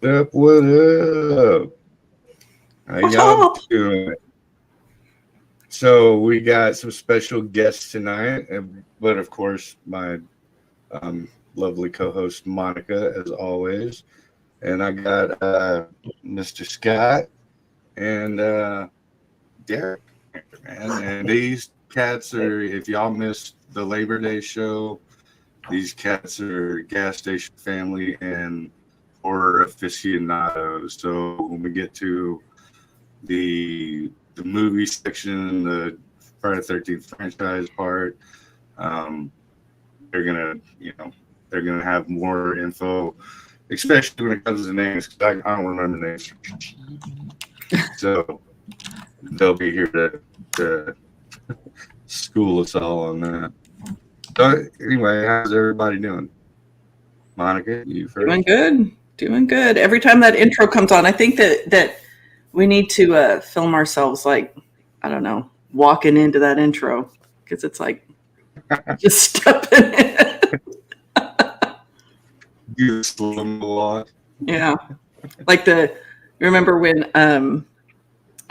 up? What up? How y'all doing? So we got some special guests tonight, but of course my lovely co-host Monica, as always, and I got Mr. Scott and Derek, man. And these cats are, if y'all missed the Labor Day show, these cats are gas station family and horror aficionados. So when we get to the movie section, the Friday the 13th franchise part, they're gonna have more info, especially when it comes to names, because I don't remember names. So they'll be here to school us all on that. So anyway, how's everybody doing? Monica, you first. Doing good. Every time that intro comes on, I think that we need to film ourselves, like, I don't know, walking into that intro, because it's like just stepping in. You slow walk. Yeah, like remember when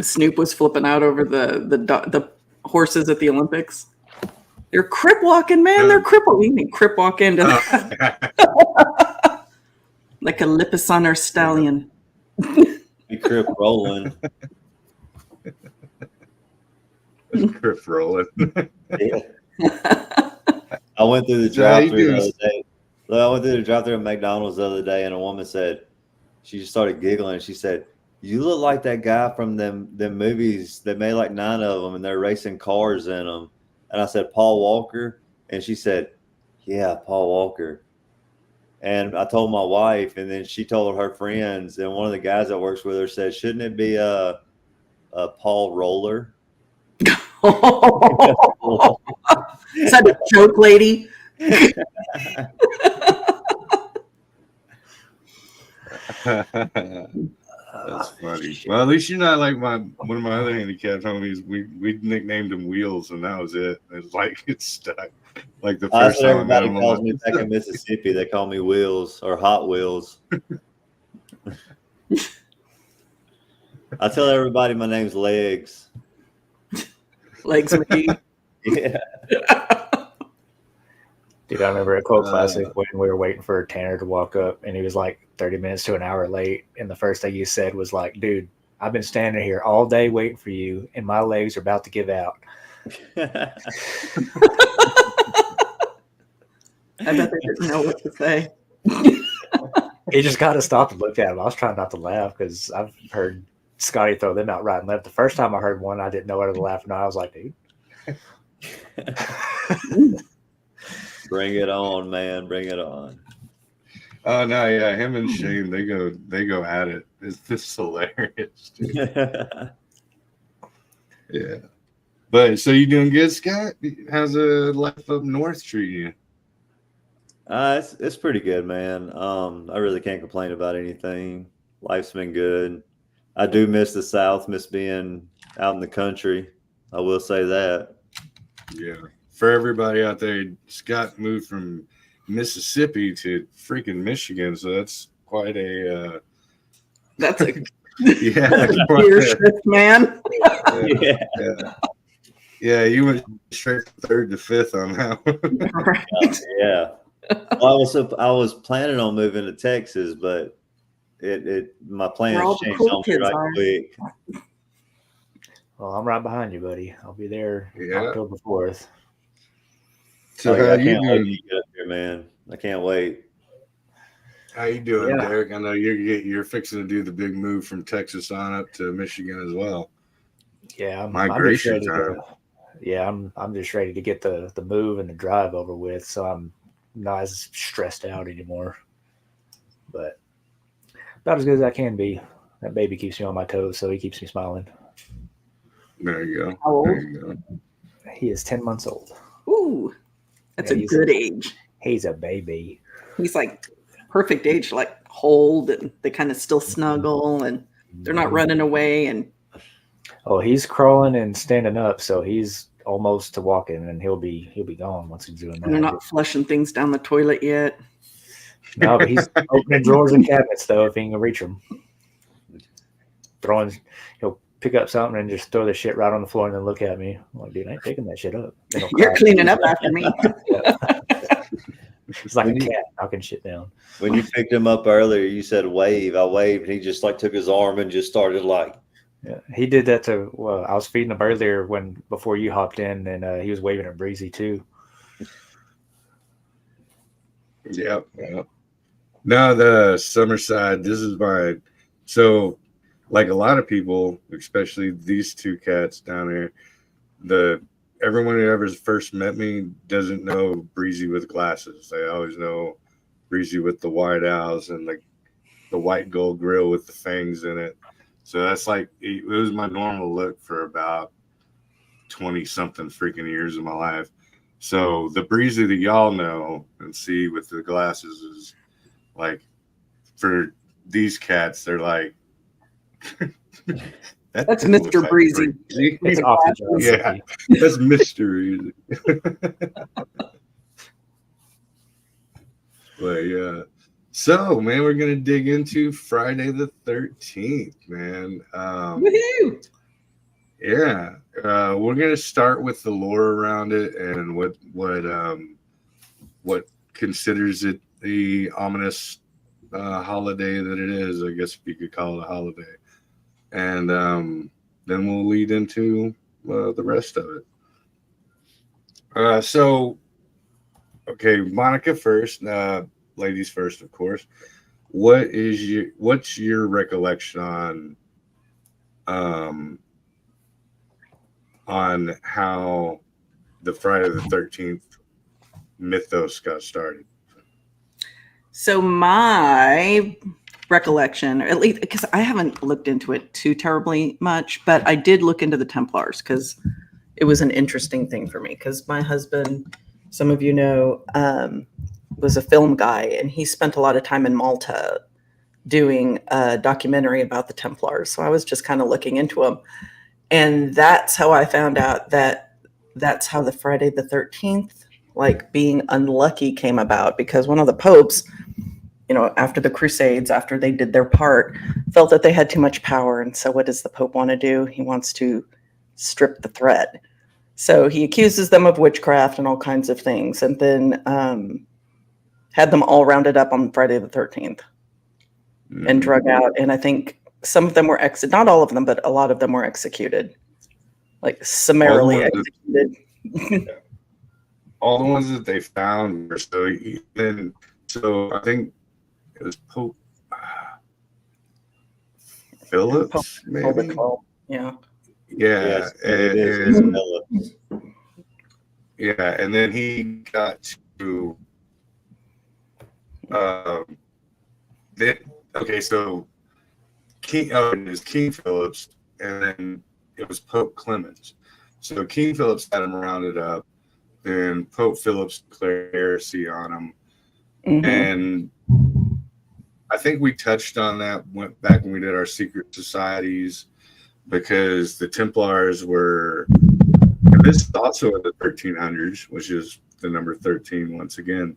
Snoop was flipping out over the horses at the Olympics? They're crip walking, man. They're crip walking. You mean crip walk into like a Lipizzaner stallion. Be crip rolling. Crip rolling. Yeah. I went through the drive-thru the other day. I went through the drive-thru at McDonald's the other day, and a woman said, she just started giggling, and she said, "You look like that guy from them movies. They made like 9 of them, and they're racing cars in them." And I said, "Paul Walker?" And she said, "Yeah, Paul Walker." And I told my wife, and then she told her friends, and one of the guys that works with her said, "Shouldn't it be a Paul Roller?" Is that a joke, lady? That's funny. Well, at least you're not like one of my other handicapped homies. We nicknamed him Wheels, and that was it. It's like it's stuck. Like the first time everybody calls me back in Mississippi, they call me Wheels or Hot Wheels. I tell everybody my name's Legs. Legs McGee. Yeah. Dude, I remember at Quote Classic when we were waiting for Tanner to walk up, and he was like 30 minutes to an hour late. And the first thing you said was like, "Dude, I've been standing here all day waiting for you, and my legs are about to give out." I bet they didn't know what to say. He just kind of stopped and looked at him. I was trying not to laugh because I've heard Scotty throw them out right and left. The first time I heard one, I didn't know whether to laugh or not. I was like, dude. Bring it on, man. Bring it on. Oh no, yeah, him and Shane, they go at it. It's just hilarious. Yeah. But so you doing good, Scott? How's the life up north treating you? It's pretty good, man. I really can't complain about anything. Life's been good. I do miss the South, miss being out in the country. I will say that. Yeah. For everybody out there, Scott moved from Mississippi to freaking Michigan, so that's quite a that's a yeah, gear shift, man. Yeah, you went straight from 3rd to 5th on that one. Right. Yeah. Well, I was planning on moving to Texas, but my plans changed on me right quick. Well, I'm right behind you, buddy. I'll be there October 4th. So how you doing? Get up here, man. I can't wait. How you doing, Derek? I know you're fixing to do the big move from Texas on up to Michigan as well. Yeah, migration time. I'm just ready to get the move and the drive over with, so I'm not as stressed out anymore. But about as good as I can be. That baby keeps me on my toes, so he keeps me smiling. There you go. How old? There you go. He is 10 months old. Ooh, that's a good age. He's a baby. He's like perfect age to like hold, and they kind of still snuggle, and they're not running away. And oh, he's crawling and standing up, so he's almost to walking, and he'll be gone once he's doing that. And they're not flushing things down the toilet yet. No, but he's opening drawers and cabinets though if he can reach them. He'll pick up something and just throw the shit right on the floor and then look at me. I'm like, dude, I ain't picking that shit up. You're cleaning up after me. It's like a cat knocking shit down. When you picked him up earlier, you said wave. I waved, and he just like took his arm and just started like. Yeah, he did that to. Well, I was feeding him earlier before you hopped in, and he was waving at Breezy too. Yep. Now the Summerside. This is so like a lot of people, especially these two cats down there. Everyone who ever first met me doesn't know Breezy with glasses. They always know Breezy with the white owls and the white gold grill with the fangs in it. So that's like, it was my normal look for about 20 something freaking years of my life. So the Breezy that y'all know and see with the glasses is like, for these cats, they're like, that's Mr. Breezy. It's off the job. Yeah, that's Mr. Breezy. But yeah. So, man, we're going to dig into Friday the 13th, man. Woohoo! Yeah. We're going to start with the lore around it and what considers it the ominous holiday that it is, I guess if you could call it a holiday. And then we'll lead into the rest of it. Okay, Monica first. Ladies first, of course. What's your recollection on how the Friday the 13th mythos got started? So my recollection, at least because I haven't looked into it too terribly much, but I did look into the Templars because it was an interesting thing for me because my husband, some of you know, was a film guy, and he spent a lot of time in Malta doing a documentary about the Templars. So I was just kind of looking into them. And that's how I found out that's how the Friday the 13th, like being unlucky, came about, because one of the popes, you know, after the Crusades, after they did their part, felt that they had too much power. And so what does the Pope want to do? He wants to strip the thread. So he accuses them of witchcraft and all kinds of things, and then had them all rounded up on Friday the 13th and drug out. And I think some of them were not all of them, but a lot of them were executed, like summarily executed. All the ones that they found were so I think it was Pope Phillips, maybe. Yeah. Yes, and then he got to so it was King Phillips, and then it was Pope Clemens. So King Phillips had him rounded up, then Pope Phillips declared heresy on him. Mm-hmm. And I think we touched on that went back when we did our secret societies, because the Templars were, and this is also in the 1300s, which is the number 13 once again.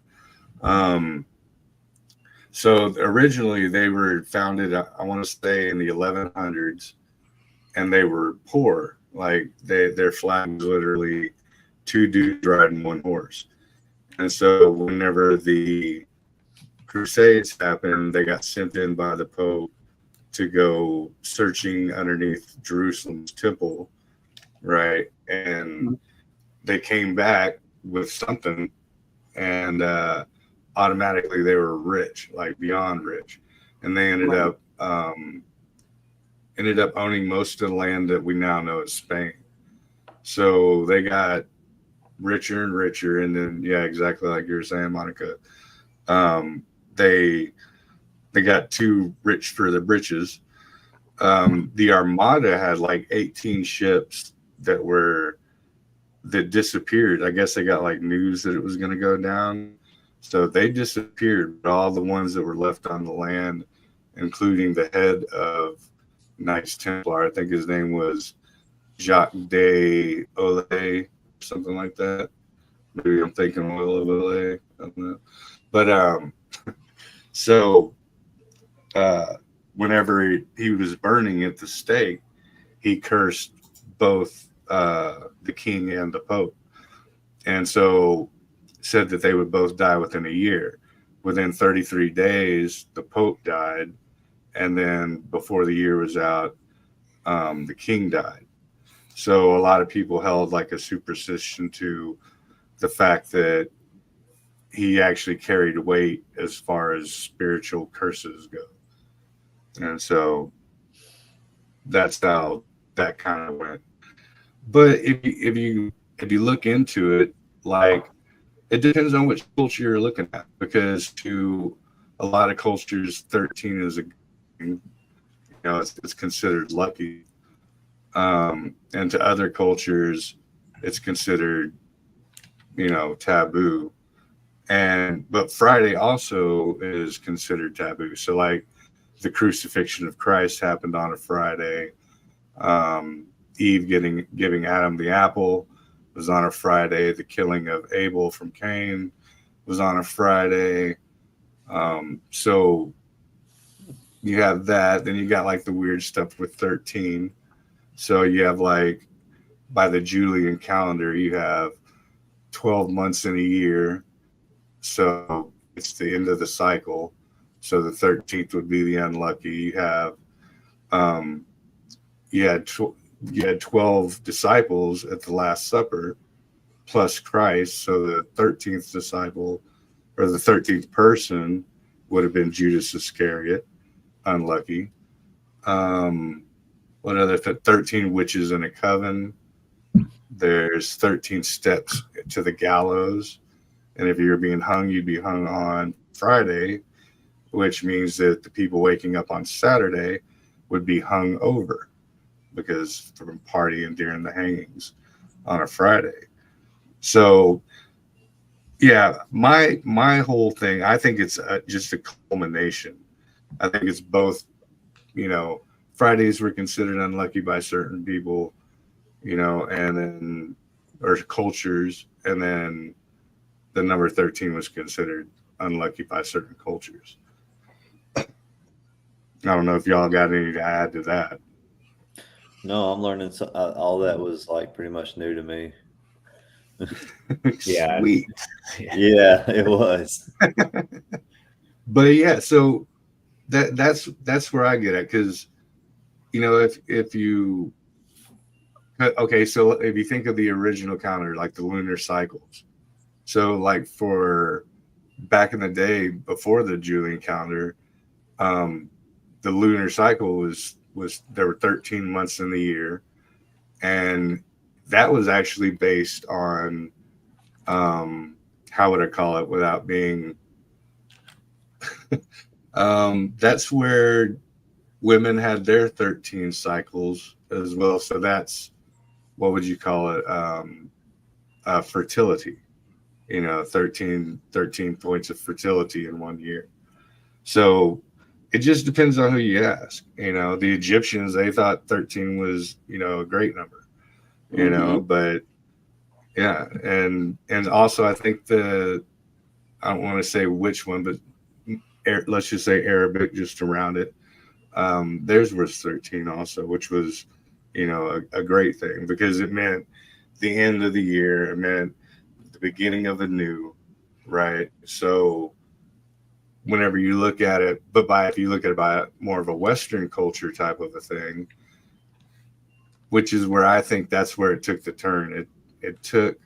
So originally they were founded, I want to say, in the 1100s, and they were poor. Like their flag was literally 2 dudes riding 1 horse. And so whenever the Crusades happened, they got sent in by the Pope to go searching underneath Jerusalem's temple, right? And they came back with something, and automatically they were rich, like beyond rich, and they ended up owning most of the land that we now know as Spain. So they got richer and richer, and then exactly like you were saying, Monica, they got too rich for their britches. The Armada had like 18 ships that disappeared. I guess they got like news that it was going to go down. So they disappeared. All the ones that were left on the land, including the head of Knights Templar, I think his name was Jacques de Olay, something like that. Maybe I'm thinking Oil of Olay. I don't know. But So whenever he was burning at the stake, he cursed both the king and the pope, and so said that they would both die within a year. Within 33 days, the pope died, and then before the year was out, the king died. So a lot of people held like a superstition to the fact that he actually carried weight as far as spiritual curses go. And so that's how that kind of went. But if you look into it, like, it depends on which culture you're looking at, because to a lot of cultures, 13 is it's considered lucky, and to other cultures, it's considered taboo. But Friday also is considered taboo. So like the crucifixion of Christ happened on a Friday. Eve giving Adam the apple was on a Friday. The killing of Abel from Cain was on a Friday. So you have that. Then you got like the weird stuff with 13. So you have like, by the Julian calendar, you have 12 months in a year. So it's the end of the cycle. So the 13th would be the unlucky. You have, you had 12 disciples at the Last Supper plus Christ. So the 13th disciple, or the 13th person, would have been Judas Iscariot, unlucky. What other 13 witches in a coven? There's 13 steps to the gallows. And if you're being hung, you'd be hung on Friday, which means that the people waking up on Saturday would be hung over, because from partying during the hangings on a Friday. So yeah, my whole thing, I think it's just a culmination. I think it's both, Fridays were considered unlucky by certain people, and then, or cultures, and then the number 13 was considered unlucky by certain cultures. I don't know if y'all got any to add to that. No, I'm learning. All that was like pretty much new to me. Yeah. Sweet. Yeah, it was. But yeah, so that's where I get at, because if you so if you think of the original calendar, like the lunar cycles, so like for back in the day before the Julian calendar, the lunar cycle was there were 13 months in the year, and that was actually based on how would I call it without being that's where women had their 13 cycles as well. So that's, what would you call it? Fertility, 13 points of fertility in 1 year. So it just depends on who you ask. The Egyptians, they thought 13 was, a great number, but yeah. And also I think I don't want to say which one, but let's just say Arabic, just to round it. Theirs was 13 also, which was, a great thing, because it meant the end of the year. It meant the beginning of the new, right? So whenever you look at it, if you look at it by more of a Western culture type of a thing, which is where I think that's where it took the turn. It took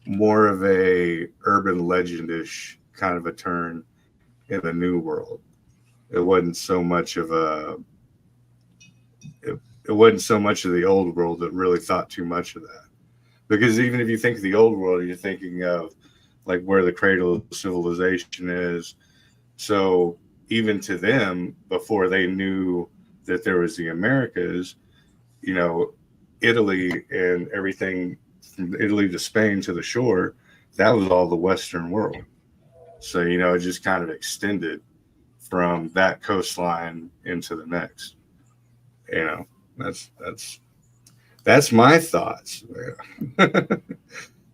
more of a urban legendish kind of a turn in the New World. It wasn't so much of the old world that really thought too much of that. Because even if you think of the old world, you're thinking of like where the cradle of civilization is. So even to them, before they knew that there was the Americas, Italy and everything from Italy to Spain to the shore, that was all the Western world. So, it just kind of extended from that coastline into the next. That's my thoughts.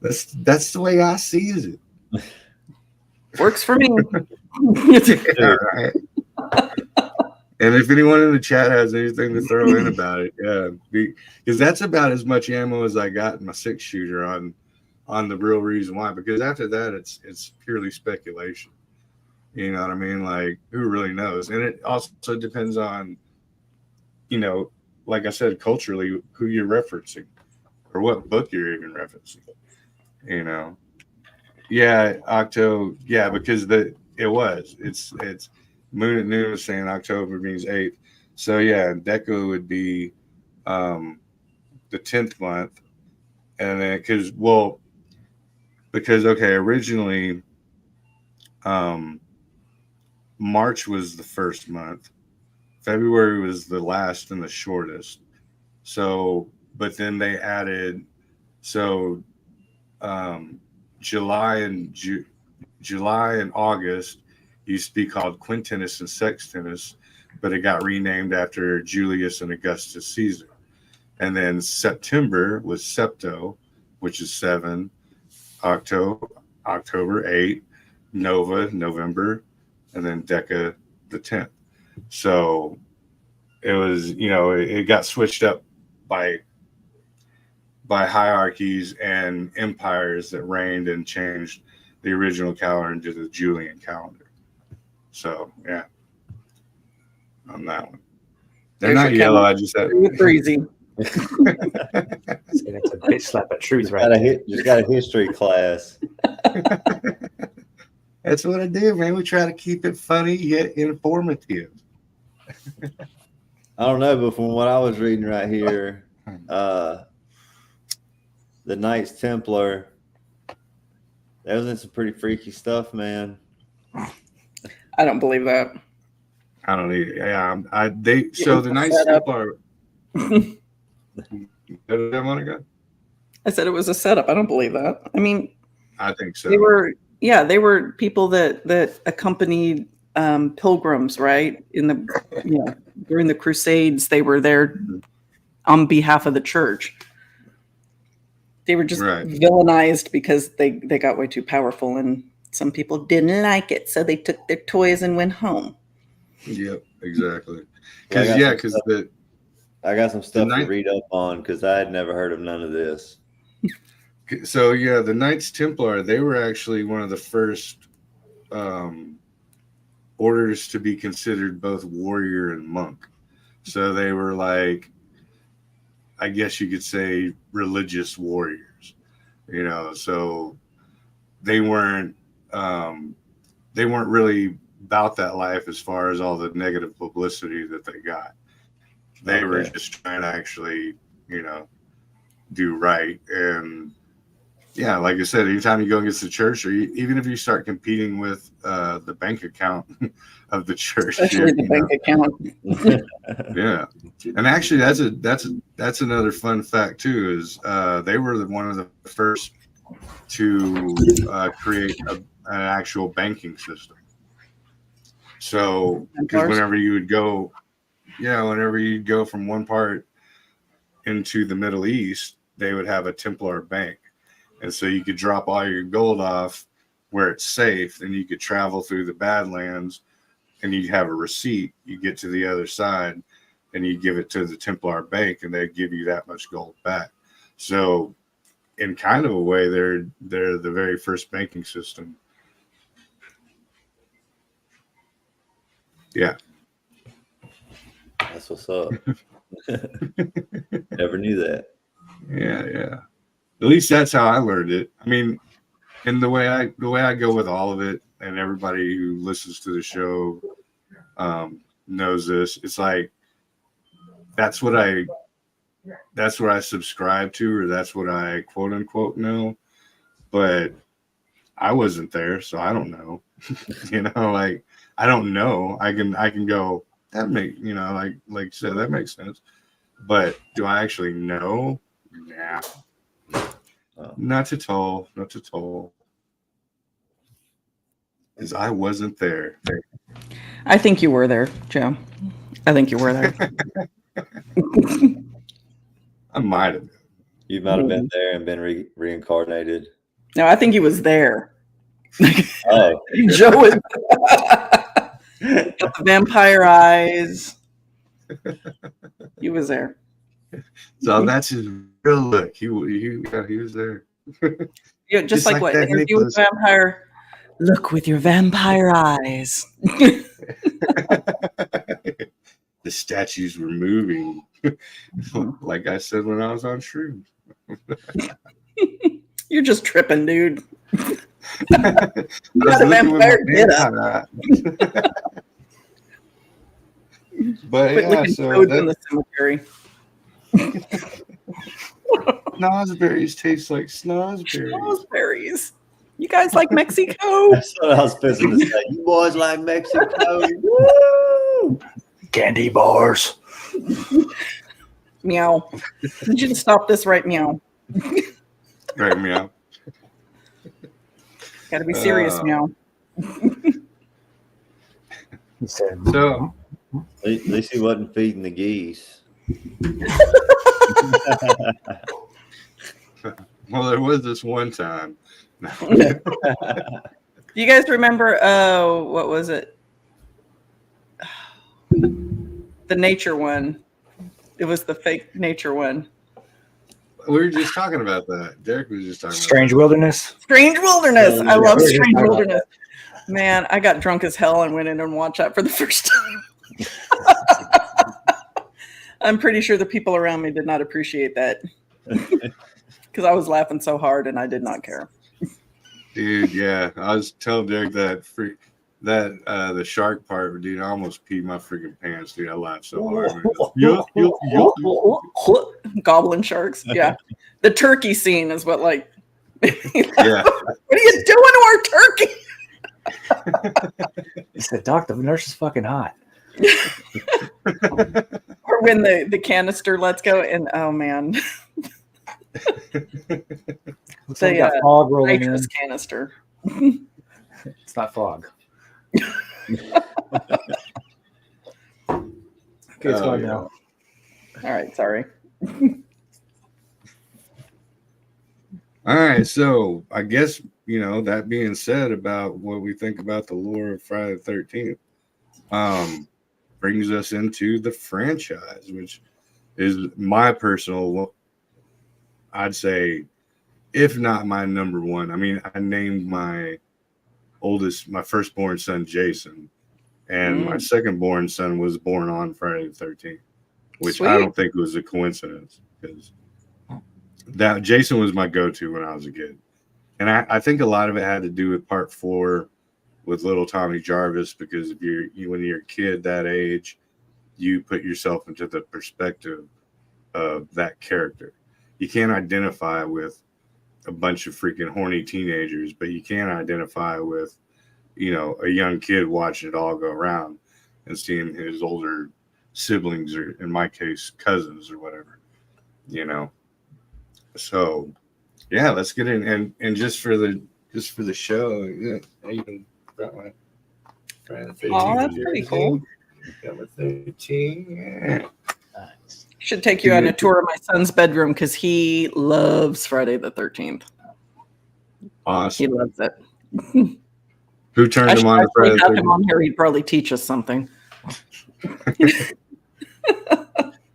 That's the way I see it. Works for me. Yeah, right. And if anyone in the chat has anything to throw in about it, yeah, because that's about as much ammo as I got in my 6-shooter on the real reason why. Because after that, it's purely speculation. You know what I mean? Like, who really knows? And it also depends on, like I said, culturally, who you're referencing or what book you're even referencing. Yeah, Octo. Yeah, because it's Moon at Noon was saying October means 8th. So yeah, Deco would be the 10th month, and then because originally March was the first month, February was the last and the shortest. So, but then they added July and August used to be called Quintilis and Sextilis, but it got renamed after Julius and Augustus Caesar. And then September was Septo, which is 7, October 8, Nova, November, and then Deca, the 10th. So it was, it got switched up by hierarchies and empires that reigned and changed the original calendar into the Julian calendar. So yeah, on that one. They're not yellow. I just had crazy. That's a bitch slap of truth, right? Just got a history class. That's what I do, man. We try to keep it funny yet informative. I don't know, but from what I was reading right here, the Knights Templar, that was in some pretty freaky stuff, man. I don't believe that. I don't either. Yeah, the Knights Templar. I said it was a setup. I don't believe that. I mean, I think so. They were people that accompanied pilgrims, right? During the Crusades, they were there on behalf of the church. They were just villainized because they got way too powerful, and some people didn't like it, so they took their toys and went home. Yep, exactly. I got some stuff to read up on because I had never heard of none of this. So yeah, the Knights Templar, they were actually one of the first orders to be considered both warrior and monk. So they were like, I guess you could say, religious warriors. So they weren't really about that life as far as all the negative publicity that they got. They were just trying to actually, do right. And yeah, like I said, anytime you go against the church, or even if you start competing with the bank account of the church, especially the bank account. Yeah, and actually, that's another fun fact too. Is they were one of the first to create an actual banking system. So, because whenever you'd go from one part into the Middle East, they would have a Templar bank. And so you could drop all your gold off where it's safe, and you could travel through the Badlands, and you'd have a receipt. You get to the other side, and you give it to the Templar bank, and they'd give you that much gold back. So in kind of a way, they're the very first banking system. Yeah. That's what's up. Never knew that. Yeah. At least that's how I learned it. I mean, and the way I go with all of it, and everybody who listens to the show knows this. It's like that's what I subscribe to, or that's what I quote unquote know. But I wasn't there, so I don't know. Like I don't know. I can go, that make like you said, that makes sense. But do I actually know? Nah. Not at all. Because I wasn't there. I think you were there, Joe. I think you were there. I might have been. You might have been there and been reincarnated. No, I think he was there. Oh, Joe is got the vampire eyes. He was there. So that's his real look. He was there. Yeah, just like what? that Interview with Nicholas. a vampire. Look with your vampire eyes. The statues were moving. Like I said when I was on shrooms. You're just tripping, dude. I You was got a looking with vampire my get up. vampire eye. But Quit yeah, licking so toads in the cemetery. snozberries taste like snozberries. Snozberries. You guys like Mexico? that's what I was fixing to say. You boys like Mexico? Woo! Candy bars. Meow. You should stop this right meow. Right, meow. Gotta be serious meow. He said, So At least he wasn't feeding the geese. well, there was this one time. Do you guys remember what was it? The nature one. It was the fake nature one. We were just talking about that. Derek was just talking Strange about Wilderness. Strange Wilderness. Yeah, I love we were just Strange talking about Wilderness. Man, I got drunk as hell and went in and watched that for the first time. I'm pretty sure the people around me did not appreciate that because I was laughing so hard and I did not care. Dude, yeah. I was telling Derek that the shark part, dude, I almost peed my freaking pants, dude. I laughed so hard. Yup. Goblin sharks. Yeah. The turkey scene is what Yeah. What are you doing to our turkey? He said, Doc, the nurse is fucking hot. Or when the canister lets go and oh man. Looks like we got fog rolling in. Nitrous canister. It's not fog. Okay, it's fine now. All right, sorry. All right, so I guess, that being said about what we think about the lore of Friday the 13th, brings us into the franchise, which is my personal, I'd say, if not my number one. I mean, I named my firstborn son Jason, and my secondborn son was born on Friday the 13th, which Sweet. I don't think was a coincidence because that Jason was my go-to when I was a kid. And I think a lot of it had to do with part 4 with little Tommy Jarvis, because if when you're a kid that age, you put yourself into the perspective of that character. You can't identify with a bunch of freaking horny teenagers, but you can identify with, a young kid watching it all go around and seeing his older siblings, or in my case, cousins or whatever, So, yeah, let's get in. And just for the show, yeah, I even got my friend. Oh, that's pretty cool. Number 13. Yeah. Nice. Should take you on a tour of my son's bedroom because he loves Friday the 13th. Awesome. He loves it. Who turned him on to Friday the have him 13th? on here. He'd probably teach us something.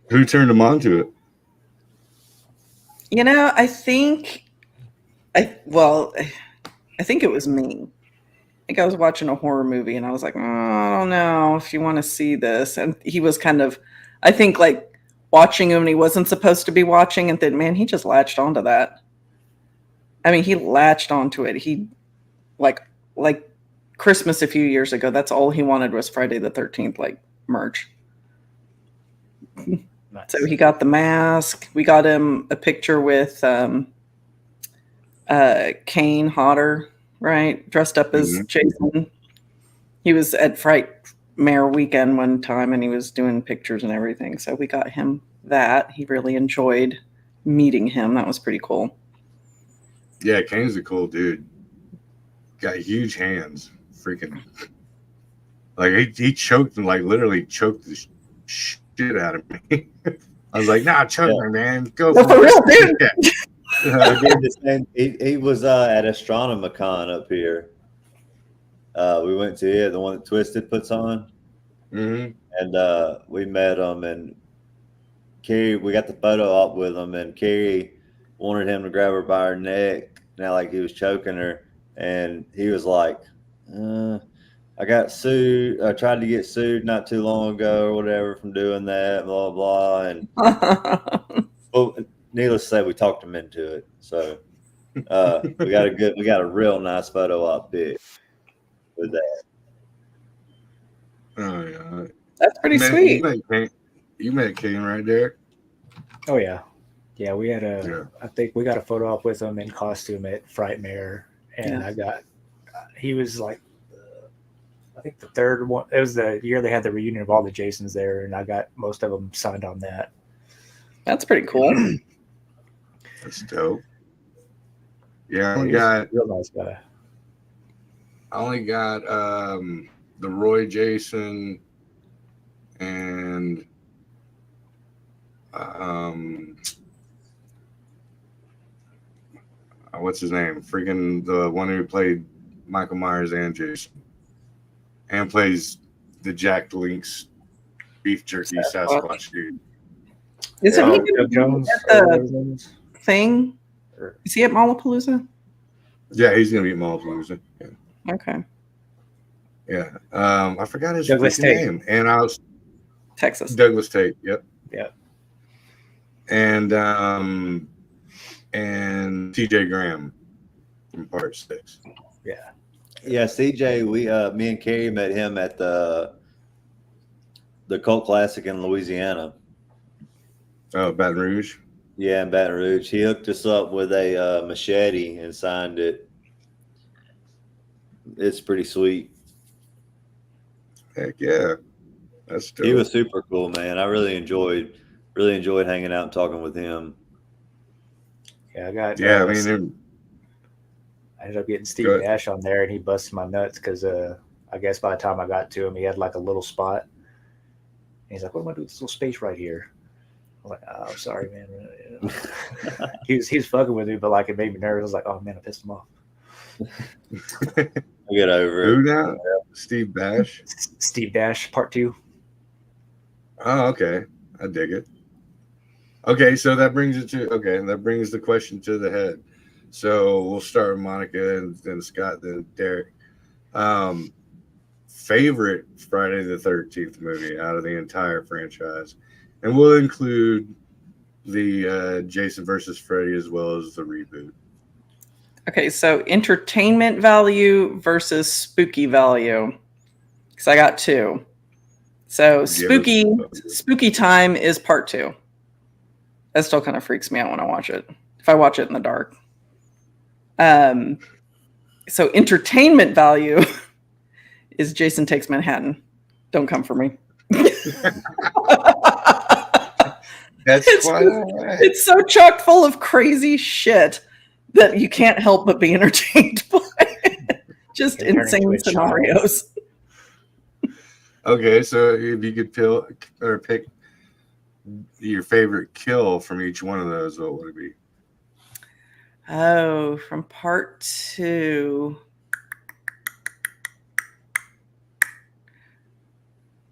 Who turned him on to it? I think it was me. I think I was watching a horror movie and I was like, I don't know if you want to see this. And he was kind of, I think, like watching him when he wasn't supposed to be watching. And then, man, he just latched onto that. I mean, he latched onto it. He like Christmas a few years ago, that's all he wanted was Friday the 13th, like merch. Nice. So he got the mask. We got him a picture with Kane Hodder, right? Dressed up as Jason. He was at Fright Mayor weekend one time and he was doing pictures and everything. So we got him that. He really enjoyed meeting him. That was pretty cool. Yeah, Kane's a cool dude. Got huge hands. Freaking. Like, he choked and, like, literally choked the shit out of me. I was like, nah, choke me, man. Go for real, dude. He was at Astronomicon up here. We went to it, the one that Twisted puts on, Mm-hmm. and we met him. And Carrie, we got the photo op with him, and Carrie wanted him to grab her by her neck, now like he was choking her, and he was like, I got sued. I tried to get sued not too long ago or whatever from doing that, blah, blah. And well, needless to say, we talked him into it. So we got a real nice photo op pic with that. Oh yeah, That's pretty sweet. You met Kane right there. Oh yeah, yeah. We had Yeah. I think we got a photo op with him in costume at Fright, and Yeah. he was like, I think the third one. It was the year they had the reunion of all the Jasons there, and I got most of them signed on that. That's pretty cool. That's dope. Yeah, I He only was got a real nice guy. The Roy Jason and what's his name? Freaking the one who played Michael Myers and Jason, and plays the Jack Link's beef jerky Sasquatch dude. Isn't he Doug Jones at or whatever his the name is? thing? Is he at Malapalooza? Yeah, he's gonna be at Malapalooza. Yeah. Okay. Yeah. I forgot his Douglas freaking Tate. name. And I was Texas. Douglas Tate, yep. Yeah. And TJ Graham from Part 6. Yeah. Yeah, CJ, me and Carrie met him at the Cult Classic in Louisiana. Oh, Baton Rouge. Yeah, in Baton Rouge. He hooked us up with a machete and signed it. It's pretty sweet. Heck yeah. That's dope. He was super cool, man. I really enjoyed hanging out and talking with him. Yeah, I got. Yeah, I I mean, ended up getting Steve Good. Nash on there, and he busted my nuts because I guess by the time I got to him, he had like a little spot. And he's like, "What am I doing with this little space right here?" I'm like, "Oh, sorry, man." he was fucking with me, but like it made me nervous. I was like, "Oh man, I pissed him off." I'll get over who it. now? Steve Bash. Steve Dash, part 2. Oh, okay. I dig it. Okay, so that brings the question to the head. So we'll start with Monica and then Scott, then Derek. Favorite Friday the 13th movie out of the entire franchise, and we'll include the Jason versus Freddy as well as the reboot. Okay, so entertainment value versus spooky value. Because I got 2. So spooky time is part 2. That still kind of freaks me out when I watch it. If I watch it in the dark. So entertainment value is Jason Takes Manhattan. Don't come for me. It's so chock full of crazy shit that you can't help but be entertained by it. Just insane scenarios. Okay, so if you could pick your favorite kill from each one of those, what would it be? Oh, from part 2.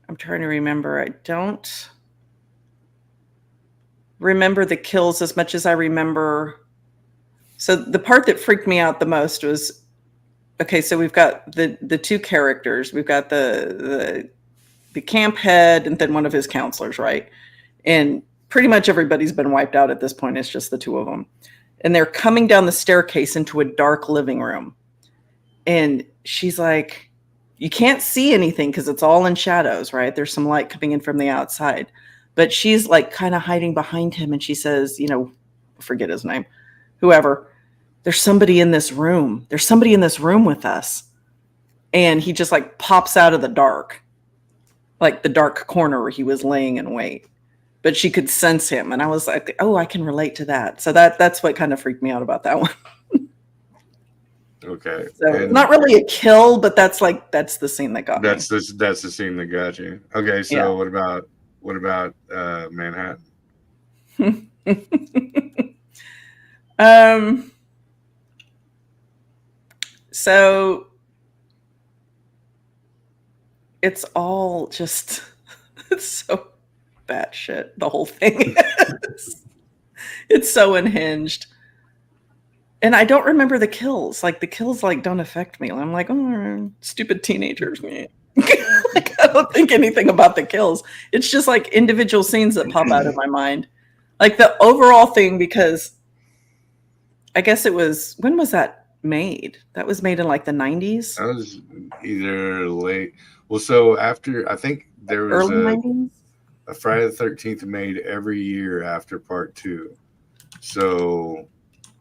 I'm trying to remember. I don't remember the kills as much as I remember. So the part that freaked me out the most was, okay, so we've got the 2 characters. We've got the camp head and then one of his counselors, right? And pretty much everybody's been wiped out at this point. It's just the 2 of them. And they're coming down the staircase into a dark living room. And she's like, you can't see anything because it's all in shadows, right? There's some light coming in from the outside. But she's like kind of hiding behind him. And she says, forget his name, whoever, there's somebody in this room. There's somebody in this room with us. And he just like pops out of the dark, like the dark corner where he was laying in wait. But she could sense him. And I was like, oh, I can relate to that. So that's what kind of freaked me out about that one. Okay. So not really a kill, but that's the scene that got me. That's the scene that got you. Okay, so yeah. What about Manhattan? So it's all just it's so batshit. The whole thing is. It's so unhinged. And I don't remember the kills. Like the kills like don't affect me. I'm like, oh, stupid teenagers. Like, I don't think anything about the kills. It's just like individual scenes that pop out of my mind. Like the overall thing, because I guess it was, when was that made? That was made in like the 90s? That was either late. Well, so after, I think there was Early 90s? a Friday the 13th made every year after part 2. So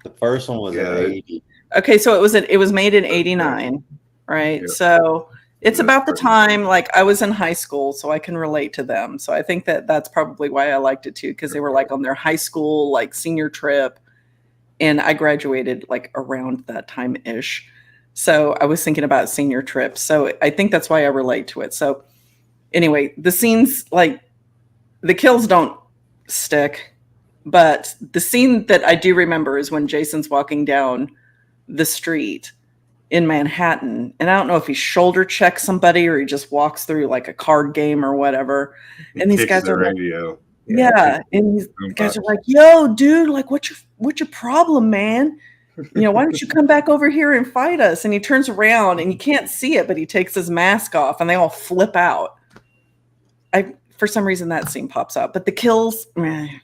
The first one was in 80. Okay, so it was made in 89, right? Yeah. So it's Yeah, about the pretty time, like I was in high school, so I can relate to them. So I think that that's probably why I liked it too, because they were like on their high school, like senior trip. And I graduated like around that time-ish. So I was thinking about senior trips. So I think that's why I relate to it. So anyway, the scenes, like the kills don't stick, but the scene that I do remember is when Jason's walking down the street in Manhattan. And I don't know if he shoulder checks somebody or he just walks through like a card game or whatever. And these guys the are like, radio. yeah, and these guys are like, "Yo, dude, like, what's your problem, man? You know, why don't you come back over here and fight us?" And he turns around and you can't see it, but he takes his mask off, and they all flip out. For some reason that scene pops out, but the kills, they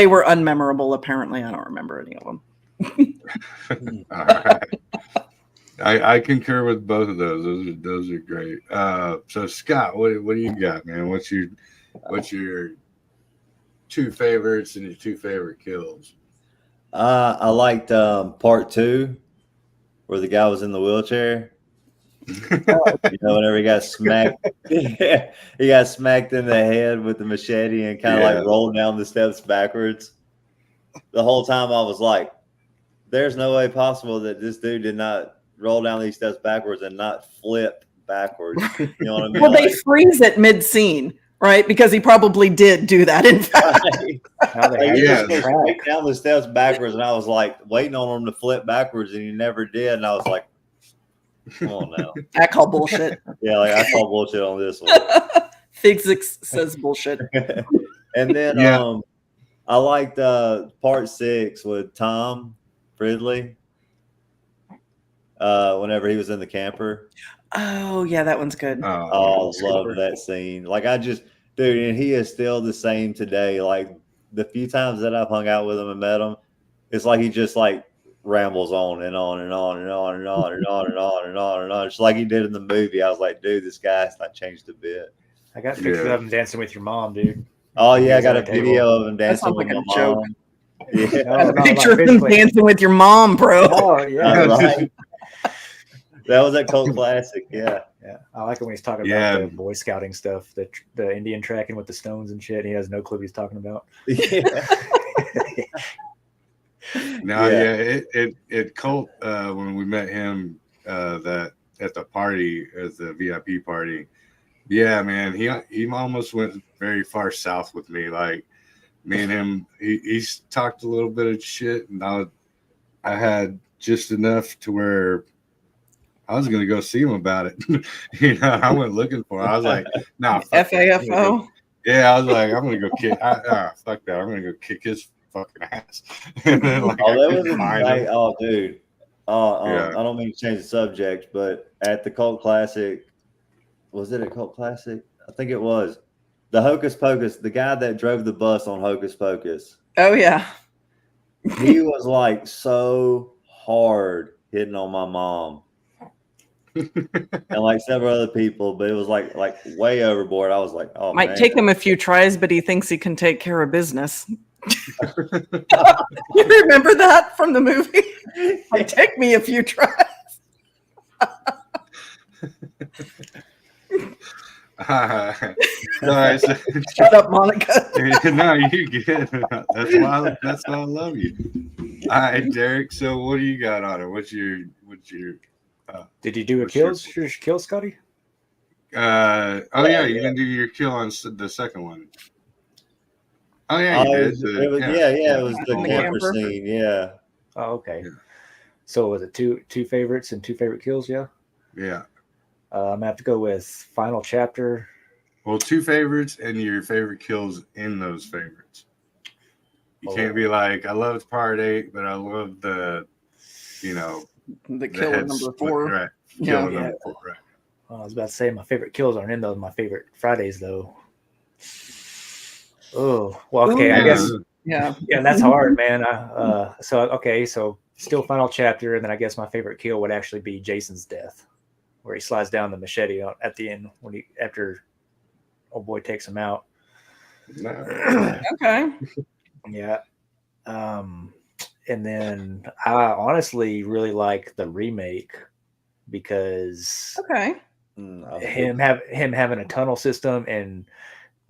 were unmemorable. Apparently, I don't remember any of them. All right. I concur with both of those. Those are great. So Scott, what do you got, man? What's your 2 favorites and your 2 favorite kills? I liked part 2 where the guy was in the wheelchair. Whenever he got smacked, he got smacked in the head with the machete and kind of like rolled down the steps backwards. The whole time I was like, there's no way possible that this dude did not roll down these steps backwards and not flip backwards. You know what I mean? Well, they freeze it mid-scene, right? Because he probably did do that, in fact. He just goes straight down the steps backwards, and I was like waiting on him to flip backwards, and he never did. And I was like, come on now. I call bullshit. Yeah, like I call bullshit on this one. Physics says bullshit. And then I liked part 6 with Tom Fridley. Whenever he was in the camper. Oh yeah, that one's good. I love that scene. Like dude, and he is still the same today. Like the few times that I've hung out with him and met him, it's like he just like rambles on and on and on and on and on and on and on and on and on. It's like he did in the movie. I was like, dude, this guy's not changed a bit. I got pictures of him dancing with your mom, dude. Oh yeah, I got a video of him dancing with my mom. Yeah, a picture of him dancing with your mom, bro. Oh yeah. Right. That was a cult classic, yeah. I like it when he's talking about the Boy Scouting stuff, the Indian tracking with the stones and shit. He has no clue what he's talking about. It Colt when we met him that at the party, at the VIP party. Yeah, man, he almost went very far south with me. Like me and him, he's talked a little bit of shit, and I had just enough to where I was gonna go see him about it. I went looking for him. I was like, "Nah, FAFO." Yeah, I was like, "I'm gonna go kick. Fuck that. I'm gonna go kick his fucking ass." And then, like, dude. I don't mean to change the subject, but at the Cult Classic, was it a Cult Classic? I think it was. The Hocus Pocus, the guy that drove the bus on Hocus Pocus. Oh yeah. He was like so hard hitting on my mom. And like several other people, but it was like way overboard. I was like, oh, might take him a few tries, but he thinks he can take care of business. You remember that from the movie? Might take me a few tries. All right, so, shut up, Monica. No, you get it. That's why I love you. All right, Derek. So what do you got on it? What's your did you do a kill, Scotty? Yeah, you didn't do your kill on the second one. Oh yeah, you did. It was the camper scene. Yeah. Oh, okay. Yeah. So was it two favorites and 2 favorite kills? Yeah. Yeah. I'm gonna have to go with final chapter. Well, 2 favorites and your favorite kills in those favorites. You can't be like, I loved part 8, but I love the kill head number split, 4. right? Yeah. Number 4, right? I was about to say my favorite kills aren't in those. My favorite Fridays though. Oh, well, okay. I guess. Yeah. Yeah, that's hard, man. So still final chapter, and then I guess my favorite kill would actually be Jason's death, where he slides down the machete at the end after old boy takes him out. Okay. Yeah. And then I honestly really like the remake because him having a tunnel system and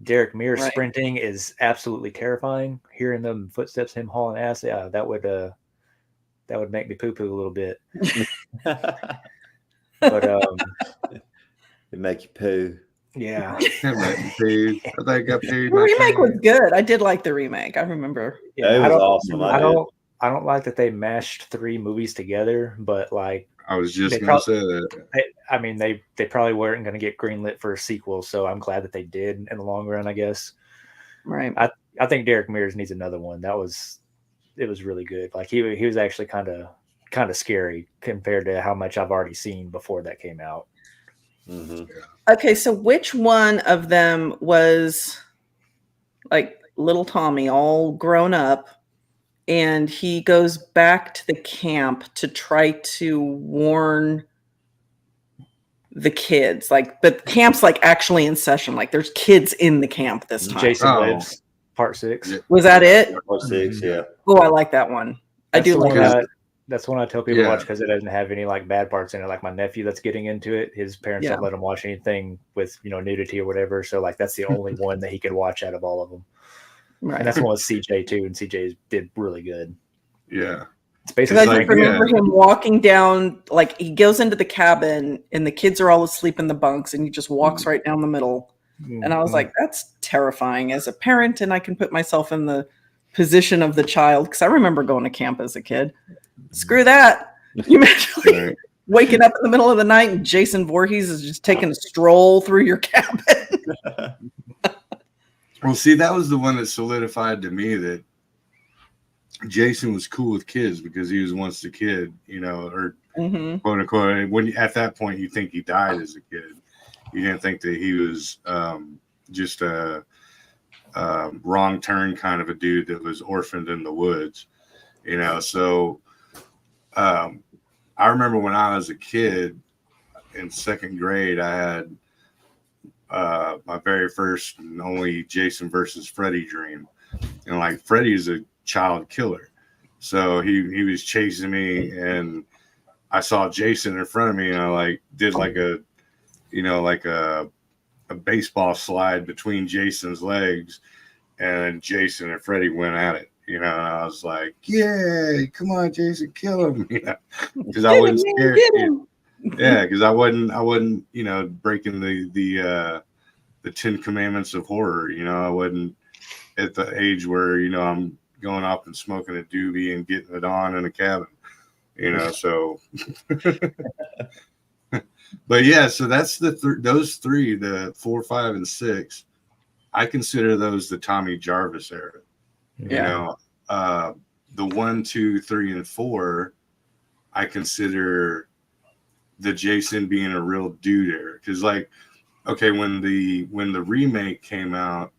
Derek Mears sprinting is absolutely terrifying. Hearing them footsteps, him hauling ass, yeah, that would make me poo-poo a little bit. But it make you poo. Yeah. I think I got paid. The remake was good. I did like the remake. I remember. Yeah, it was awesome. I don't like that they mashed 3 movies together, but like I was just gonna say that. They probably weren't going to get greenlit for a sequel, so I'm glad that they did in the long run, I guess. Right. I think Derek Mears needs another one. It was really good. Like he was actually kind of scary compared to how much I've already seen before that came out. Mm-hmm. Okay, so which one of them was like little Tommy, all grown up, and he goes back to the camp to try to warn the kids? Like, but camp's like actually in session. Like, there's kids in the camp this time. Jason Lives, part 6. Was that it? Part 6, yeah. Oh, I like that one. I do like that. That's one I tell people to watch because it doesn't have any like bad parts in it. Like my nephew that's getting into it, his parents don't let him watch anything with nudity or whatever. So like that's the only one that he could watch out of all of them. Right. And that's one with CJ too, and CJ did really good. Yeah. It's basically I just remember him walking down, like he goes into the cabin and the kids are all asleep in the bunks and he just walks right down the middle. And I was like, that's terrifying as a parent, and I can put myself in the position of the child because I remember going to camp as a kid. Screw that. You imagine waking up in the middle of the night and Jason Voorhees is just taking a stroll through your cabin. Well, see, that was the one that solidified to me that Jason was cool with kids because he was once a kid, or quote unquote. When at that point you think he died as a kid, you didn't think that he was just a wrong turn kind of a dude that was orphaned in the woods, So I remember when I was a kid in 2nd grade, I had my very first and only Jason versus Freddy dream, and like Freddy's a child killer, so he was chasing me, and I saw Jason in front of me, and I like did like a baseball slide between Jason's legs, and Jason and Freddy went at it. And I was like, "Yay! Come on, Jason, kill him!" Because I wasn't scared. Yeah, because I wasn't, breaking the 10 Commandments of horror. I wasn't at the age where I'm going off and smoking a doobie and getting it on in a cabin. So. But yeah, so that's those 3, the 4, 5, and 6. I consider those the Tommy Jarvis era. The 1, 2, 3, and 4, I consider the Jason being a real dude era. Because like, okay, when the remake came out,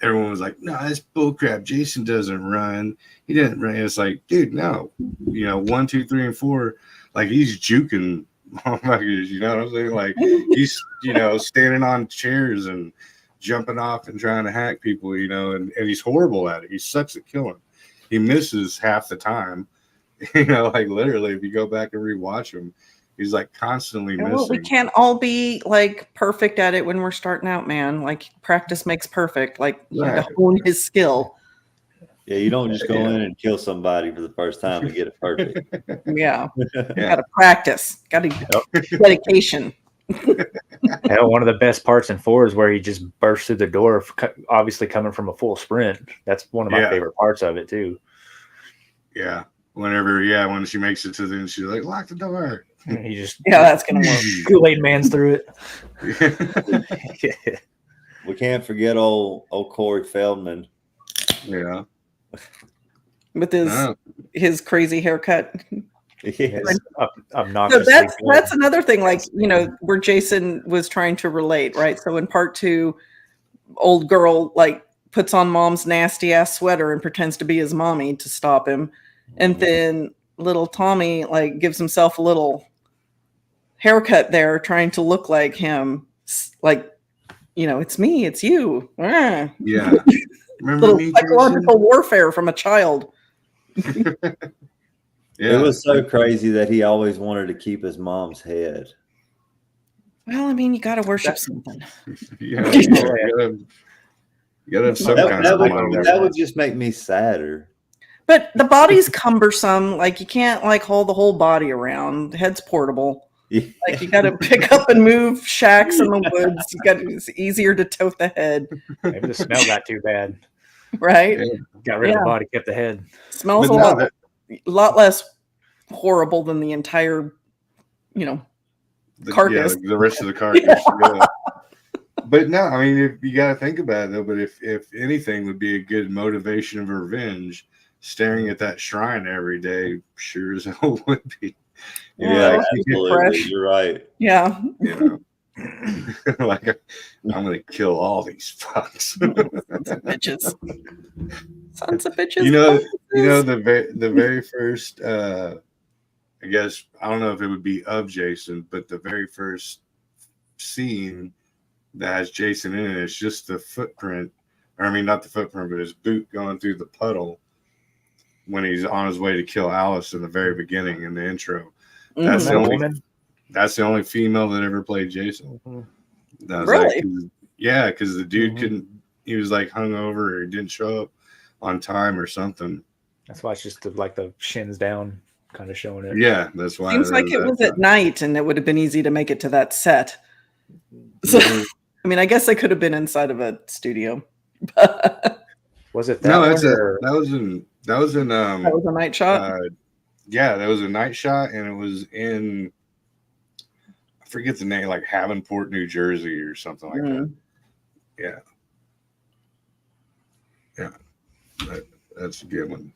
everyone was like, "No, that's bullcrap. Jason doesn't run. He didn't run." It's like, dude, no. 1, 2, 3, and 4, like he's juking motherfuckers. You know what I'm saying? Like he's standing on chairs and jumping off and trying to hack people, and he's horrible at it. He sucks at killing. He misses half the time. Like literally, if you go back and rewatch him, he's like constantly missing. Well, we can't all be like perfect at it when we're starting out, man. Like practice makes perfect. Like you got to hone his skill. Yeah, you don't just go in and kill somebody for the first time and get it perfect. Yeah. Got to practice. Got to dedication. Hell, one of the best parts in 4 is where he just bursts through the door, obviously coming from a full sprint. That's one of my favorite parts of it too. Yeah, when she makes it to the end, she's like, lock the door. He just that's gonna work. Kool-Aid man's through it. We can't forget old Corey Feldman. Yeah. With his crazy haircut. Yes. Obnoxious. So that's another thing, like, where Jason was trying to relate, right? So in part 2, old girl like puts on mom's nasty ass sweater and pretends to be his mommy to stop him, and then little Tommy like gives himself a little haircut there, trying to look like him, like, it's me, it's you. Yeah. Little psychological warfare from a child. It was so crazy that he always wanted to keep his mom's head. Well, I mean, you got to worship something. Yeah, you gotta have some kind of that would just make me sadder. But the body's cumbersome. Like, you can't like hold the whole body around. The head's portable. Like, you got to pick up and move shacks in the woods. It's easier to tote the head. Maybe the smell got too bad. Right? Yeah. Got rid of the body, kept the head. Smells a lot less horrible than the entire, carcass. The rest of the carcass. Yeah. But no, I mean, if you got to think about it though. But if anything would be a good motivation of revenge, staring at that shrine every day sure as hell would be. Yeah, absolutely. You're right. Yeah. Like, I'm gonna kill all these fucks. Sons of bitches. Sons of bitches. The very first I guess, I don't know if it would be of Jason, but the very first scene that has Jason in it is just the footprint, or I mean, not the footprint, but his boot going through the puddle when he's on his way to kill Alice in the very beginning in the intro. That's the only female that ever played Jason. Really? Because the dude couldn't. He was like hungover or didn't show up on time or something. That's why it's just like the shins down, kind of showing it. Yeah, that's why. Seems like it was at night, and it would have been easy to make it to that set. So, I mean, I guess they could have been inside of a studio. Was it that? No, that was in that was a night shot. Yeah, that was a night shot, and it was in, I forget the name, like Havenport, New Jersey, or something like that. Yeah, that's a good one.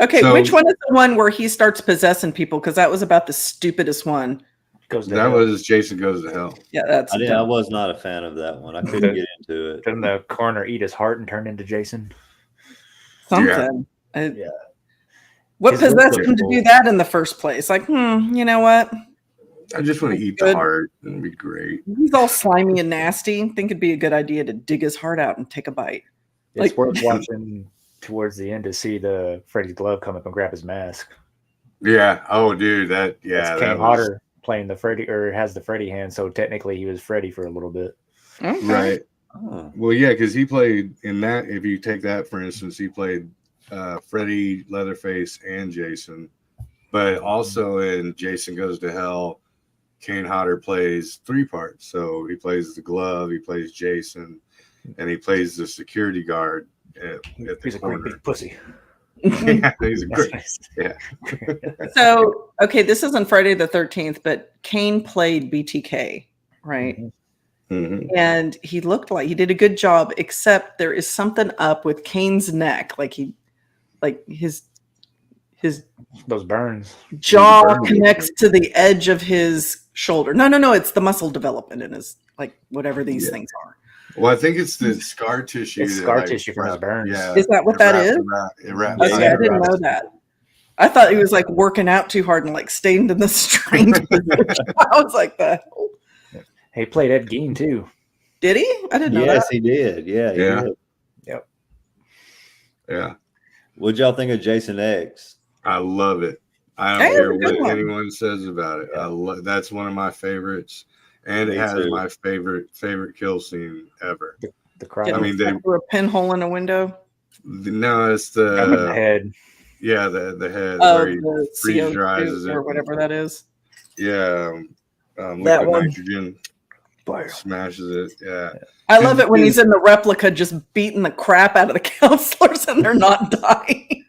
Okay, so, which one is the one where he starts possessing people? Because that was about the stupidest one. Was Jason Goes to Hell. Yeah, I was not a fan of that one. I couldn't get into it. Didn't the coroner eat his heart and turn into Jason? Something. Yeah. What possessed him to do that in the first place? Like, you know what? I just want to eat the heart. It'd be great. He's all slimy and nasty. I think it'd be a good idea to dig his heart out and take a bite. It's worth watching towards the end to see the Freddy's glove come up and grab his mask. Yeah. Oh, dude. That's Kane Hodder playing the Freddy, or has the Freddy hand. So technically he was Freddy for a little bit. Okay. Right. Oh. Well, yeah, because he played in that. If you take that, for instance, he played Freddy, Leatherface, and Jason. But also in Jason Goes to Hell, Kane Hodder plays 3 parts. So he plays the glove, he plays Jason, and he plays the security guard at the he's corner. A great big pussy. Yeah, he's a great. Yeah. So, okay, this isn't Friday the 13th, but Kane played BTK, right? Mm-hmm. And he looked like he did a good job, except there is something up with Kane's neck, his those burns. Jaw connects to the edge of his shoulder. No, it's the muscle development in his, like, whatever these things are. Well, I think it's the scar tissue. It's scar tissue from his burns. Yeah, is that what that is? Okay, I didn't know that. I thought he was like working out too hard and like staying in the strained position. I was like, the hell? He played Ed Gein too. Did he? I didn't know that. Yes, he did. Yeah, he did. Yep. Yeah. What'd y'all think of Jason X? I love it. I don't care what anyone says about it. That's one of my favorites. And it has my favorite kill scene ever. The cry. I mean, they threw a pinhole in a window. No, it's the head. Yeah, the head where he freeze dries or whatever that is. Yeah, that one. Nitrogen smashes it. Yeah, I love it when he's in the replica, just beating the crap out of the counselors, and they're not dying.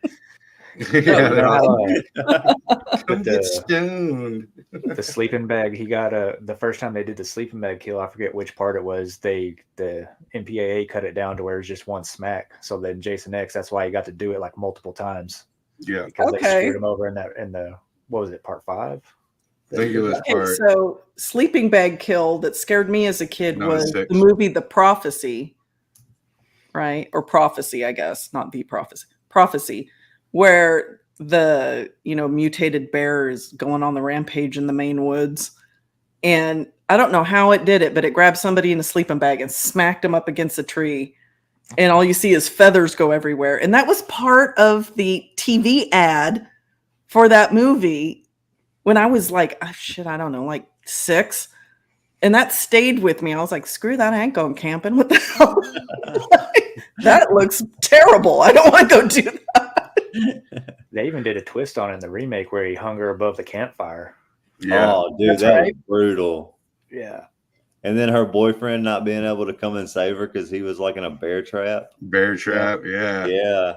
Yeah, You know how, come get stoned. the sleeping bag, he got the first time they did the sleeping bag kill, I forget which part it was, the MPAA cut it down to where it was just one smack. So then Jason X, that's why he got to do it like multiple times. Yeah. Because they Okay. screwed him over in the what was it, part 5? I think it was Okay, part. so sleeping bag kill that scared me as a kid No, was 6. the movie The Prophecy, right? Or Prophecy, I guess, not The Prophecy. Prophecy, where the mutated bear is going on the rampage in the Maine woods, and I don't know how it did it, but it grabbed somebody in a sleeping bag and smacked him up against a tree, and all you see is feathers go everywhere. And that was part of the TV ad for that movie when I was like, I don't know, like 6. And that stayed with me. I was like, screw that, I ain't going camping. What the hell? That looks terrible. I don't want to go do that. They even did a twist on it in the remake where he hung her above the campfire. Yeah. Oh, dude, That's that right. was brutal. Yeah. And then her boyfriend not being able to come and save her because he was like in a bear trap. Bear trap. Yeah. Yeah.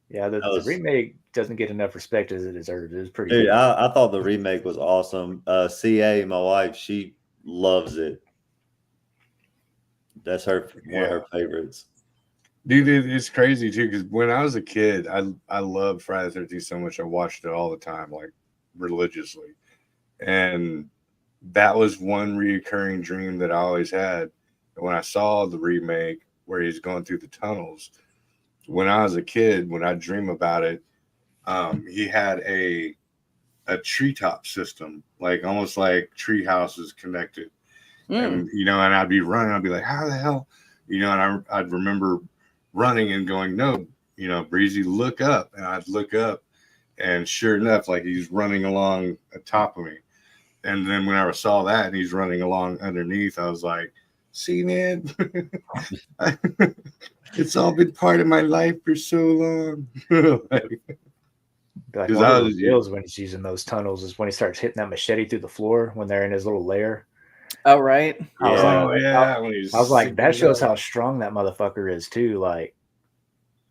Yeah, the remake doesn't get enough respect as it deserves. It was pretty Dude, good. I thought the remake was awesome. CA, my wife, she loves it. That's one of her favorites. Dude, it's crazy too, because when I was a kid, I loved Friday the 13th so much. I watched it all the time, like religiously. And that was one reoccurring dream that I always had. And when I saw the remake where he's going through the tunnels, when I was a kid, when I dream about it, he had a treetop system, like almost like tree houses connected. And and I'd be running, I'd be like, how the hell, and I'd remember running and going, no, Breezy, look up. And I'd look up, and sure enough, like he's running along the top of me. And then when I saw that and he's running along underneath, I was like, see, man, it's all been part of my life for so long. Like one of the deals when he's using those tunnels is when he starts hitting that machete through the floor when they're in his little lair. Oh, right. I was like, that shows how strong that motherfucker is too. Like,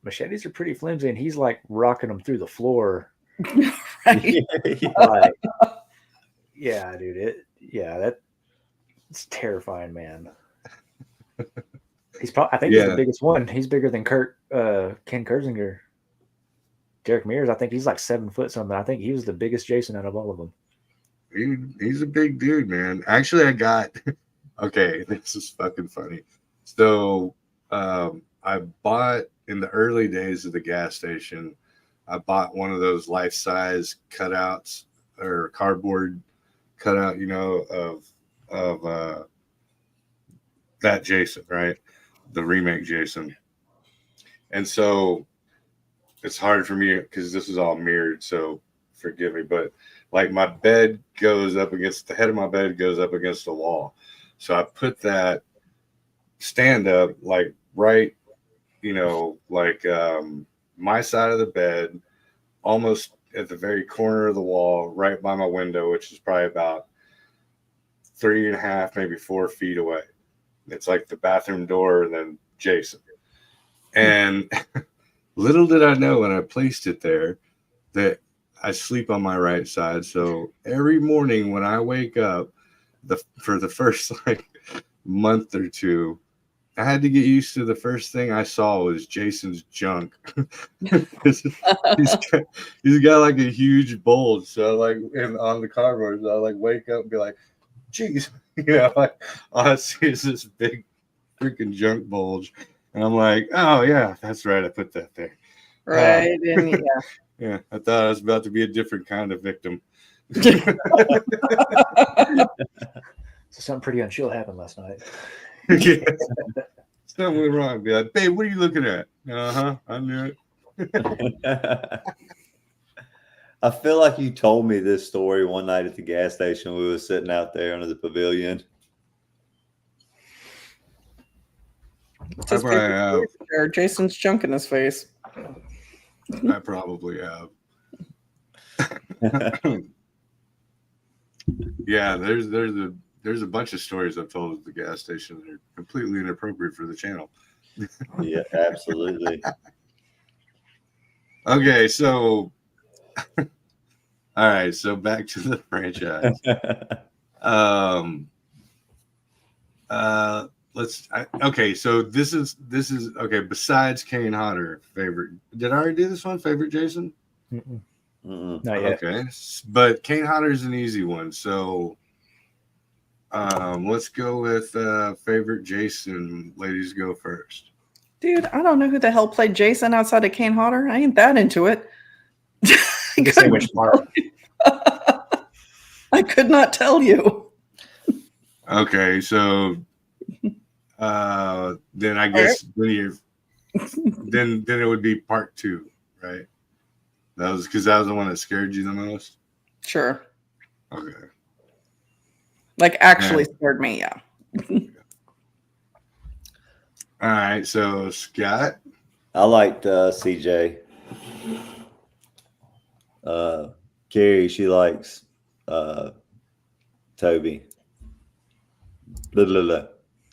machetes are pretty flimsy, and he's like rocking them through the floor. Right. Like, yeah, dude. It's terrifying, man. He's probably, I think he's the biggest one. He's bigger than Ken Kersinger. Derek Mears, I think he's like 7 foot something. I think he was the biggest Jason out of all of them. He's a big dude, man. Actually, I got okay. This is fucking funny. So, I bought in the early days of the gas station. I bought one of those life-size cutouts or cardboard cutout, of that Jason, right? The remake Jason. And so it's hard for me because this is all mirrored, so forgive me, but like my bed goes up against the head of my bed goes up against the wall. So I put that stand up like right, my side of the bed, almost at the very corner of the wall, right by my window, which is probably about 3.5, maybe 4 feet away. It's like the bathroom door and then Jason. And little did I know when I placed it there that I sleep on my right side. So every morning when I wake up, for the first month or two, I had to get used to the first thing I saw was Jason's junk. he's got like a huge bulge. So on the cardboard, so I wake up and be like, geez, all I see is this big freaking junk bulge. And I'm like, oh yeah, that's right. I put that there. Right. Yeah, I thought I was about to be a different kind of victim. So something pretty unchill happened last night. Yeah. Something went wrong. Be like, babe, what are you looking at? I knew it. I feel like you told me this story one night at the gas station. We were sitting out there under the pavilion. Jason's junk in his face. I probably have. Yeah, there's a bunch of stories I've told at the gas station that are completely inappropriate for the channel. Yeah, absolutely. Okay, so all right, so back to the franchise. Okay, so this is okay. Besides Kane Hodder, favorite. Did I already do this one? Favorite Jason? Mm-mm. Mm-mm. Not yet. Okay, but Kane Hodder is an easy one. So, let's go with favorite Jason. Ladies, go first. Dude, I don't know who the hell played Jason outside of Kane Hodder. I ain't that into it. You can say which part. I could not tell you. Okay, so then I guess then it would be part 2, right? That was because that was the one that scared you the most. Sure. Okay. Like actually scared me, yeah. All right, so Scott. I liked CJ. Carrie, she likes Toby. Blah, blah, blah.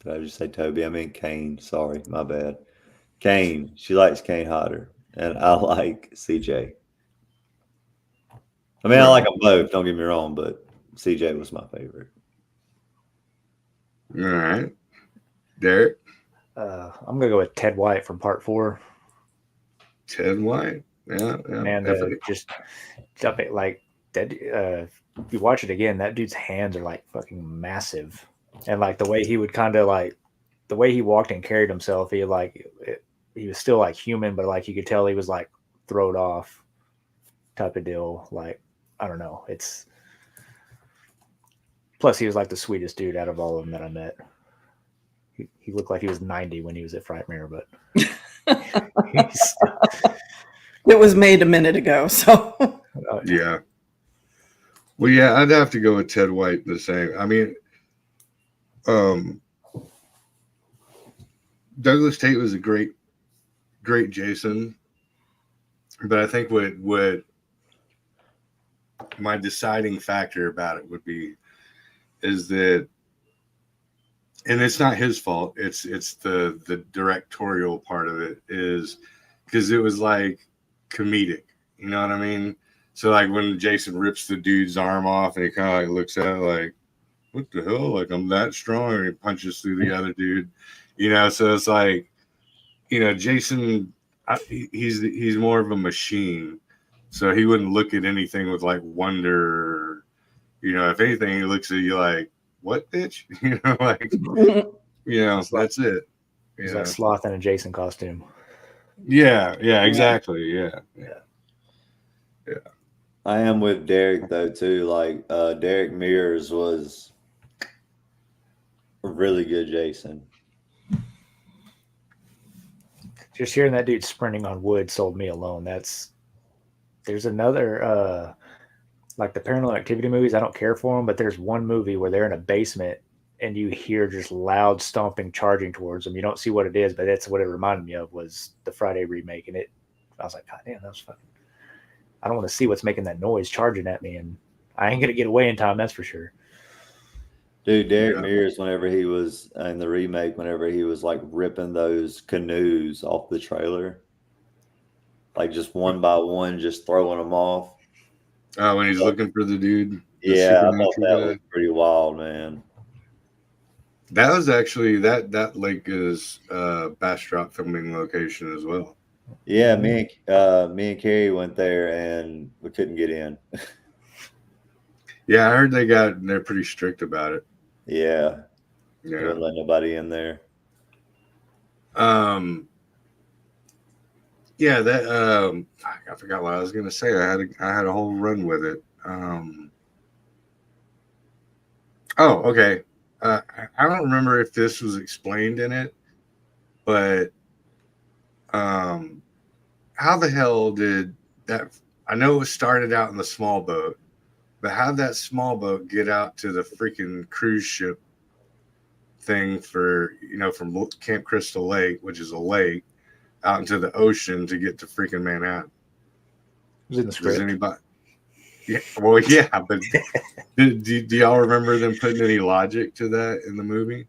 Did I just say Toby? I mean Kane. Sorry, my bad. Kane. She likes Kane Hodder, and I like CJ. I mean, I like them both. Don't get me wrong, but CJ was my favorite. All right, Derek. I'm gonna go with Ted White from Part 4. Ted White. Yeah, Man, just stuff it like that. If you watch it again, that dude's hands are like fucking massive, and like the way he would kind of like the way he walked and carried himself, he was still like human, but like you could tell he was like throwed off type of deal. Like I don't know, it's plus he was like the sweetest dude out of all of them that I met. He looked like he was 90 when he was at Frightmare, but it was made a minute ago. So yeah. Well, yeah, I'd have to go with Ted White the same. I mean, Douglas Tate was a great Jason, but I think what my deciding factor about it would be is that, and it's not his fault. It's the directorial part of it is because it was like comedic. You know what I mean? So like when Jason rips the dude's arm off and he kind of like looks at it like, what the hell? Like I'm that strong, and he punches through the other dude. You know, so it's like, you know, Jason, he's more of a machine, so he wouldn't look at anything with like wonder. You know, if anything, he looks at you like, what, bitch? You know, like, you know, that's it. He's like Sloth in a Jason costume. Yeah, exactly. Yeah. I am with Derek though too. Like Derek Mears was a really good Jason. Just hearing that dude sprinting on wood sold me alone. There's another like the Paranormal Activity movies. I don't care for them, but there's one movie where they're in a basement and you hear just loud stomping charging towards them. You don't see what it is, but that's what it reminded me of was the Friday remake. And I was like, God damn, that was fucking. I don't want to see what's making that noise charging at me, and I ain't gonna get away in time. That's for sure. Dude, Derek Mears, whenever he was in the remake, whenever he was like ripping those canoes off the trailer, like just one by one, just throwing them off. Oh, when he's looking for the dude. Yeah, I thought that was pretty wild, man. That was actually that lake is Bastrop filming location as well. Yeah, me and Carrie went there and we couldn't get in. Yeah, I heard they're pretty strict about it. Yeah. They wouldn't let nobody in there. Yeah, that I forgot what I was gonna say. I had a whole run with it. Oh, okay. I don't remember if this was explained in it, but how the hell did that? I know it started out in the small boat, but how did that small boat get out to the freaking cruise ship thing from Camp Crystal Lake, which is a lake, out into the ocean to get to freaking Manhattan? It was in the script. Does anybody? Yeah, well, yeah, but do y'all remember them putting any logic to that in the movie?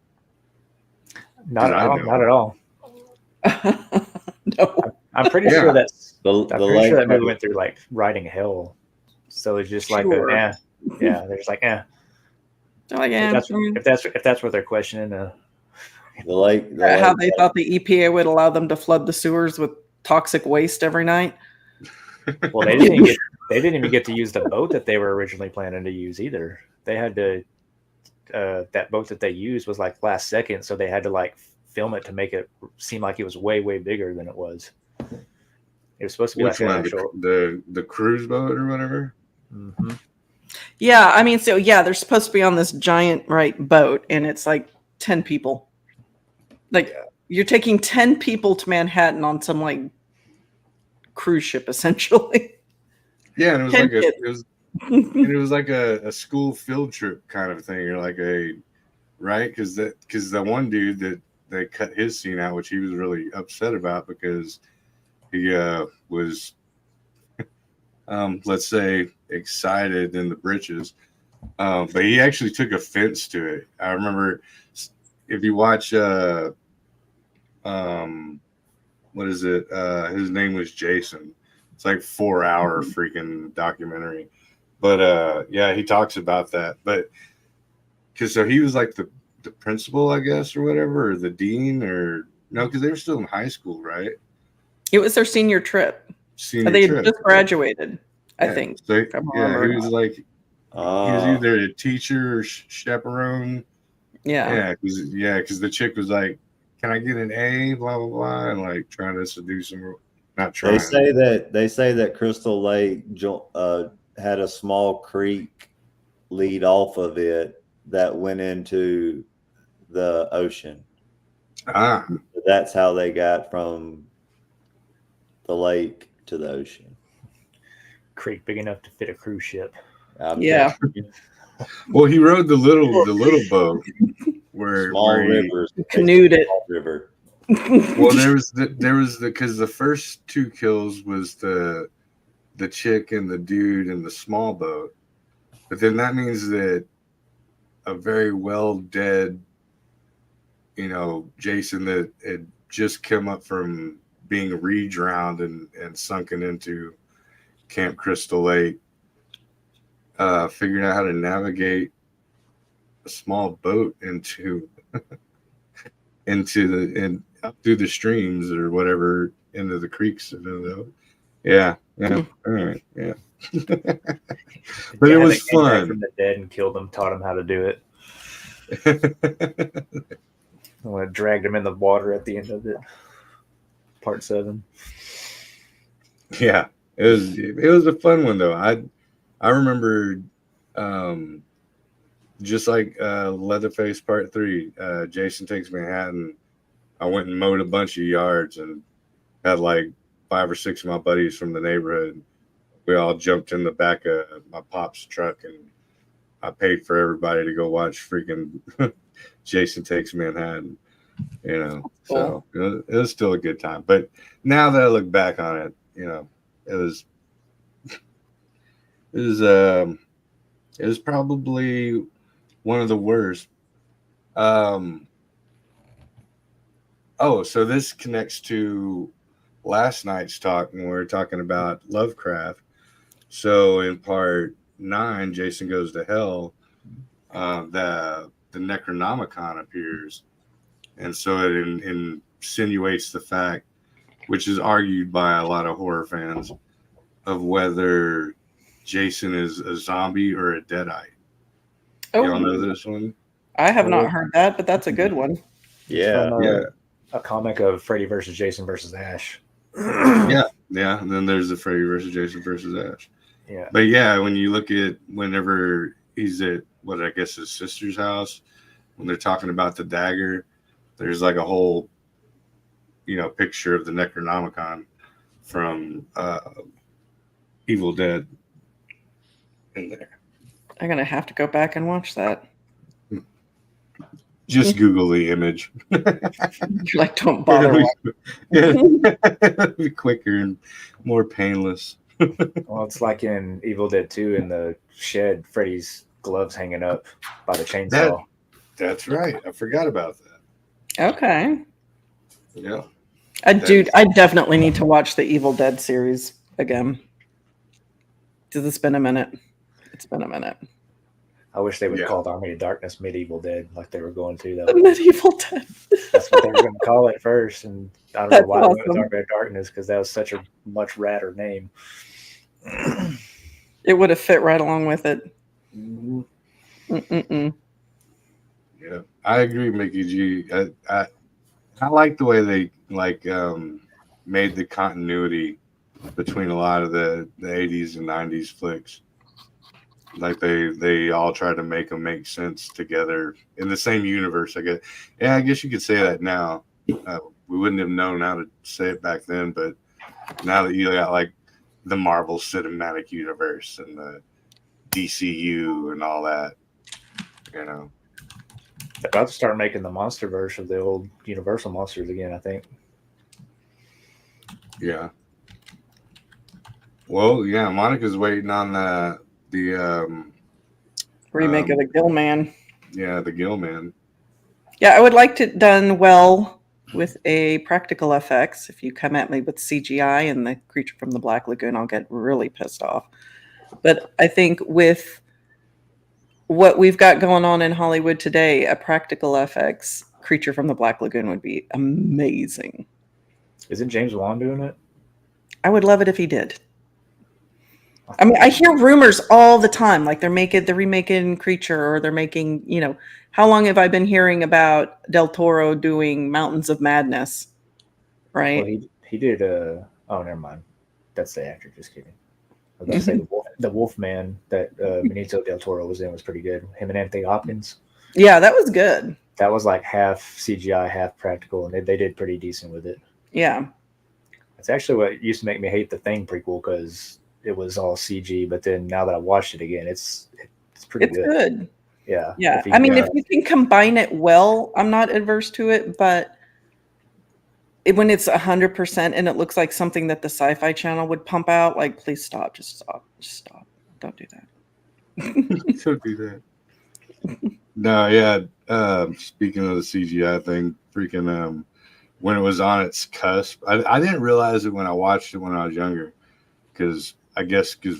Not at all. No. I'm pretty sure The I'm pretty lake. sure that movie went through like writing hell. So it's just like Sure. yeah, they're just like They're like, yeah, if that's what they're questioning. The lake. how they thought the EPA would allow them to flood the sewers with toxic waste every night. Well, they didn't even get to use the boat that they were originally planning to use either. They had to that boat that they used was like last second, so they had to like film it to make it seem like it was way bigger than it was. It was supposed to be Which like one? an actual The cruise boat or whatever? Mm-hmm. Yeah, I mean, so yeah, they're supposed to be on this giant boat, and it's like 10 people. Like you're taking 10 people to Manhattan on some like cruise ship, essentially. Yeah, and it was 10 like kids. it was like a school field trip kind of thing, or like right, because the one dude that they cut his scene out, which he was really upset about because he was let's say excited in the britches, but he actually took offense to it. I remember if you watch what is it? His name was Jason. It's like 4-hour freaking documentary. But yeah, he talks about that. But because he was like the principal, I guess, or whatever, or the dean, or no, because they were still in high school, right? It was their senior trip. They had just graduated, I think. So, yeah, he was like, he was either a teacher or chaperone. Yeah. Because the chick was like, "Can I get an A?" Blah blah blah, and like trying to seduce him. Not trying. They say that Crystal Lake had a small creek lead off of it that went into the ocean. That's how they got from the lake to the ocean. Creek big enough to fit a cruise ship. Yeah. Well, he rode the little boat where rivers canoed it. River. Well, there was because the first two kills was the chick and the dude in the small boat, but then that means that a very well dead, Jason that had just come up from being re-drowned and sunken into Camp Crystal Lake, figuring out how to navigate a small boat into up through the streams or whatever into the creeks. Yeah. All right. Yeah. But it was fun. From the dead and killed them, taught him how to do it. I dragged him in the water at the end of it. Part 7. Yeah, it was a fun one though. I remember just like Leatherface Part 3, Jason Takes Manhattan. I went and mowed a bunch of yards and had like 5 or 6 of my buddies from the neighborhood. We all jumped in the back of my pop's truck and I paid for everybody to go watch freaking Jason Takes Manhattan. So it was still a good time. But now that I look back on it, it was probably one of the worst. So this connects to last night's talk when we were talking about Lovecraft. So in part 9, Jason Goes to Hell, the Necronomicon appears. And so it insinuates the fact, which is argued by a lot of horror fans, of whether Jason is a zombie or a deadite. Y'all know this one? I have not heard that, but that's a good one. Yeah. A comic of Freddy versus Jason versus Ash. Yeah. And then there's the Freddy versus Jason versus Ash. Yeah. But yeah, when you look at whenever he's at what I guess his sister's house, when they're talking about the dagger, there's like a whole, picture of the Necronomicon from Evil Dead in there. I'm gonna have to go back and watch that. Just Google the image. You're like, don't bother. It'd be quicker and more painless. Well, it's like in Evil Dead 2 in the shed, Freddy's gloves hanging up by the chainsaw. That's right. I forgot about that. Okay. Yeah. I definitely need to watch the Evil Dead series again. Because it's been a minute. It's been a minute. I wish they would call the Army of Darkness Medieval Dead like they were going to, though. The Medieval Dead. That's what they were going to call it first. And I don't know why they went with Army of Darkness, because that was such a much radder name. It would have fit right along with it. Yeah, I agree, Mickey G. I like the way they made the continuity between a lot of the 80s and 90s flicks. Like they all try to make them make sense together in the same universe. I guess. Yeah, I guess you could say that now. We wouldn't have known how to say it back then, but now that you got like the Marvel Cinematic Universe and the DCU and all that, you know. They're about to start making the MonsterVerse of the old Universal monsters again, I think. Yeah. Well, yeah, Monica's waiting on the remake of the Gill Man. Yeah, the Gill Man. Yeah, I would like it done well with a practical effects. If you come at me with CGI and the Creature from the Black Lagoon, I'll get really pissed off. But I think with what we've got going on in Hollywood today, a practical effects Creature from the Black Lagoon would be amazing. Isn't James Wan doing it? I would love it if he did. I mean, I hear rumors all the time, like they're remaking Creature, or they're making, how long have I been hearing about Del Toro doing Mountains of Madness? Right? Well, he did, oh, never mind. That's the actor, just kidding. I was going to say the Wolfman that Benicio Del Toro was in was pretty good. Him and Anthony Hopkins. Yeah, that was good. That was like half CGI, half practical, and they did pretty decent with it. Yeah. It's actually what used to make me hate the Thing prequel, because it was all CG, but then now that I watched it again, it's pretty good. It's good. Yeah. Yeah. I mean, if you can combine it well, I'm not adverse to it, but when it's 100% and it looks like something that the Sci-Fi Channel would pump out, like, please stop. Just stop. Don't do that. Don't do that. No, yeah. Speaking of the CGI thing, freaking when it was on its cusp, I didn't realize it when I watched it when I was younger, because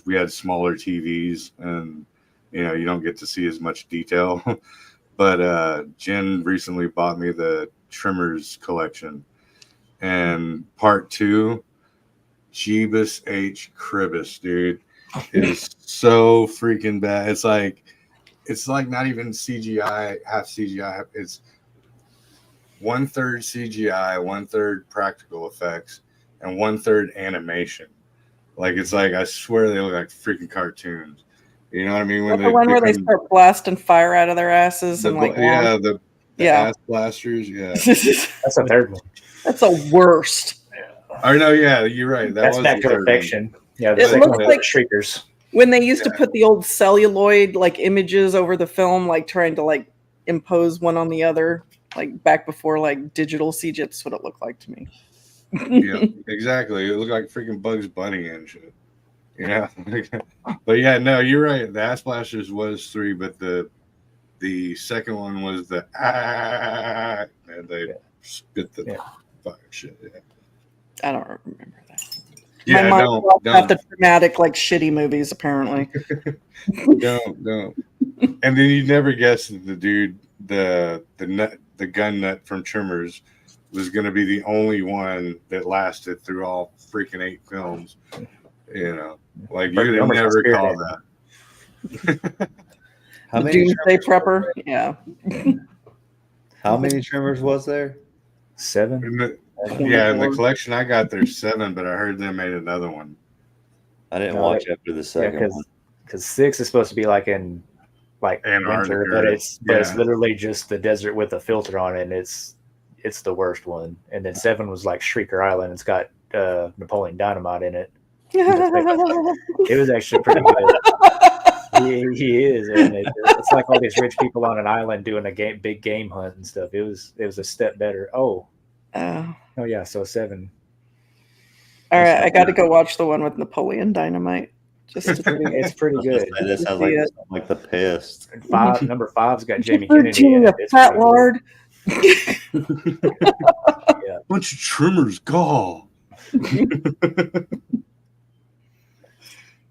we had smaller TVs and you don't get to see as much detail. But Jen recently bought me the Tremors collection, and part 2, Jeebus H. Cribbus, dude, is so freaking bad. It's like not even CGI, half CGI. It's 1/3 CGI, 1/3 practical effects, and 1/3 animation. Like, it's like, I swear they look like freaking cartoons. You know what I mean? When the one where they start blasting fire out of their asses and like the ass blasters. Yeah, that's a third one. That's a worst. I know. Yeah, you're right. That's back to perfection. Yeah, it looks like Shriekers. When they used to put the old celluloid like images over the film, like trying to like impose one on the other, like back before like digital CG. That's what it looked like to me. Yeah, exactly. It looked like freaking Bugs Bunny and shit. Yeah. But yeah, no, you're right. The Ass Blasters was 3, but the second one was the and they spit the fire shit. Yeah. I don't remember that. Yeah, my mind about the dramatic, like, shitty movies, apparently. Don't. And then you never guess that the dude, the gun nut from Tremors, was going to be the only one that lasted through all freaking 8 films. Like, you'd have never called that. How the many Doomsday Prepper? Yeah. How many Tremors was there? 7. In the collection I got, there's 7, but I heard they made another one. I didn't watch after the second one. Because 6 is supposed to be like in Antarctica, winter, but it's literally just the desert with a filter on it, and it's the worst one. And then 7 was like Shrieker Island. It's got Napoleon Dynamite in it. It was actually pretty good. He is, and it's like all these rich people on an island doing a big game hunt and stuff. It was a step better. Oh yeah, so 7. All right, I got to go watch the one with Napoleon Dynamite. It's pretty good. That sounds like the Pest. Number 5's got Jamie Kennedy in it. Fat lard. Yeah. Bunch of trimmers, go.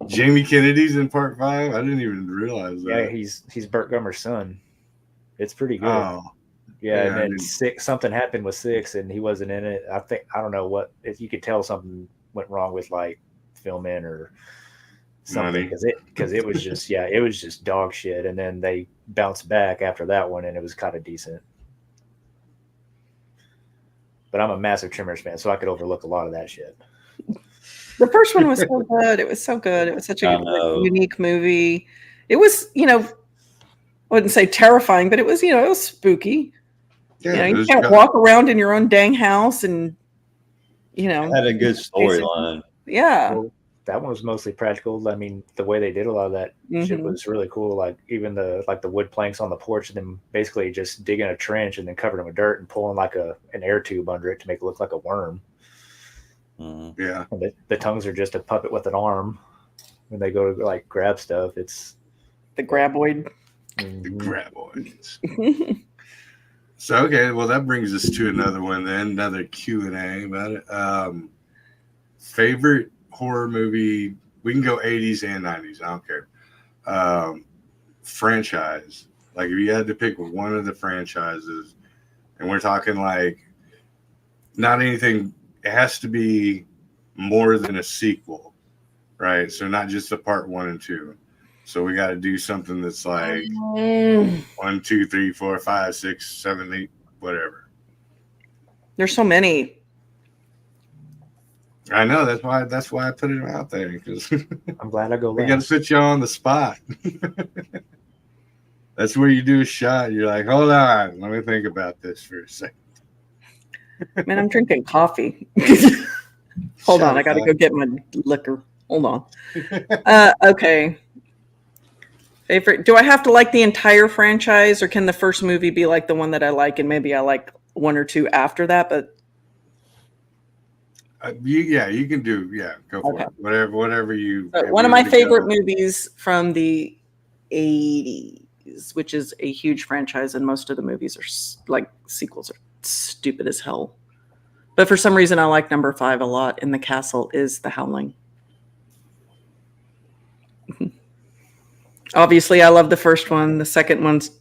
Jamie Kennedy's in part 5. I didn't even realize that. Yeah, he's Burt Gummer's son. It's pretty good. Oh, yeah, yeah, and then 6, something happened with 6, and he wasn't in it. I don't know what, if you could tell something went wrong with like filming or something, because it was just it was just dog shit. And then they bounced back after that one, and it was kind of decent. But I'm a massive Trimmers fan, so I could overlook a lot of that shit. The first one was so good. It was so good. It was such a unique movie. It was, I wouldn't say terrifying, but it was, it was spooky. Yeah, you can't walk around in your own dang house and, It had a good storyline. Yeah. Well, that one was mostly practical. I mean, the way they did a lot of that shit was really cool. Like even the wood planks on the porch, and then basically just digging a trench and then covering them with dirt and pulling like an air tube under it to make it look like a worm. Mm-hmm. Yeah. And the tongues are just a puppet with an arm. When they go to like grab stuff, it's the graboid. The graboids. So okay, well that brings us to another one then, another Q&A about it. Favorite horror movie? We can go 80s and 90s. I don't care. Franchise. Like if you had to pick one of the franchises, and we're talking like not anything. It has to be more than a sequel, right? So not just the part 1 and 2. So we got to do something that's like 1, 2, 3, 4, 5, 6, 7, 8, whatever. There's so many. I know that's why I put it out there, because I'm glad I go we got to put you on the spot. That's where you do a shot. You're like, hold on, let me think about this for a second. Man, I'm drinking coffee. Hold on, I got to go get my liquor. Hold on. Okay. Favorite? Do I have to like the entire franchise, or can the first movie be like the one that I like, and maybe I like 1 or 2 after that? But you can do. Yeah, go for it. Whatever you. One of my favorite movies from the 80s, which is a huge franchise, and most of the movies are like sequels are stupid as hell. But for some reason, I like number 5 a lot. In the Castle is The Howling. Obviously, I love the first one. The second one's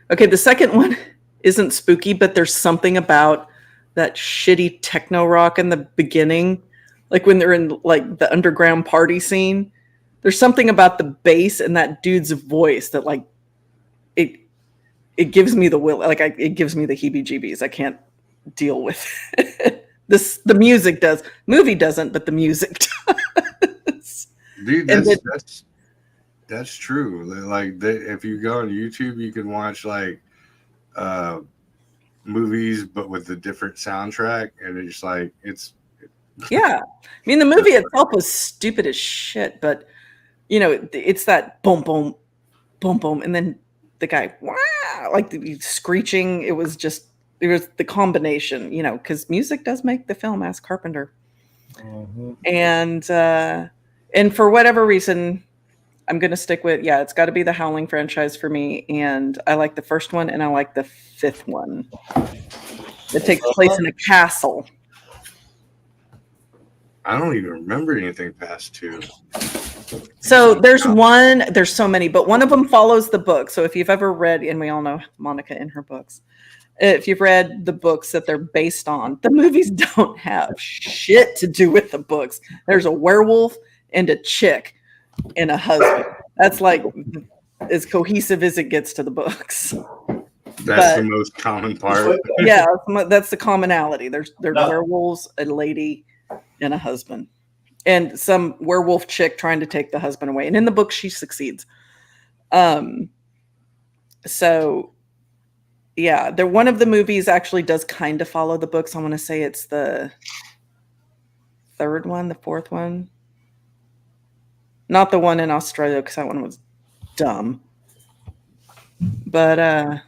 okay. The second one isn't spooky, but there's something about that shitty techno rock in the beginning, like when they're in like the underground party scene. There's something about the bass and that dude's voice that like it gives me the will, like it gives me the heebie-jeebies. I can't deal with it. The music does. Movie doesn't, but the music does. Dude, that's true. Like if you go on YouTube, you can watch like movies, but with a different soundtrack, and it's like yeah. I mean, the movie itself was stupid as shit, but it's that boom, boom, boom, boom, and then the guy, wow, like the screeching. It was the combination, because music does make the film. Ask Carpenter. Mm-hmm. And for whatever reason, I'm going to stick with, it's got to be the Howling franchise for me. And I like the first one, and I like the 5th one. It takes place in a castle. I don't even remember anything past 2. So there's so many, but one of them follows the book. So if you've ever read, and we all know Monica in her books, if you've read the books that they're based on, the movies don't have shit to do with the books. There's a werewolf and a chick and a husband. That's like as cohesive as it gets to the books. That's the most common part. Yeah, that's the commonality. There's werewolves, a lady, and a husband. And some werewolf chick trying to take the husband away. And in the book, she succeeds. So, yeah, one of the movies actually does kind of follow the books. I want to say it's the 3rd one, the 4th one. Not the one in Australia, because that one was dumb. But, I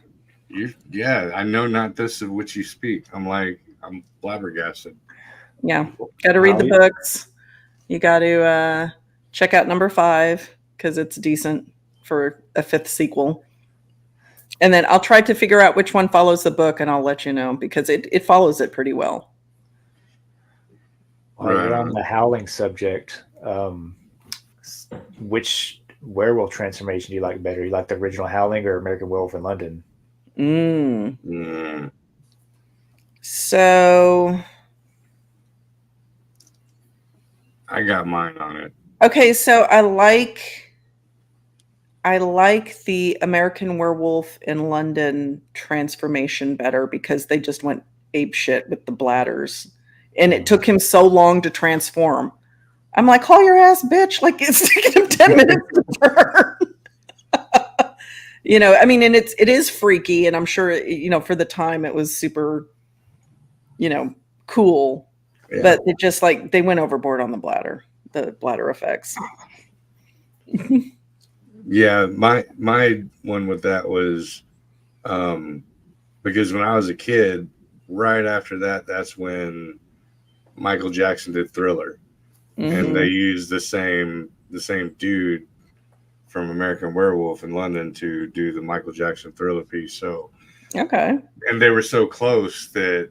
know not this of which you speak. I'm flabbergasted. Yeah, got to read the books. You got to check out number 5, because it's decent for a 5th sequel. And then I'll try to figure out which one follows the book, and I'll let you know, because it follows it pretty well. While you're on Right. the howling subject, which werewolf transformation do you like better? You like the original Howling or American Werewolf in London? Mm. So, I got mine on it. okay, so I like the American Werewolf in London transformation better because they just went ape shit with the bladders. And it took him so long to transform. I'm like, call your ass, bitch. Like, it's taking him 10 minutes to turn. I mean, and it is freaky, and I'm sure, for the time it was super, cool. Yeah. But it just like they went overboard on the bladder effects. Yeah, my one with that was because when I was a kid, right after that, that's when Michael Jackson did Thriller, and they used the same dude from American Werewolf in London to do the Michael Jackson Thriller piece. So Okay. and they were so close that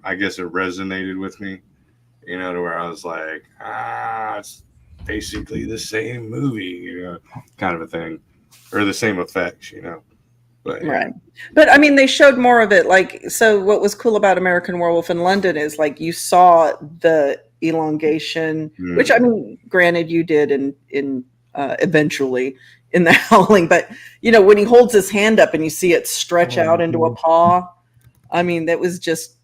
I guess it resonated with me, to where I was like, it's basically the same movie, kind of a thing, or the same effects, But Right. But I mean, they showed more of it. Like, so what was cool about American Werewolf in London is like you saw the elongation, which I mean, granted you did in eventually in the Howling, but when he holds his hand up and you see it stretch out into a paw, I mean, that was just,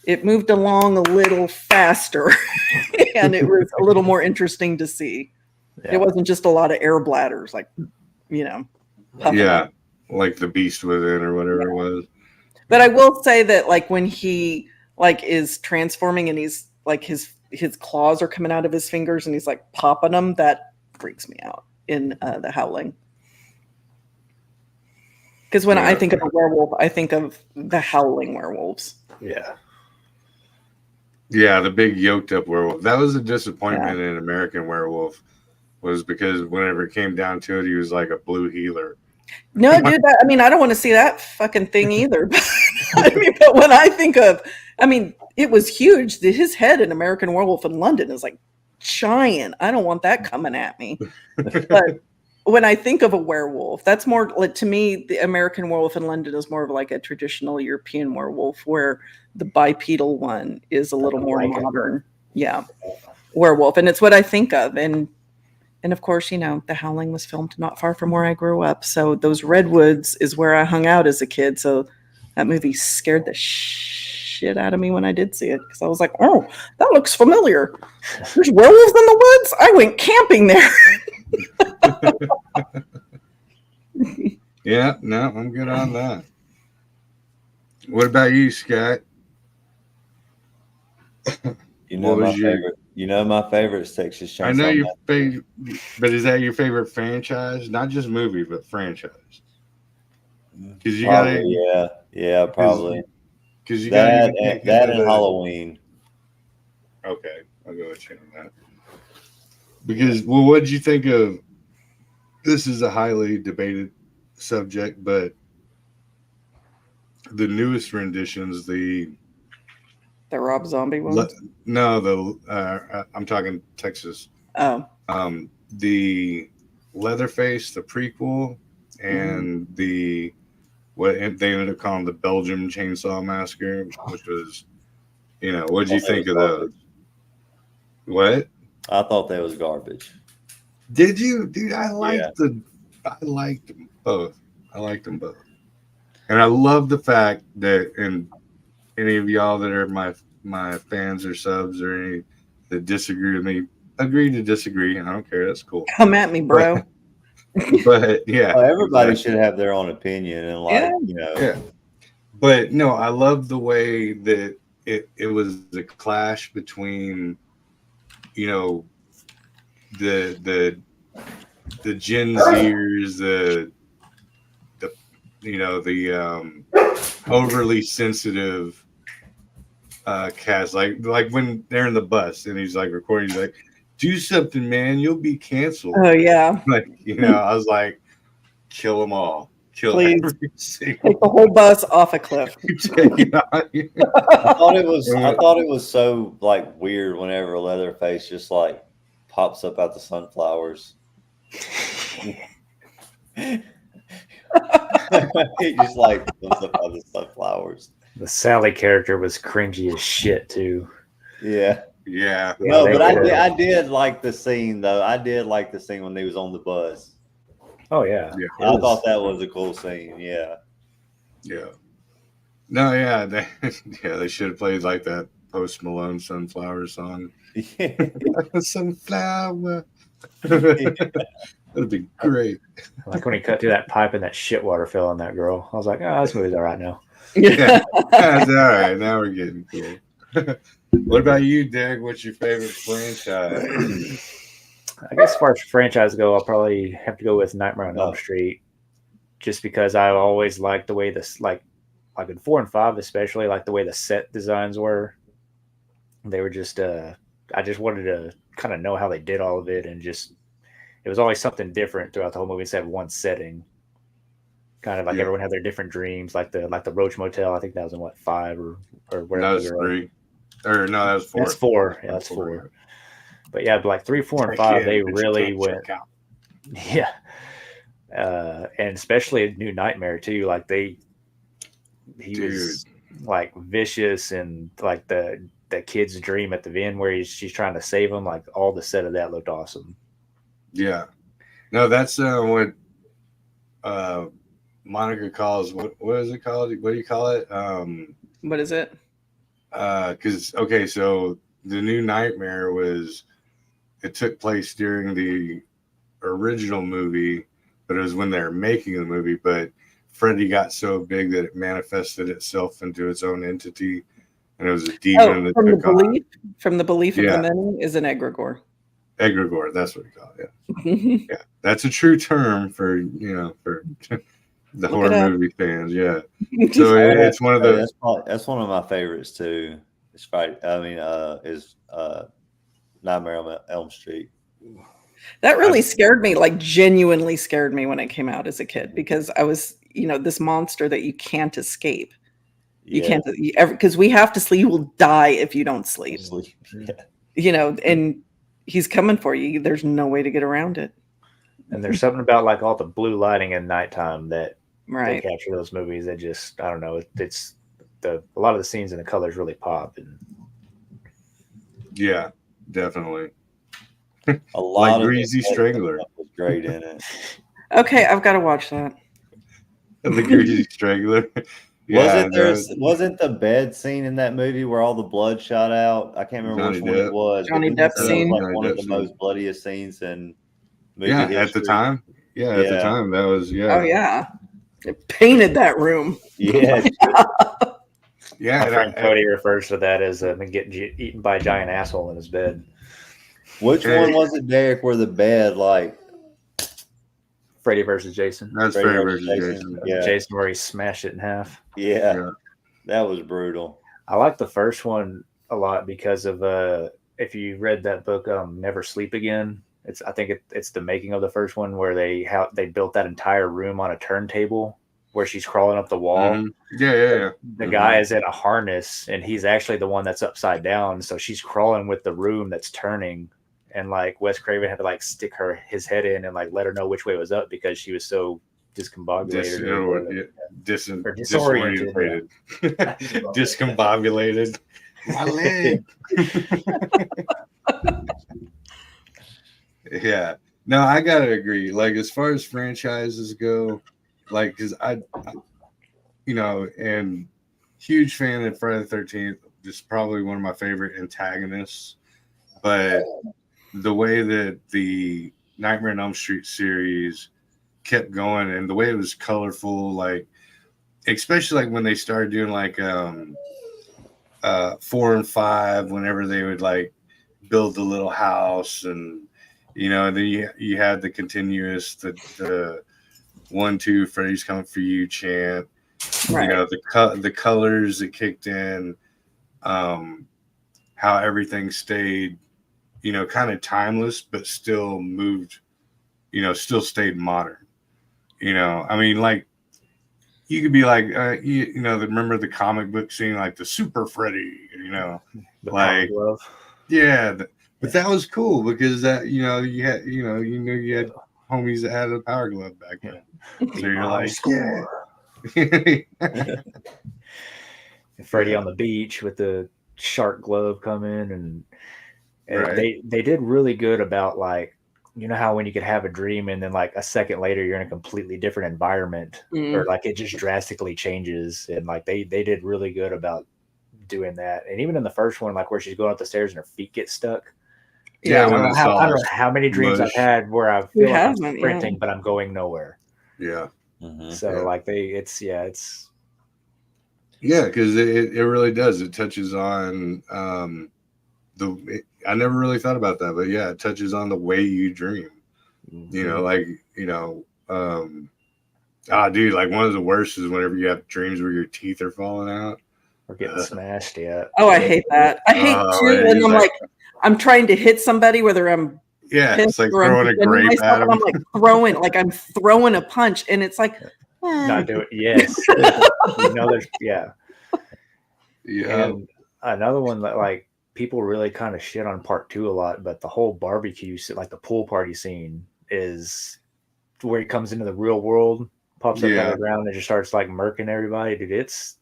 it moved along a little faster and it was a little more interesting to see. Yeah. It wasn't just a lot of air bladders, like, puffing up. Like the beast within or whatever it was. But I will say that like when he like is transforming and he's like his claws are coming out of his fingers and he's like popping them, that freaks me out in the Howling. Because when I think of a werewolf, I think of the Howling werewolves. Yeah. Yeah, the big yoked up werewolf. That was a disappointment in American Werewolf, was because whenever it came down to it, he was like a blue healer. No, dude, I mean, I don't want to see that fucking thing either. But when I think of, it was huge. His head in American Werewolf in London is like giant. I don't want that coming at me. But when I think of a werewolf, that's more like, to me, the American Werewolf in London is more of like a traditional European werewolf, where the bipedal one is a little more modern. Yeah, werewolf. And it's what I think of. And of course, The Howling was filmed not far from where I grew up. So those redwoods is where I hung out as a kid. So that movie scared the shit out of me when I did see it. Because I was like, oh, that looks familiar. There's werewolves in the woods? I went camping there. Yeah, no, I'm good on that. What about you, Scott? My favorite is Texas Chainsaw. I know your favorite, but is that your favorite franchise? Not just movie, but franchise. Because you got probably. Because you got that and Halloween. Okay, I'll go with you on that. Because, what did you think of? This is a highly debated subject, but the newest renditions, the Rob Zombie ones? No, I'm talking Texas. Oh. The Leatherface, the prequel, and what they ended up calling the Belgium Chainsaw Massacre, which was, what did you think of those? What? I thought that was garbage. Did you, dude? I liked them both. And I love the fact that, and any of y'all that are my fans or subs or any that disagree with me, agree to disagree. I don't care. That's cool. Come at me, bro. But yeah, everybody should have their own opinion and Yeah. But no, I love the way that it was a clash between, the Gen Zers, the overly sensitive cast, like when they're in the bus and he's like recording, he's like, do something, man, you'll be canceled. Oh yeah. I was like, kill them all. kill Please. every single Take the whole bus off a cliff. take it out. I thought it was so like weird whenever Leatherface just like pops up out the sunflowers. He just like comes up out of the sunflowers. The Sally character was cringy as shit too. Yeah. Yeah. No, they but could've- I did like the scene though. I did like the scene when he was on the bus. Oh yeah. Yeah. It I was- thought that was a cool scene. Yeah. Yeah. No, yeah, they should have played like that Post Malone Sunflower song. Sunflower. That'd be great. Like when he cut through that pipe and that shit water fell on that girl. I was like, oh, this movie's all right now. Yeah. That's all right. Now we're getting cool. What about you, Derek? What's your favorite franchise? I guess as far as franchise go, I'll probably have to go with Nightmare on Elm Street, just because I always liked the way this, like in 4 and 5 especially, like the way the set designs were. They were just, I just wanted to kind of know how they did all of it, and just it was always something different throughout the whole movie. Instead of one setting, kind of like everyone had their different dreams, like the Roach Motel. I think that was in 5 or where That was 3, or no, that was 4. That's 4. Yeah, that's 4. But yeah, like 3, 4, and 5, they really went. Yeah, and especially New Nightmare too. Like he was like vicious, and like the kid's dream at the end where she's trying to save him. Like all the set of that looked awesome. Yeah. No, that's what Monica calls what is it called? What do you call it? What is it? Because okay, so the New Nightmare it took place during the original movie, but it was when they were making the movie. But Freddy got so big that it manifested itself into its own entity, and it was a demon that took on. From the belief of the many is an egregore. Egregore, that's what we call it. Yeah. Yeah, that's a true term for for the horror movie fans. Yeah, so it's one of those. That's one of my favorites too. It's Fright. I mean, is Nightmare on Elm Street. That really scared me, like genuinely scared me when it came out as a kid, because I was, this monster that you can't escape. You can't, because we have to sleep. You will die if you don't sleep. Yeah. And he's coming for you. There's no way to get around it. And there's something about like all the blue lighting at nighttime that Right. they capture those movies. They just, I don't know. It's a lot of the scenes and the colors really pop. And Yeah, definitely. A lot Like of Greasy the Strangler. stuff was great in it. Okay, I've got to watch that. The Greasy Strangler. Wasn't the bed scene in that movie where all the blood shot out? I can't remember which one it was. Johnny but Depp scene. Like one of the most bloodiest scenes in movie at history. the time. Yeah, at the time that was Oh yeah, it painted that room. Yeah. Yeah, my friend Cody refers to that as getting eaten by a giant asshole in his bed. Which one was it, Derek, where the bed, like Freddy versus Jason? That's Freddy versus Jason. Yeah. Jason where he smashed it in half. Yeah. That was brutal. I like the first one a lot because of if you read that book, Never Sleep Again. I think it's the making of the first one where they built that entire room on a turntable where she's crawling up the wall. Mm-hmm. Yeah. The guy is in a harness and he's actually the one that's upside down. So she's crawling with the room that's turning. And like Wes Craven had to like stick his head in and like let her know which way it was up because she was so discombobulated. Disoriented. Discombobulated. My leg. Yeah. No, I gotta agree. Like as far as franchises go, like because I and huge fan of Friday the 13th. Just probably one of my favorite antagonists. But the way that the Nightmare on Elm Street series kept going and the way it was colorful, like especially like when they started doing like 4 and 5, whenever they would like build the little house and and then you had the continuous the 1, 2 Freddy's coming for you chant, right. The colors that kicked in, how everything stayed kind of timeless, but still moved, still stayed modern. I mean, like you could be like, you know, remember the comic book scene, like the Super Freddy, you know, The like, power glove. yeah, but that was cool because that, you know, you had, you know, you knew you had homies that had a power glove back then. So you're like, yeah. Freddie on the beach with the shark glove coming, and Right. they did really good about, like, you know how when you could have a dream and then like a second later you're in a completely different environment, or like it just drastically changes, and like they did really good about doing that. And even in the first one, like where she's going up the stairs and her feet get stuck. Yeah, I when don't know how many dreams I've had where I feel like I'm sprinting, but I'm going nowhere. Yeah. So like it's yeah, because it really does. It touches on I never really thought about that, but yeah, it touches on the way you dream. You know, like, you know, dude, like one of the worst is whenever you have dreams where your teeth are falling out or getting smashed. Yeah. Oh, I hate that. I hate too. And I'm like, I'm trying to hit somebody, whether I'm it's like throwing a grape at them. I'm like I'm throwing a punch, and it's like not do it. Yes. You know, there's yeah. And another one that like people really kind of shit on part 2 a lot, but the whole barbecue, like the pool party scene, is where he comes into the real world, pops up out of the ground, and just starts like murking everybody. Dude, it's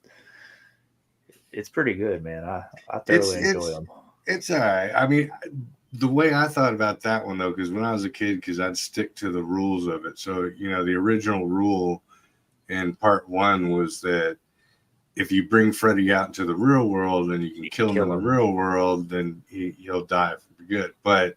pretty good, man. I thoroughly enjoy them. It's all right. I mean, the way I thought about that one though, because when I was a kid, because I'd stick to the rules of it. So, you know, the original rule in part 1 was that if you bring Freddy out into the real world and you can kill him in the real world, then he'll die for good. But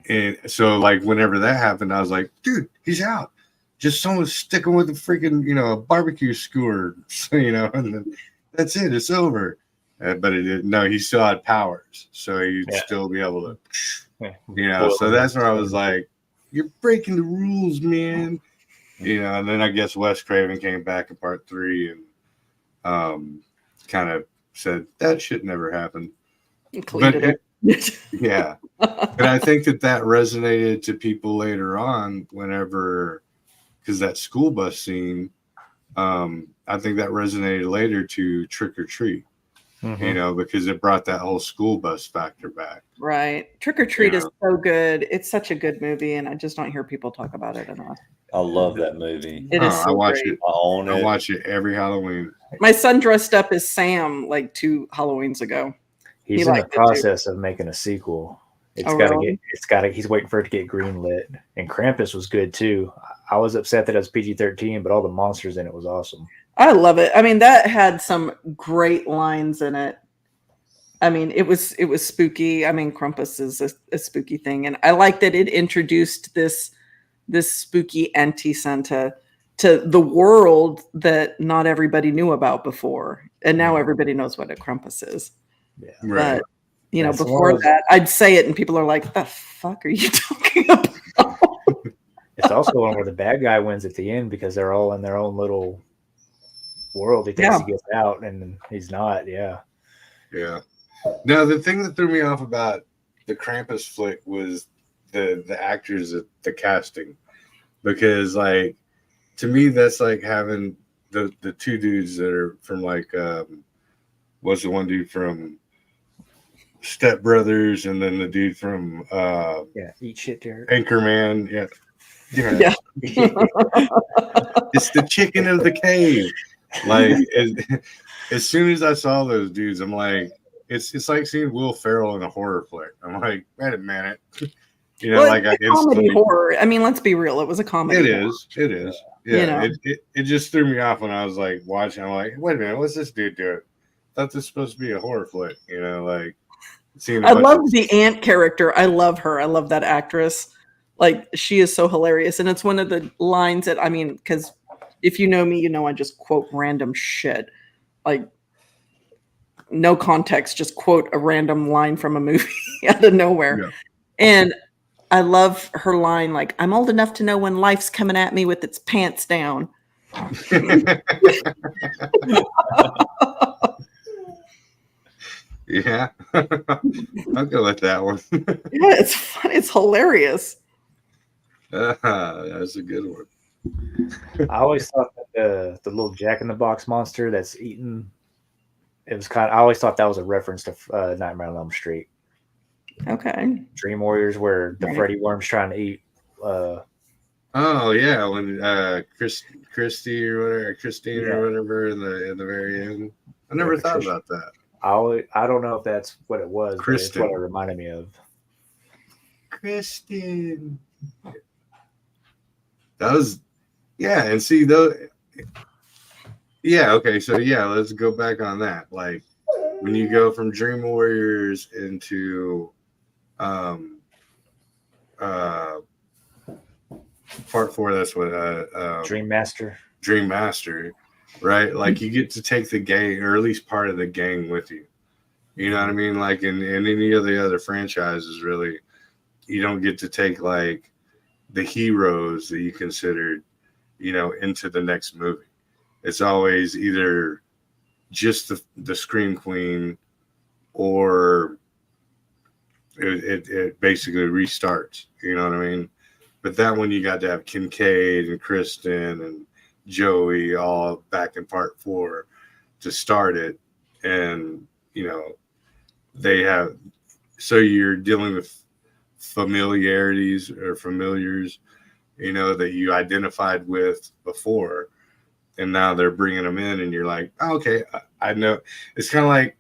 and so like whenever that happened, I was like, dude, he's out. Just someone stick him with a freaking, you know, a barbecue skewer, you know, and then that's it. It's over. But it didn't. No, he still had powers, so he'd still be able to, you know. So that's where I was like, "You're breaking the rules, man." You know. And then I guess Wes Craven came back in part 3 and kind of said that shit never happened. But yeah, but I think that resonated to people later on. Whenever, because that school bus scene, I think that resonated later to Trick or Treat. You know, because it brought that whole school bus factor back. Right. Trick or Treat is so good. It's such a good movie, and I just don't hear people talk about it enough. I love that movie. It is so I watch great. it. I own it. I watch it every Halloween. My son dressed up as Sam like 2 Halloweens ago. He's in the process of making a sequel. He's waiting for it to get greenlit. And Krampus was good too. I was upset that it was PG-13, but all the monsters in it was awesome. I love it. I mean, that had some great lines in it. I mean, it was spooky. I mean, Krampus is a spooky thing, and I like that it introduced this spooky anti-Santa to the world that not everybody knew about before, and now everybody knows what a Krampus is. Yeah, right. But you know, before that, I'd say it, and people are like, "The fuck are you talking about?" It's also one where the bad guy wins at the end because they're all in their own little world. He thinks he gets out, and he's not. Yeah. Now, the thing that threw me off about the Krampus flick was the actors, the casting, because like to me that's like having the 2 dudes that are from like what's the one dude from Step Brothers, and then the dude from Eat Shit, Derek. Anchorman. Yeah. It's the chicken of the cave. Like as soon as I saw those dudes, I'm like, it's like seeing Will Ferrell in a horror flick. I'm like, wait a minute. You know, like I comedy horror. I mean, let's be real. It was a comedy. It is. Yeah. You know? It just threw me off when I was like watching. I'm like, wait a minute, what's this dude doing? I thought this was supposed to be a horror flick. You know, like I love the aunt character. I love her. I love that actress. Like, she is so hilarious. And it's one of the lines that, I mean, because if you know me, you know I just quote random shit. Like, no context, just quote a random line from a movie out of nowhere. Yeah. And I love her line, like, I'm old enough to know when life's coming at me with its pants down. Yeah. I'll go with that one. Yeah, it's fun. It's hilarious. That's a good one. I always thought that the little Jack in the Box monster that's eating. It was kind of. I always thought that was a reference to Nightmare on Elm Street. Okay. Dream Warriors, where the Right. Freddy worm's trying to eat. Oh yeah, when Christy or whatever, Christine Yeah. or whatever in the very end. I never Yeah, thought Patricia. about that. I don't know if that's what it was, but it's what it reminded me of. Kristen. That was, yeah, and see though, yeah, okay, so yeah, let's go back on that. Like when you go from Dream Warriors into part 4, that's what Dream Master. Dream Master, right? Like you get to take the gang, or at least part of the gang, with you. You know what I mean? Like in any of the other franchises, really, you don't get to take like the heroes that you considered, you know, into the next movie. It's always either just the Scream Queen, or it basically restarts. You know what I mean? But that one you got to have Kincaid and Kristen and Joey all back in part 4 to start it. And, you know, they have, so you're dealing with familiarities or familiars, you know, that you identified with before. And now they're bringing them in and you're like, oh, okay, I know. It's kind of like,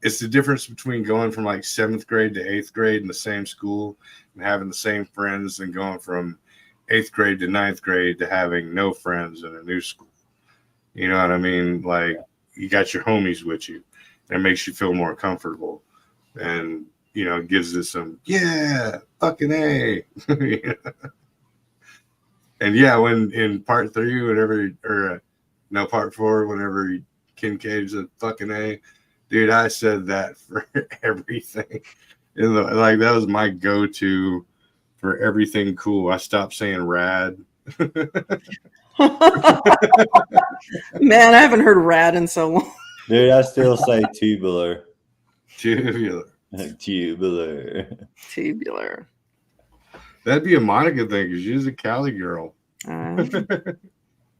it's the difference between going from like 7th grade to 8th grade in the same school and having the same friends, and going from 8th grade to 9th grade to having no friends in a new school. You know what I mean? Like you got your homies with you. It makes you feel more comfortable, and, you know, gives it some, yeah, fucking A. And yeah, when in part 3, whenever, or no, part 4, whenever Kincaid's a fucking A, dude, I said that for everything. Like that was my go-to for everything cool. I stopped saying rad. Man, I haven't heard rad in so long. Dude, I still say tubular. Tubular. Tubular. Tubular. That'd be a Monica thing because she's a Cali girl. It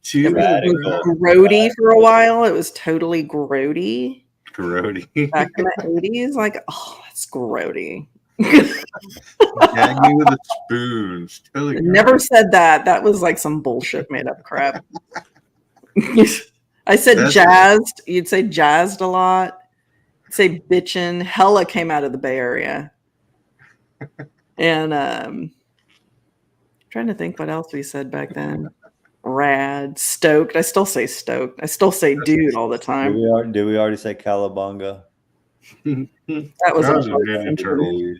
Tubular. was grody for a while. It was totally grody. Grody. Back in the 80s, like, oh, that's grody. Gag me with a spoon. Totally Never said that. That was like some bullshit made up crap. I said That's jazzed. You'd say jazzed a lot. You'd say bitchin'. Hella came out of the Bay Area. And trying to think what else we said back then. Rad, stoked. I still say stoked. I still say dude all the time. Did we already say Calabunga? That was a Ninja Turtle.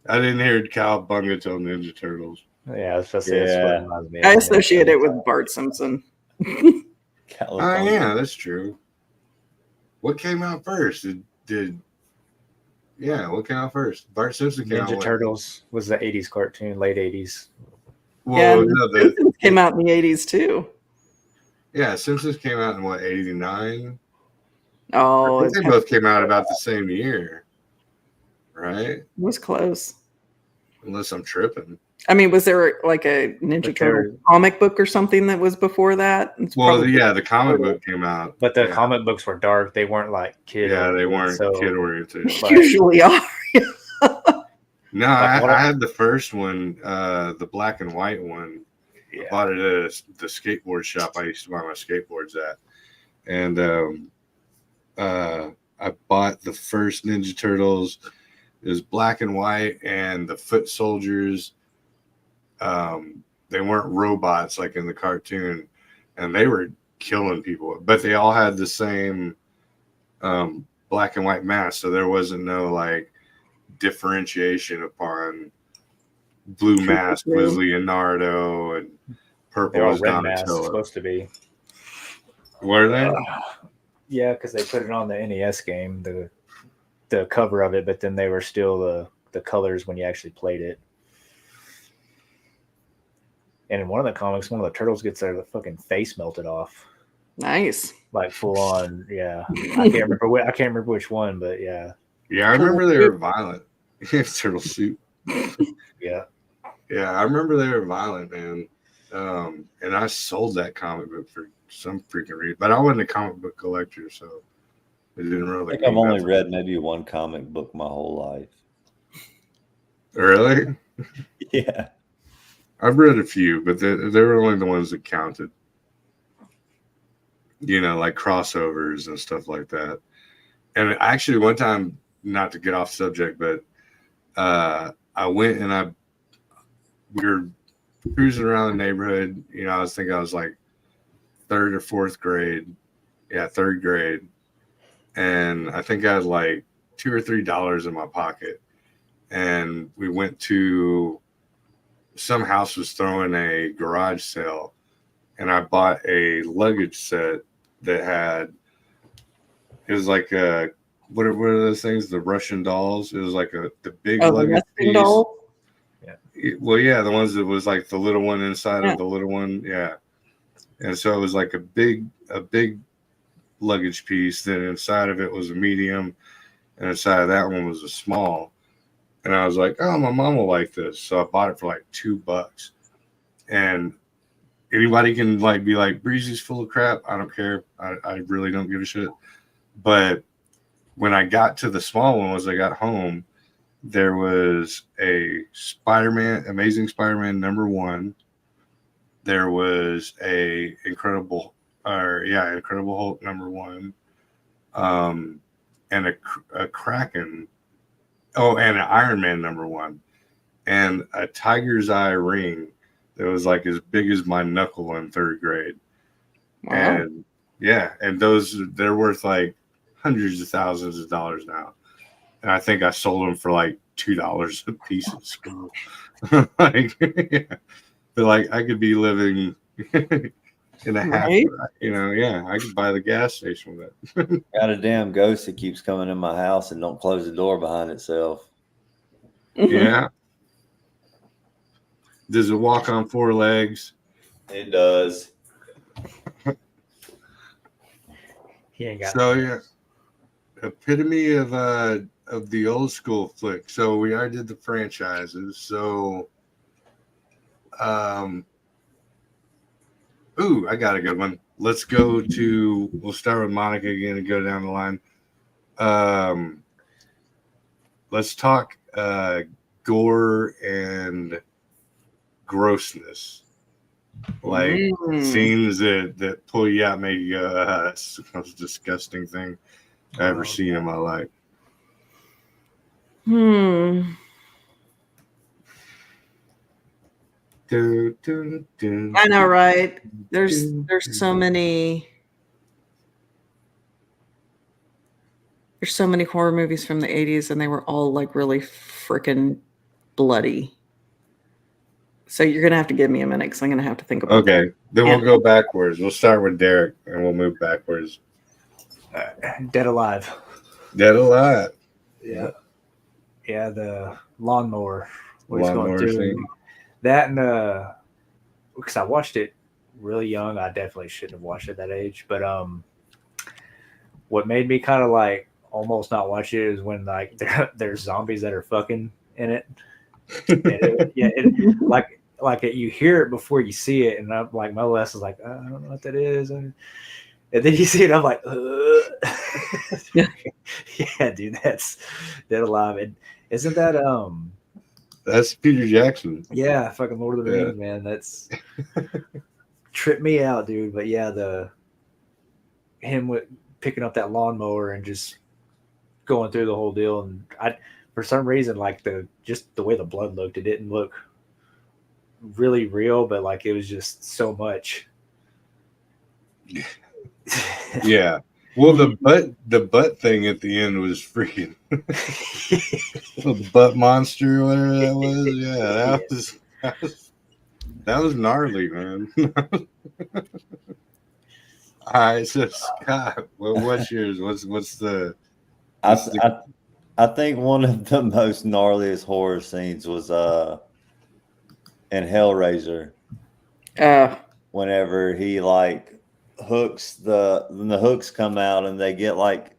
I didn't hear Cowabunga till Ninja Turtles. Yeah, I was supposed to say Yeah. that's what reminds me of. I associate it with Bart Simpson. Oh yeah, that's true. What came out first? What came out first? Bart Simpson came out. Ninja Turtles was the 80s cartoon, late 80s. Well, Yeah, no, Simpsons came out in the 80s too. yeah, Simpsons came out in what, 89? Oh, I think they both came out about the same year, right? It was close. Unless I'm tripping. I mean, was there like a Ninja Turtle comic book or something that was before that? It's Well, probably- yeah, the comic book came out. But the comic books were dark. They weren't like kid. Yeah, they weren't so- kid oriented. usually are. No, I had the first one, the black and white one. Yeah. I bought it at the skateboard shop I used to buy my skateboards at. And I bought the first Ninja Turtles. It was black and white, and the foot soldiers, they weren't robots like in the cartoon, and they were killing people. But they all had the same black and white mask, so there wasn't no like differentiation upon blue mask was Leonardo and purple They're all was red masks, Donatello. supposed to be. Were they? Yeah, because they put it on the NES game, the cover of it, but then they were still the colors when you actually played it. And in one of the comics, one of the turtles gets their fucking face melted off, Nice. like full on. Yeah, I can't remember which one, but yeah, Yeah, I remember they were violent. Turtle suit. yeah. Yeah, I remember they were violent, man. And I sold that comic book for some freaking reason. But I wasn't a comic book collector, so it didn't I really. think I've only read maybe one comic book my whole life. Really? Yeah. I've read a few, but they were only the ones that counted. You know, like crossovers and stuff like that. And actually, one time, not to get off subject, but I went and we were cruising around the neighborhood. You know, I was like third or fourth grade. Yeah, third grade. And I think I had like $2 or $3 in my pocket. And we went to some house was throwing a garage sale. And I bought a luggage set that had, it was like what are those things? The Russian dolls. It was like the big luggage piece. Doll? Yeah. Well, yeah, the ones that was like the little one inside of the little one. Yeah. And so it was like a big luggage piece. Then inside of it was a medium, and inside of that one was a small. And I was like, oh, my mom will like this. So I bought it for like $2. And anybody can like be like, Breezy's full of crap. I don't care. I really don't give a shit. But when I got to the small one, as I got home, there was a Amazing Spider-Man #1. There was a Incredible Hulk #1, and a Kraken. Oh, and an Iron Man #1, and a Tiger's Eye ring that was like as big as my knuckle in third grade. Wow. And yeah, and they're worth like hundreds of thousands of dollars now. And I think I sold them for like $2 a piece at school. Like, yeah. But like I could be living in a half, you know, yeah, I could buy the gas station with it. Got a damn ghost that keeps coming in my house and don't close the door behind itself. Yeah. Does it walk on 4 legs? It does. He ain't got so yeah. Epitome of the old school flick. So we already did the franchises. So I got a good one. We'll start with Monica again and go down the line. Let's talk gore and grossness. Like scenes that pull you out, make you go, that's the most disgusting thing I've ever seen in my life. I know, right? There's so many. There's so many horror movies from the 80s, and they were all like really freaking bloody. So you're gonna have to give me a minute because I'm gonna have to think about. Okay, then we'll go backwards. We'll start with Derek, and we'll move backwards. Dead Alive. Dead Alive. Yeah. Yeah, the lawnmower. Lawnmower scene. That and because I watched it really young, I definitely shouldn't have watched it at that age. But what made me kind of like almost not watch it is when like there's zombies that are fucking in it. Like you hear it before you see it, and I'm like, my Les is like, I don't know what that is, and then you see it, I'm like, yeah, dude, that's Dead Alive. And isn't that that's Peter Jackson? Yeah, fucking Lord of the Rings, man. That's tripped me out, dude. But yeah, him with picking up that lawnmower and just going through the whole deal, and for some reason, like the way the blood looked, it didn't look really real, but like it was just so much. Yeah. Well, the butt thing at the end was freaking the butt monster, whatever that was. Yeah, that was gnarly, man. All right, so Scott, what's yours? What's the? I think one of the most gnarliest horror scenes was in Hellraiser. Whenever he like hooks the hooks come out and they get like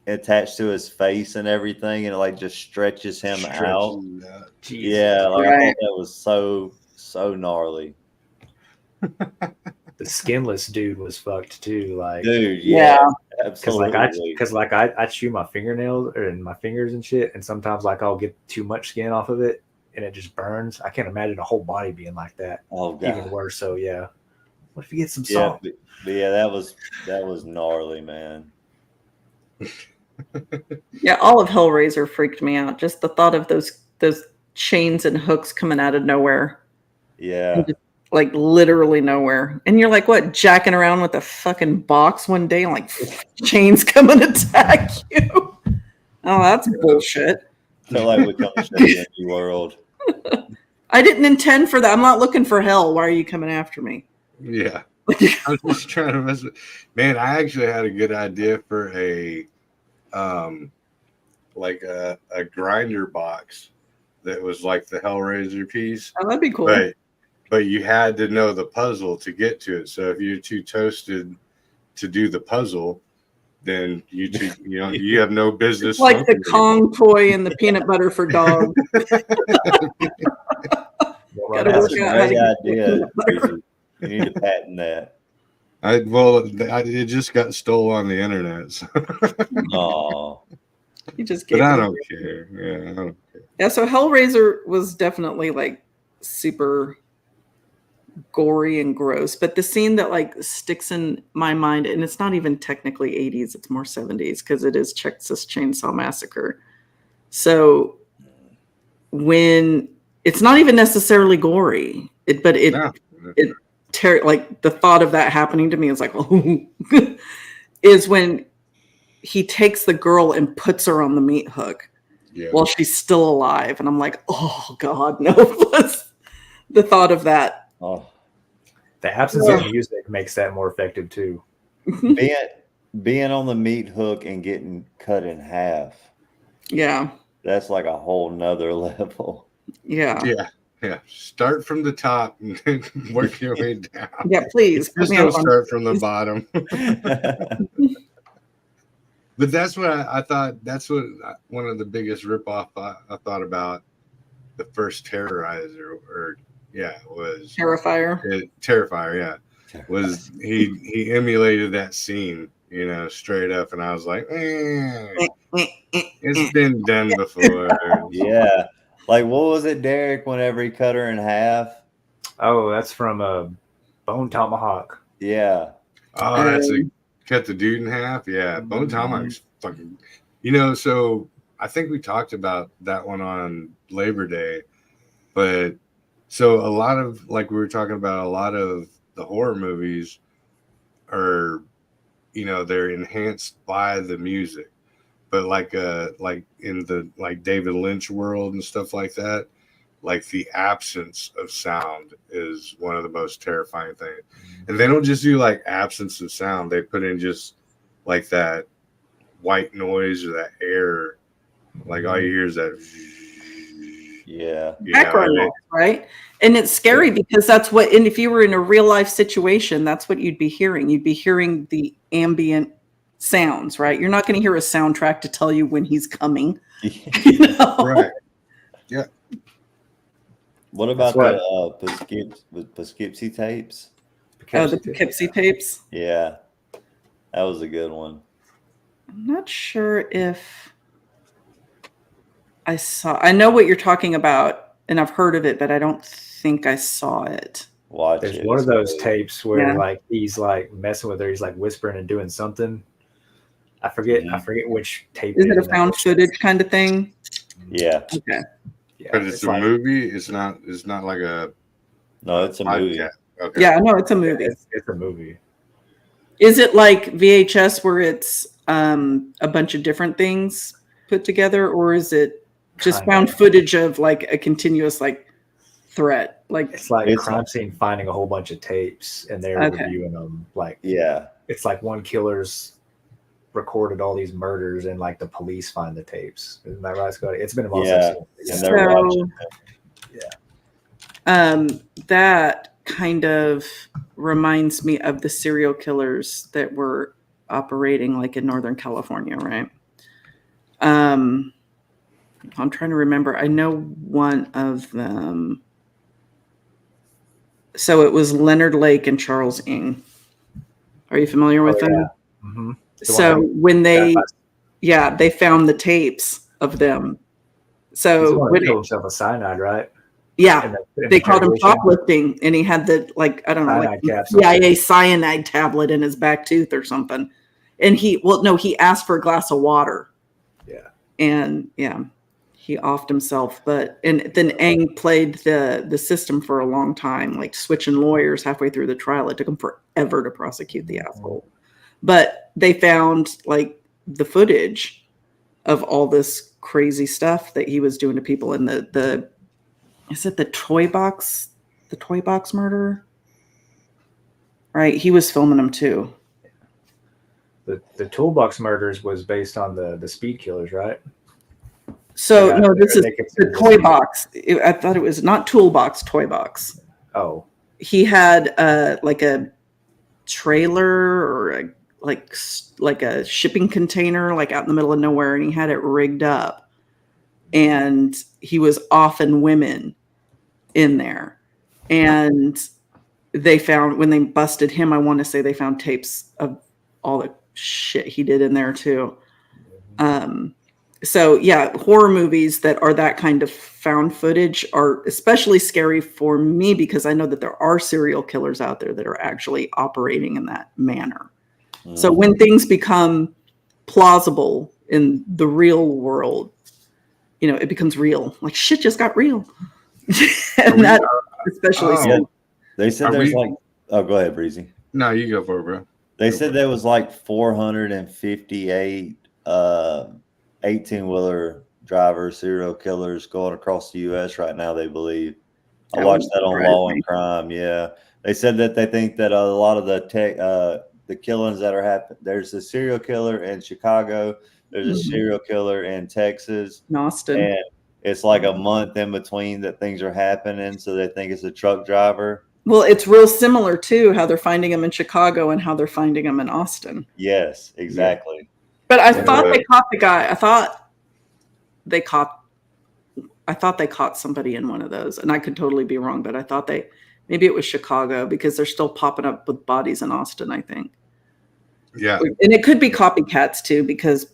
attached to his face and everything, and it like just stretches him out. Yeah, like I thought that was so gnarly. The skinless dude was fucked too. Like, Dude, Yeah. absolutely. I chew my fingernails and my fingers and shit, and sometimes like I'll get too much skin off of it, and it just burns. I can't imagine a whole body being like that. Oh god. Even worse. So yeah. What if you get some Yeah, salt? but yeah, that was gnarly, man. Yeah, all of Hellraiser freaked me out. Just the thought of those chains and hooks coming out of nowhere. Yeah. And just, like literally nowhere. And you're like, what, jacking around with a fucking box one day and like chains come and attack you? Oh, that's bullshit. Feel like we come to the empty world. I didn't intend for that. I'm not looking for hell. Why are you coming after me? Yeah. I was just trying to mess with. Man, I actually had a good idea for a like a grinder box that was like the Hellraiser piece. Oh, that'd be cool. But you had to know the puzzle to get to it. So if you're too toasted to do the puzzle, then you have no business. It's like the Kong toy and the peanut butter for dogs. That's a great idea. You need to patent that. It just got stolen on the internet. So. Oh. You just but I don't care. Yeah, I don't care. Yeah, so Hellraiser was definitely like super gory and gross, but the scene that like sticks in my mind, and it's not even technically 80s, it's more 70s because it is Texas Chainsaw Massacre. So when it's not even necessarily gory, like the thought of that happening to me is like, oh, is when he takes the girl and puts her on the meat hook while she's still alive, and I'm like, oh god, no. The thought of that. Oh, the absence of music makes that more effective too. Being on the meat hook and getting cut in half. Yeah. That's like a whole nother level. Yeah. Yeah. Start from the top and then work your way down. Yeah, please. Just don't start from the bottom. But that's what I thought. That's what one of the biggest ripoff I thought about the first Terrorizer, was Terrifier. Terrifier, yeah. Was he emulated that scene, straight up, and I was like, it's been done before. Yeah. Like, what was it, Derek, whenever he cut her in half? Oh, that's from Bone Tomahawk. Yeah. Oh, that's cut the dude in half? Yeah. Bone Tomahawk's fucking... so I think we talked about that one on Labor Day, but so a lot of, like we were talking about, a lot of the horror movies are, they're enhanced by the music. But like in the David Lynch world and stuff like that, like the absence of sound is one of the most terrifying things. And they don't just do like absence of sound; they put in just like that white noise or that air. Like all you hear is that. Background noise, right? And it's scary because that's what. And if you were in a real life situation, that's what you'd be hearing. You'd be hearing the ambient sounds, right? You're not going to hear a soundtrack to tell you when he's coming. Right. Yeah. What about the Poughkeepsie tapes? Oh, the Poughkeepsie tapes? Yeah. That was a good one. I'm not sure if I know what you're talking about, and I've heard of it, but I don't think I saw it. There's one of those tapes where like he's like messing with her, he's like whispering and doing something. I forget which tape. Is it a found footage kind of thing? Yeah. Okay. Yeah, but it's a movie. It's not like a. No, it's a movie. Okay. Yeah, no, it's a movie. It's a movie. Is it like VHS where it's a bunch of different things put together, or is it just found footage of like a continuous like threat? Like it's like a crime scene finding a whole bunch of tapes and they're reviewing them. Like it's like one killer's recorded all these murders and like the police find the tapes. Isn't that right, Scotty? It's been a while since. And they're watching it. That kind of reminds me of the serial killers that were operating like in Northern California, right? I'm trying to remember. I know one of them. So it was Leonard Lake and Charles Ng. Are you familiar with them? Yeah. Mm-hmm. So when they found the tapes of them. So when when he killed himself with cyanide, right? Yeah, In they called him interrogation. shoplifting, and he had the I don't know, Cyanide like capsule. CIA cyanide tablet in his back tooth or something. And he asked for a glass of water. Yeah. And he offed himself. And then Eng played the system for a long time, like switching lawyers halfway through the trial. It took him forever to prosecute the asshole. But they found like the footage of all this crazy stuff that he was doing to people in the is it the toy box murder? Right. He was filming them too. The toolbox murders was based on the speed killers, right? So no, this is the toy box. I thought it was not toolbox, toy box. Oh, he had like a trailer or like a shipping container like out in the middle of nowhere, and he had it rigged up, and he was offing women in there. And they found, when they busted him, I want to say they found tapes of all the shit he did in there too. So yeah, horror movies that are that kind of found footage are especially scary for me, because I know that there are serial killers out there that are actually operating in that manner. Mm-hmm. So when things become plausible in the real world, it becomes real. Like shit just got real. And that especially they said there's go ahead, Breezy. No, you go for it, bro. They said there was like 458 18-wheeler drivers, serial killers going across the U.S. right now, they believe. I watched that on Law and Crime. Yeah. They said that they think that a lot of the killings that are happening, there's a serial killer in Chicago, there's a serial killer in Texas, in Austin. And it's like a month in between that things are happening, so they think it's a truck driver. Well, it's real similar to how they're finding them in Chicago and how they're finding them in Austin. Yes, exactly. Yeah. But I thought they caught the guy. I thought they caught somebody in one of those, and I could totally be wrong, but I thought maybe it was Chicago, because they're still popping up with bodies in Austin, I think. Yeah. And it could be copycats too, because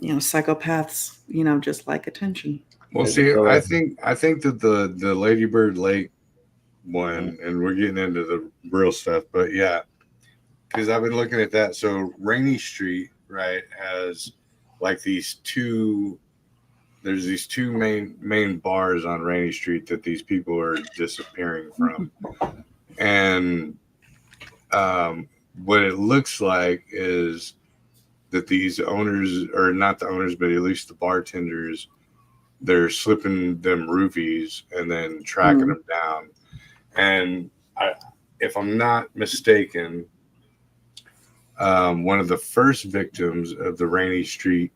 psychopaths, just like attention. Well, see, I think that the Lady Bird Lake one, and we're getting into the real stuff, but yeah, because I've been looking at that. So Rainy Street, right, has like there's these two main bars on Rainy Street that these people are disappearing from. And what it looks like is that these owners, or not the owners, but at least the bartenders, they're slipping them roofies and then tracking them down. And if I'm not mistaken, one of the first victims of the Rainy Street,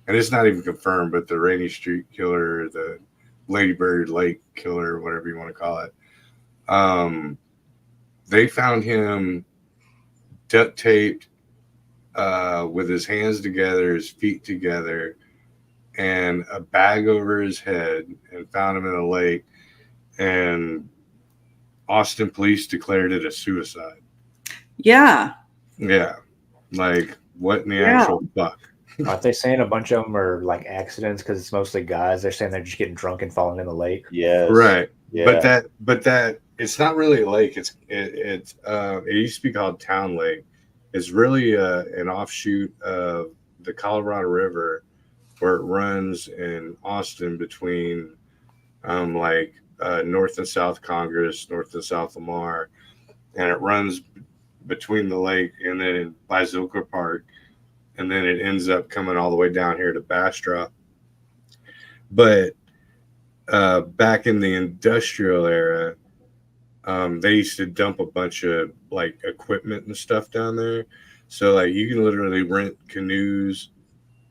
and it's not even confirmed, but the Rainy Street killer, the Lady Bird Lake killer, whatever you want to call it, they found him duct taped with his hands together, his feet together, and a bag over his head, and found him in a lake. And Austin police declared it a suicide. Yeah. Yeah. Like, what in the actual fuck? Aren't they saying a bunch of them are like accidents because it's mostly guys? They're saying they're just getting drunk and falling in the lake. Yeah. Right. Yeah. But that it's not really a lake. It used to be called Town Lake. It's really an offshoot of the Colorado River, where it runs in Austin between North and South Congress, North and South Lamar, and it runs between the lake and then by Zilker Park, and then it ends up coming all the way down here to Bastrop. But back in the industrial era, they used to dump a bunch of like equipment and stuff down there. So like you can literally rent canoes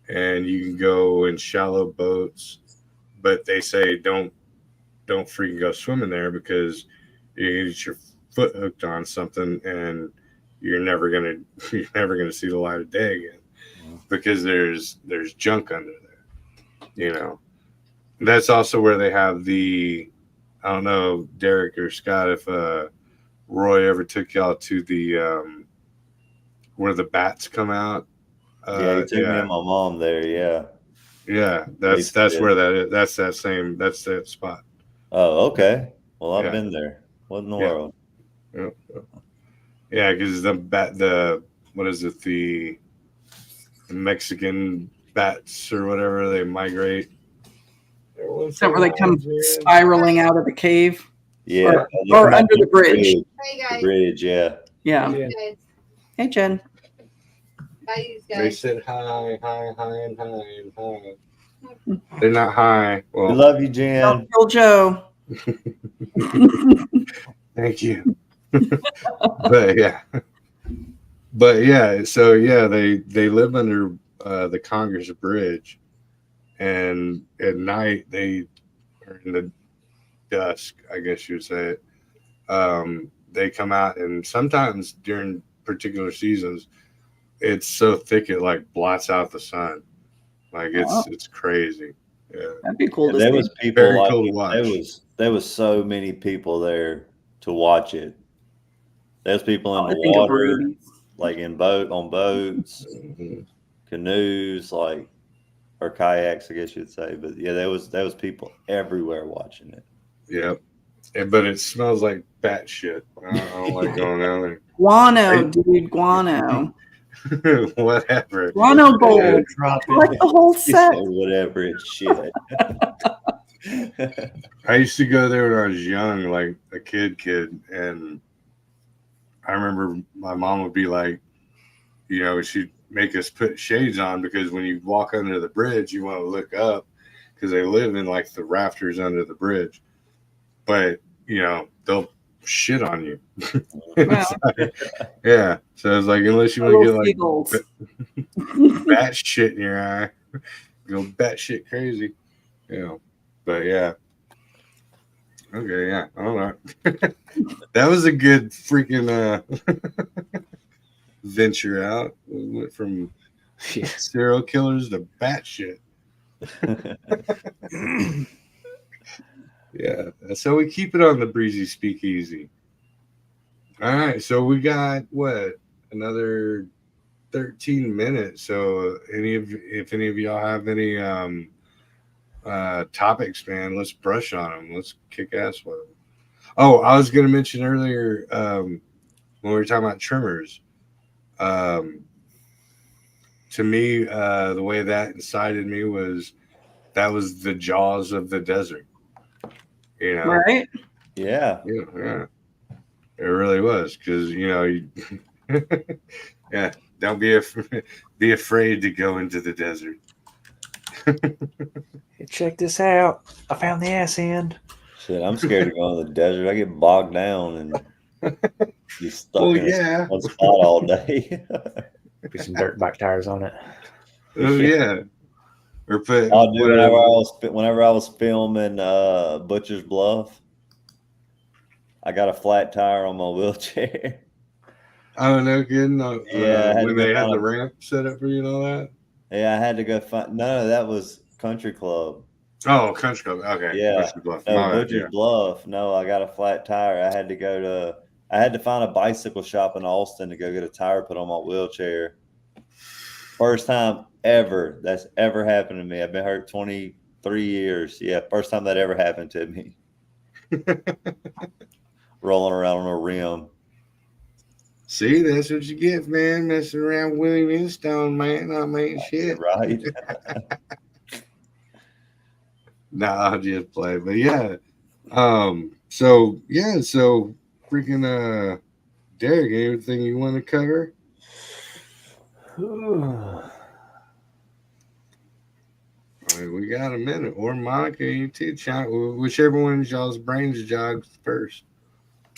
and you can go in shallow boats, but they say don't freaking go swimming there, because you get your foot hooked on something and you're never gonna see the light of day again, because there's junk under there. That's also where they have the I don't know, Derek or Scott, if Roy ever took y'all to the where the bats come out. Yeah, he took me and my mom there. Yeah. Yeah, that's where that is. That's that spot. Oh, okay. Well, I've Yeah. been there. What in the Yeah. world? Yeah, because the what is it, the Mexican bats or whatever, they migrate. Is that where they come spiraling out of the cave? Yeah. Or under the bridge. Hey guys. The bridge, yeah. Yeah. Hey guys. Hey, Jen. Bye, you They guys. said hi, and hi. They're not high. We Well, love you, Jen. Don't kill Joe. thank you. but yeah, so yeah, they live under the Congress Bridge, and at night they are in the dusk, I guess you would say it. They come out, and sometimes during particular seasons, it's so thick it like blots out the sun. Like it's crazy. Yeah, That'd be cool to There see. was people Very like cool to watch. there was so many people there to watch it. There's people in I the think of water, rabies. like on boats, Mhm. canoes, or kayaks, I guess you'd say. But yeah, there was people everywhere watching it. Yep. But it smells like bat shit. I don't like going out there. Guano, dude, guano. Whatever. Guano bowl. Yeah. Drop Like the whole set. Or whatever it's shit. I used to go there when I was young, like a kid, and I remember my mom would be like, she'd make us put shades on because when you walk under the bridge, you want to look up because they live in like the rafters under the bridge. But, they'll shit on you. Wow. Yeah. So it's like, unless you want to Little get seagulls. like bat shit in your eye, go bat shit crazy. But yeah. Okay, yeah. I don't know. That was a good freaking venture out. We went from serial killers to bat shit. Yeah. So we keep it on the breezy speakeasy. All right. So we got another 13 minutes. So if any of y'all have any topics, man, let's brush on them. Let's kick ass with them. Oh, I was going to mention earlier when we were talking about trimmers. To me, the way that incited me was that was the jaws of the desert. Right? Yeah. Yeah. It really was because yeah. Don't be afraid to go into the desert. Hey, check this out. I found the ass end. Shit, I'm scared to go in the desert. I get bogged down and be stuck in one spot all day. Put some dirt bike tires on it. Oh yeah. Or put. I'll do whenever I was filming Butcher's Bluff. I got a flat tire on my wheelchair. Oh no, kidding. No, Yeah, when they had the ramp set up for you and all that. Yeah, I had to go find. No, that was Country Club. Oh, Country Club. Okay. Yeah. Country Bluff. No, Butcher's Bluff. No, I got a flat tire. I had to find a bicycle shop in Austin to go get a tire put on my wheelchair. First time ever that's ever happened to me. I've been hurt 23 years. Yeah, first time that ever happened to me. Rolling around on a rim. See, that's what you get, man. Messing around with Willie Winstone, man. Not making shit. Right. Nah, I'll just play. But yeah. So freaking Derek, anything you want to cover? All right, we got a minute. Or Monica, you too, whichever one of y'all's brains jogs first.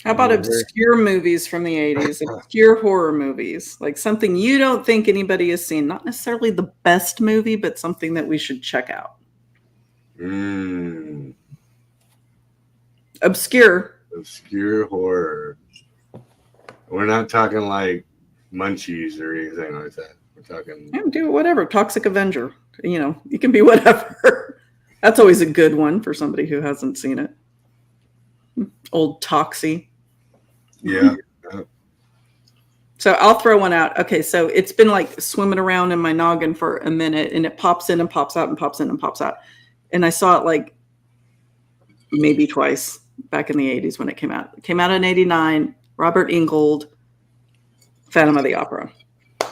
How about obscure movies from the 80s? Obscure horror movies. Like something you don't think anybody has seen. Not necessarily the best movie, but something that we should check out. Obscure Horror. We're not talking like Munchies or anything like that. We're talking. Yeah, do whatever. Toxic Avenger. You can be whatever. That's always a good one for somebody who hasn't seen it. Old Toxie. Yeah. So I'll throw one out. Okay, so it's been like swimming around in my noggin for a minute, and it pops in and pops out and pops in and pops out. And I saw it like maybe twice back in the 80s when it came out. It came out in 89, Robert Englund, Phantom of the Opera. Do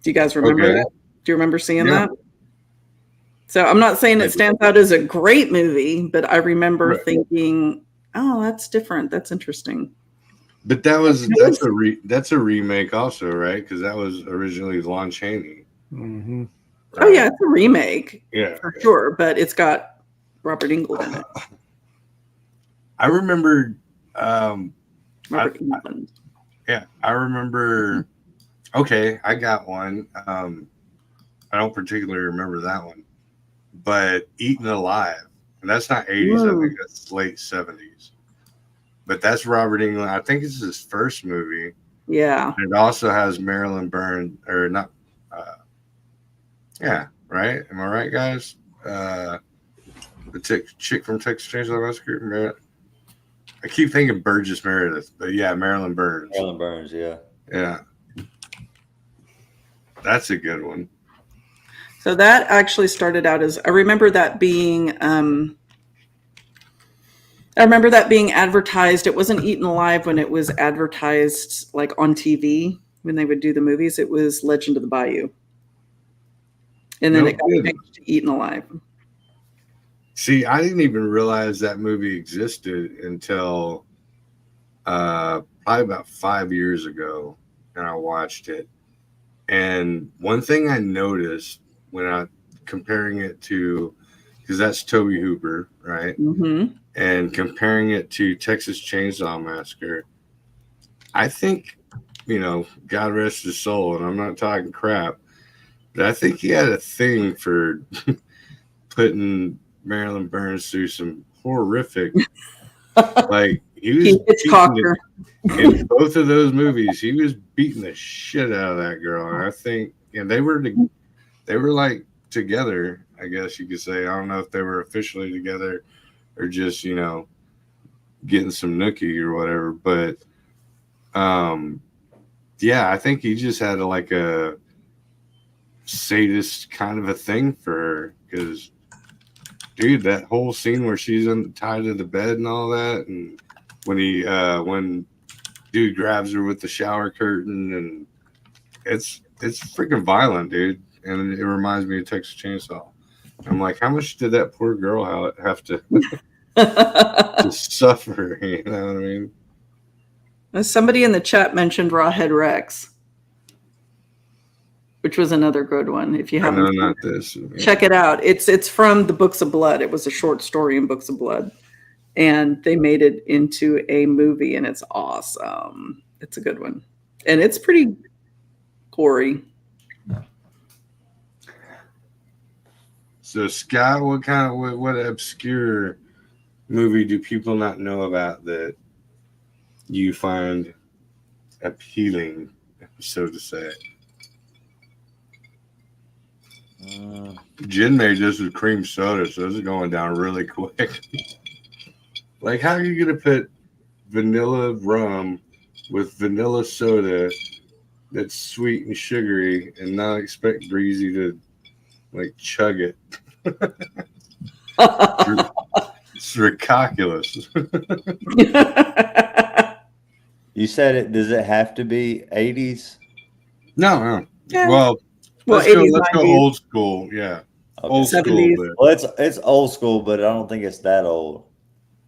you guys remember that? Do you remember seeing that? So I'm not saying it stands out as a great movie, but I remember thinking, oh, that's different. That's interesting. But that's a remake also, right? Because that was originally Lon Chaney. Mm-hmm. Oh yeah, it's a remake. Yeah, for sure. But it's got Robert Englund in it. I remember Robert Englund. Yeah, I remember. Okay, I got one. I don't particularly remember that one, but Eaten Alive. And that's not 80s. I think that's late 70s. But that's Robert Englund. I think it's his first movie. Yeah. And it also has Marilyn Burns, or not. Yeah, right? Am I right, guys? The chick from Texas Chainsaw Massacre. I keep thinking Burgess Meredith, but yeah, Marilyn Burns. Marilyn Burns, yeah. Yeah. That's a good one. So that actually started out as, I remember that being advertised. It wasn't Eaten Alive when it was advertised like on TV when they would do the movies. It was Legend of the Bayou. And then it got changed to Eaten Alive. See, I didn't even realize that movie existed until probably about 5 years ago, and I watched it. And one thing I noticed when I comparing it to, because that's Tobe Hooper, right? Mm-hmm. And comparing it to Texas Chainsaw Massacre, I think, God rest his soul, and I'm not talking crap, but I think he had a thing for putting Marilyn Burns through some horrific, like he was in both of those movies. He was beating the shit out of that girl, and I think, and they were like together. I guess you could say. I don't know if they were officially together or just getting some nookie or whatever. But yeah, I think he just had like a sadist kind of a thing for her because. Dude, that whole scene where she's tied to the bed and all that, and when dude grabs her with the shower curtain, and it's freaking violent, dude. And it reminds me of Texas Chainsaw. I'm like, how much did that poor girl have to to suffer? You know what I mean? Somebody in the chat mentioned Rawhead Rex, which was another good one. If you haven't, not this. Check it out. It's from the Books of Blood. It was a short story in Books of Blood, and they made it into a movie, and it's awesome. It's a good one, and it's pretty gory. So, Scott, what obscure movie do people not know about that you find appealing, so to say? Jen made this with cream soda, so this is going down really quick. Like, how are you going to put vanilla rum with vanilla soda that's sweet and sugary and not expect Breezy to, like, chug it? It's ridiculous. You said it. Does it have to be 80s? No. Yeah. Well, let's go old school. Yeah. Okay. Old 70s. school. Well, it's old school, but I don't think it's that old.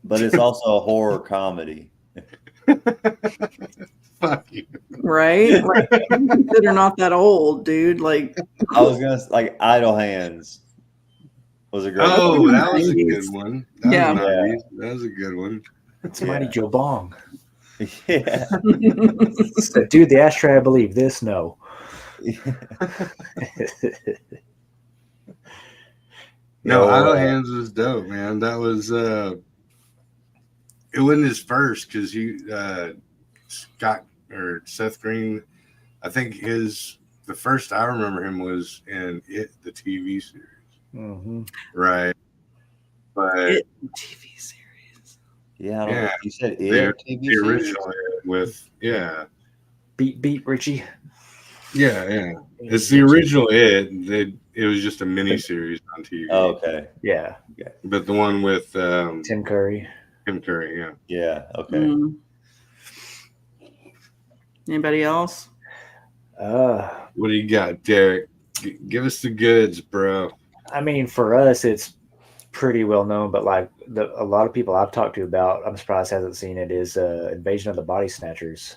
But it's also a horror comedy. Fuck you. Right? Like, they're not that old, dude. Like, I was gonna like Idle Hands was a great. Oh, that was a good one. Yeah. That was a good one. It's Mighty Joe Bong. Yeah. So, dude, the ashtray, I believe. This, no. No, Idle Hands was dope, man. That was it wasn't his first because Seth Green, I think the first I remember him was in the TV series. Mm-hmm. Right. But TV series. Yeah, I don't know. Yeah. You said The it TV the series? original with Beat Richie. yeah. It's the original It was just a mini series on TV. Oh, okay. Yeah. But the one with Tim Curry. Tim Curry, yeah. Yeah. Okay. Mm. Anybody else? What do you got, Derek? Give us the goods, bro. I mean, for us, it's pretty well known, but like a lot of people I've talked to about, I'm surprised hasn't seen it, is Invasion of the Body Snatchers.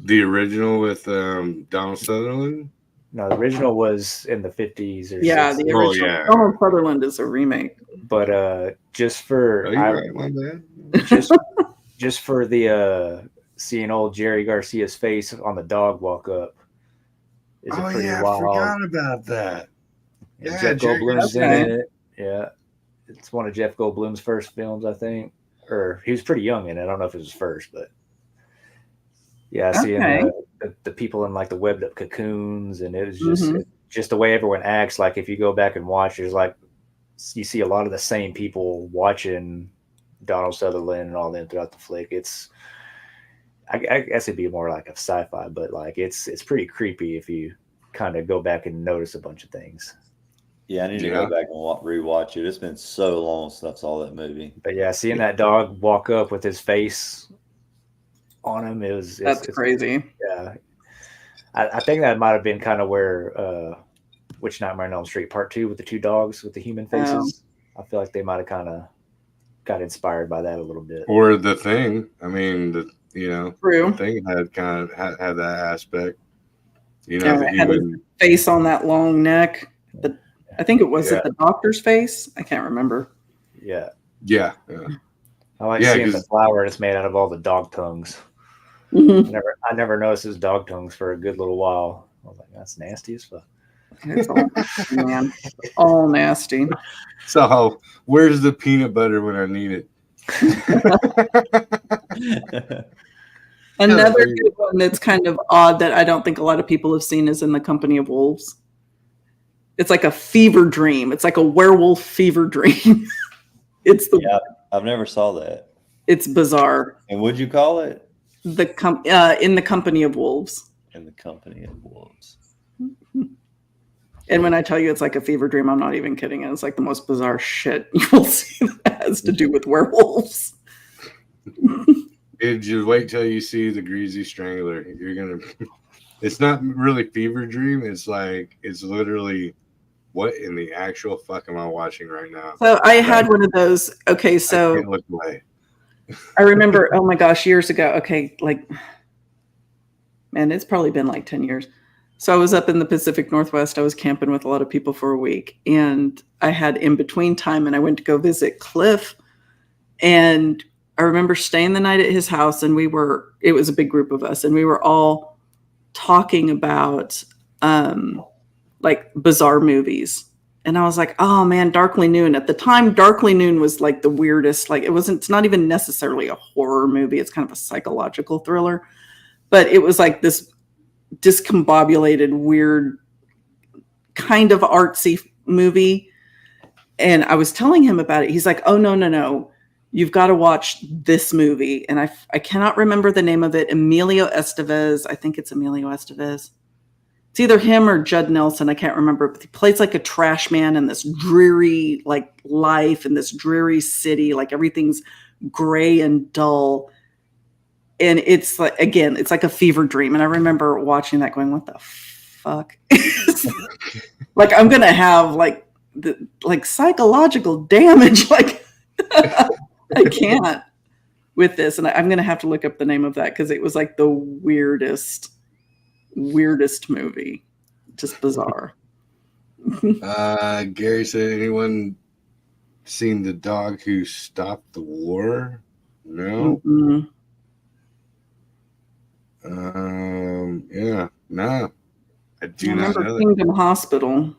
The original with Donald Sutherland? No, the original was in the 50s or Yeah, 60s. the original. yeah. Donald Sutherland is a remake. But just for Right, my bad. just for the seeing old Jerry Garcia's face on the dog walk up is a pretty I wild. forgot about that. And Yeah, Jeff Jerry Goldblum's in Garcia. it. Yeah, it's one of Jeff Goldblum's first films, I think, or he was pretty young in it. I don't know if it was his first, but yeah, seeing Okay. the people in like the webbed up cocoons, and it was Mhm. just the way everyone acts. Like if you go back and watch, there's like you see a lot of the same people watching Donald Sutherland and all them throughout the flick. It's I guess it'd be more like a sci-fi, but like it's pretty creepy if you kind of go back and notice a bunch of things. Yeah, I need to Yeah. go back and rewatch it. It's been so long since I saw that movie. But yeah, seeing that dog walk up with his face on him, it's crazy. Yeah, I think that might have been kind of where Which Nightmare on Elm Street Part 2 with the two dogs with the human faces. I feel like they might have kind of got inspired by that a little bit. Or The Thing. I mean, True. The Thing had kind of had that aspect. You know, Yeah, the it had human. Face on that long neck. I think it was at the doctor's face. I can't remember. Yeah. Yeah. I like Yeah, seeing the 'cause- flower it's made out of all the dog tongues. Mhm. I never noticed his dog tongues for a good little while. I was like, that's nasty as fuck. It's all, man, all nasty. So, where's the peanut butter when I need it? Another good one that's kind of odd that I don't think a lot of people have seen is In the Company of Wolves. It's like a fever dream. It's like a werewolf fever dream. Yeah, I've never saw that. It's bizarre. And what'd you call it? In the Company of Wolves. In the Company of Wolves. And when I tell you it's like a fever dream, I'm not even kidding. It's like the most bizarre shit you will see that has to do with werewolves. Dude, just wait till you see the Greasy Strangler. You're gonna. It's not really fever dream. It's literally, what in the actual fuck am I watching right now? So I had one of those. Okay, I so can't look away. I remember, oh my gosh, years ago. Okay, like, man, it's probably been like 10 years. So I was up in the Pacific Northwest. I was camping with a lot of people for a week, and I had in between time, and I went to go visit Cliff. And I remember staying the night at his house, and it was a big group of us, and we were all talking about like bizarre movies. And I was like, oh man, Darkly Noon. At the time, Darkly Noon was like the weirdest. Like it's not even necessarily a horror movie. It's kind of a psychological thriller. But it was like this discombobulated, weird, kind of artsy movie. And I was telling him about it. He's like, oh, no. You've got to watch this movie. And I cannot remember the name of it. Emilio Estevez. I think it's Emilio Estevez. It's either him or Judd Nelson. I can't remember. But he plays like a trash man in this dreary like life in this dreary city. Like everything's gray and dull. And it's like, again, it's like a fever dream. And I remember watching that going, what the fuck? Like, I'm going to have like psychological damage. Like, I can't with this. And I'm going to have to look up the name of that because it was like the weirdest movie. Just bizarre. Gary said, anyone seen The Dog Who Stopped the War? No. Mm-mm. Yeah, no. I do I not remember know that. Kingdom Hospital.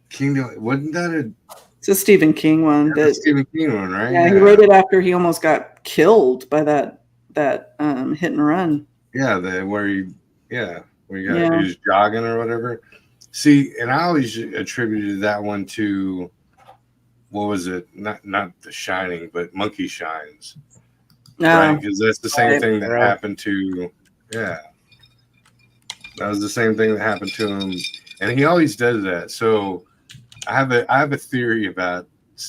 Kingdom, wasn't that It's a Stephen King one. a Stephen King one, right? Yeah, he wrote it after he almost got killed by that hit and run. Yeah, where he was jogging or whatever. See, and I always attributed that one to what was it? Not The Shining, but Monkey Shines. Right, because that's the same thing that happened to, that was the same thing that happened to him, and he always does that. So I have a theory about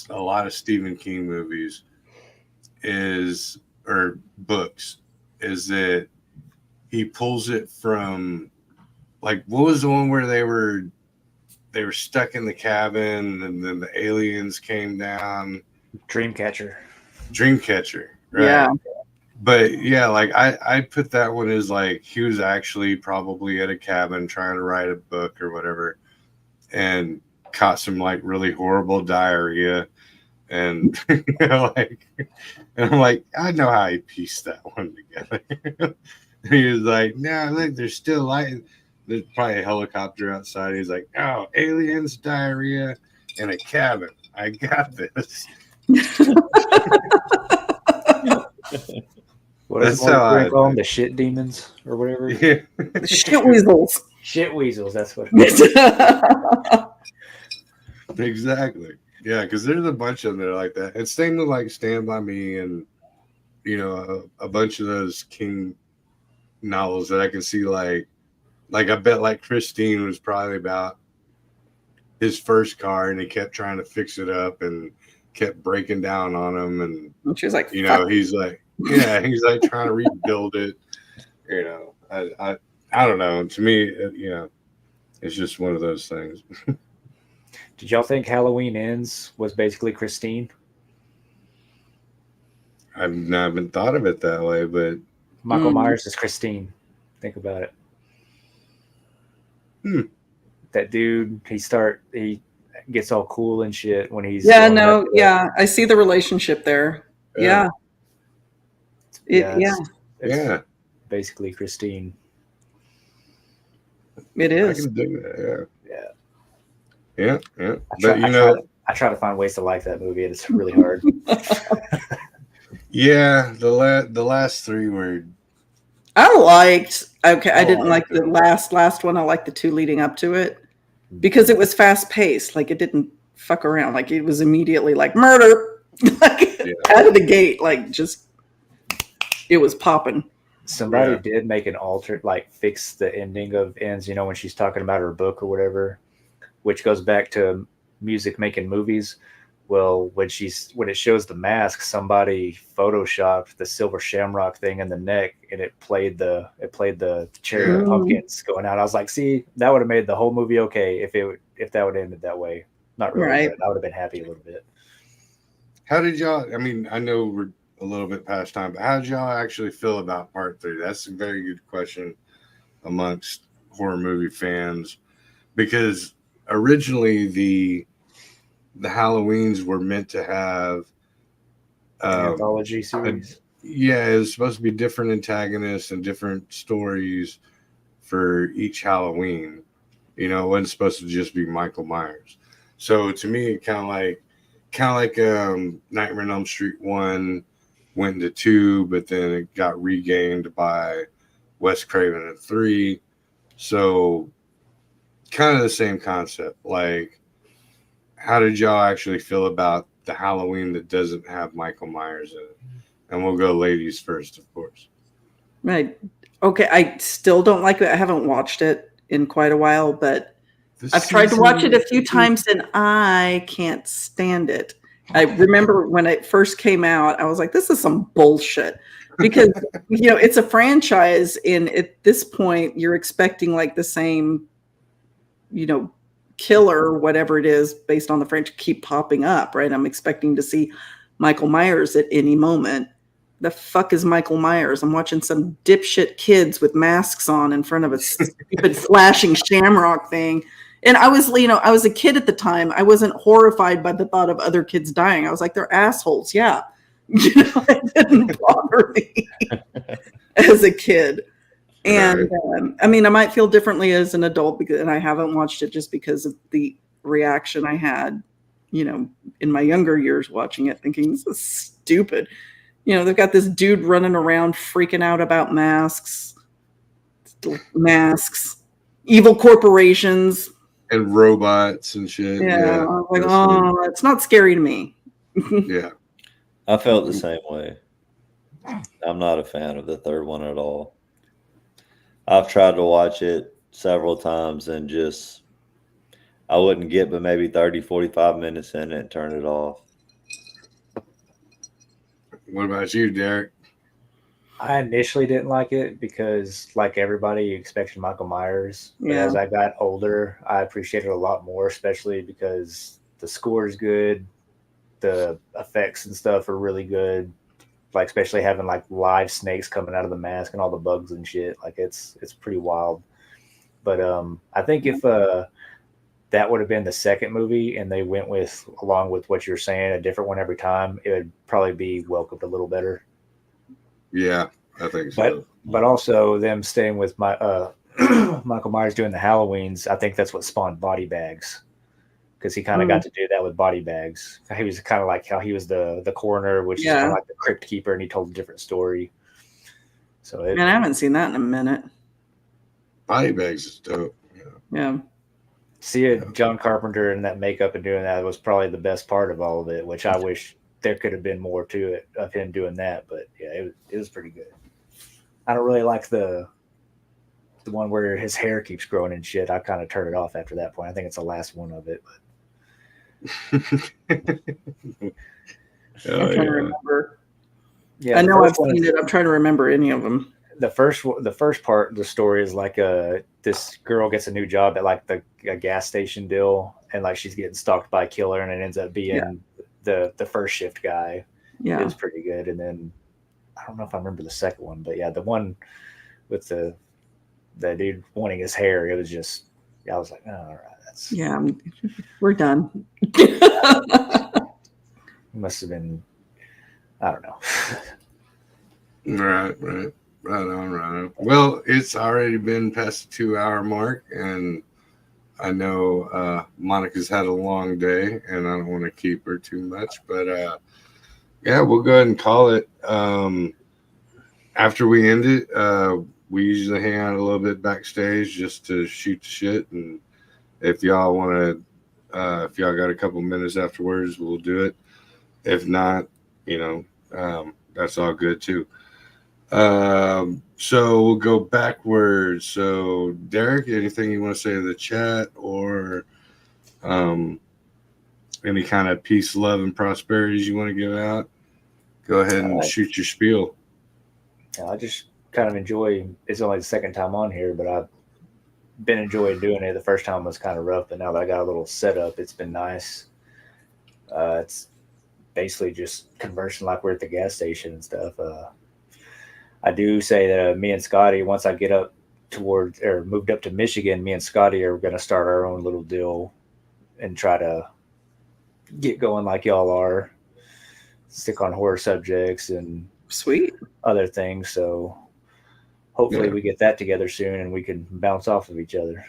a lot of Stephen King movies or books is that he pulls it from, like, what was the one where they were stuck in the cabin and then the aliens came down? Dreamcatcher, right? Yeah. But yeah, like I put that one as like he was actually probably at a cabin trying to write a book or whatever, and caught some like really horrible diarrhea, and like, and I'm like, I know how he pieced that one together. He was like, no, look, there's still light. There's probably a helicopter outside. He's like, oh, aliens, diarrhea, in a cabin. I got this. What is That's how I call them? The shit demons or whatever. Yeah. The shit weasels. Shit weasels. That's what it is. Exactly. Yeah, because there's a bunch of them that are like that. It's same with like Stand By Me and, you know, a bunch of those King novels that I can see like I bet like Christine was probably about his first car and he kept trying to fix it up and kept breaking down on him, and she was like, you know, he's like, yeah, he's like trying to rebuild it. You know, I don't know. To me, you know, it's just one of those things. Did y'all think Halloween Ends was basically Christine? I've not even thought of it that way, but Michael Myers is Christine. Think about it. That dude, he gets all cool and shit when he's I see the relationship there. It's basically Christine. It is. I can dig that. Yeah. I try to find ways to like that movie, and it's really hard. Yeah, the last three were. I didn't like the last one. I liked the two leading up to it because it was fast paced. Like, it didn't fuck around. Like, it was immediately like murder, out of the gate. Like, just it was popping. Somebody did make an alter, like fix the ending of Ends. You know, when she's talking about her book or whatever, which goes back to music making movies. Well, when it shows the mask, somebody photoshopped the silver shamrock thing in the neck, and it played the cherry pumpkins going out. I was like, see, that would have made the whole movie okay if that would have ended that way. Not really, right. But I would have been happy a little bit. How did y'all? I mean, I know we're a little bit past time, but how did y'all actually feel about part 3? That's a very good question amongst horror movie fans, because originally the Halloweens were meant to have an anthology series. It was supposed to be different antagonists and different stories for each Halloween. You know, it wasn't supposed to just be Michael Myers. So to me, it kind of like Nightmare on Elm Street 1 went into 2, but then it got regained by Wes Craven in 3. So kind of the same concept. Like, how did y'all actually feel about the Halloween that doesn't have Michael Myers in it? And we'll go ladies first, of course. Right. Okay. I still don't like it. I haven't watched it in quite a while, but I've tried to watch it a few times and I can't stand it. I remember when it first came out, I was like, this is some bullshit. Because, you know, it's a franchise, and at this point, you're expecting like the same, you know, killer or whatever it is based on the franchise keep popping up, right? I'm expecting to see Michael Myers at any moment. The fuck is Michael Myers? I'm watching some dipshit kids with masks on in front of a stupid flashing shamrock thing. And I was a kid at the time. I wasn't horrified by the thought of other kids dying. I was like, they're assholes. Yeah. You know, it didn't bother me as a kid. And I mean, I might feel differently as an adult and I haven't watched it just because of the reaction I had, you know, in my younger years watching it, thinking this is stupid. You know, they've got this dude running around freaking out about masks, evil corporations. and robots and shit. Yeah, I was like, that's oh, it's not scary to me. yeah. I felt the same way. I'm not a fan of the third one at all. I've tried to watch it several times and just I wouldn't get but maybe 30, 45 minutes in it and turn it off. What about you, Derek? I initially didn't like it because, like everybody, you expected Michael Myers. But Yeah. as I got older, I appreciated it a lot more, especially because the score is good, the effects and stuff are really good. Like especially having like live snakes coming out of the mask and all the bugs and shit. Like it's pretty wild. But I think if that would have been the second movie and they went with, along with what you're saying, a different one every time, it would probably be welcomed a little better. Yeah, I think so. But also them staying with my Michael Myers doing the Halloweens, I think that's what spawned Body Bags, because he kind of got to do that with Body Bags. He was kind of like how he was the coroner, which is kind of like the crypt keeper, and he told a different story. So Man, I haven't seen that in a minute. Body Bags is dope. Yeah. Seeing John Carpenter in that makeup and doing that was probably the best part of all of it, which I wish there could have been more to it of him doing that. But yeah, it was pretty good. I don't really like the one where his hair keeps growing and shit. I kind of turned it off after that point. I think it's the last one of it. I'm trying to remember. Yeah, I know I've seen it. I'm trying to remember any of them. The first part of the story is like this girl gets a new job at like a gas station deal, and like she's getting stalked by a killer, and it ends up being the first shift guy. Yeah, it was pretty good. And then I don't know if I remember the second one, but yeah, the one with the dude wanting his hair, it was just I was like, oh, all right, we're done. Must have been, I don't know. Right. Right on. Well, it's already been past the 2-hour mark, and I know Monica's had a long day, and I don't want to keep her too much, but we'll go ahead and call it. After we end it, we usually hang out a little bit backstage just to shoot the shit, and if y'all want to, if y'all got a couple minutes afterwards, we'll do it. If not, that's all good too. So we'll go backwards. So Derek, anything you want to say to the chat, or any kind of peace, love, and prosperities you want to give out? Go ahead and shoot your spiel. I just kind of enjoy. It's only the second time on here, but I've been enjoying doing it. The first time was kind of rough, but now that I got a little setup, it's been nice. It's basically just conversing like we're at the gas station and stuff. I do say that me and Scotty, once I get up towards or moved up to Michigan, me and Scotty are going to start our own little deal and try to get going like y'all are, stick on horror subjects and sweet other things. So hopefully we get that together soon and we can bounce off of each other.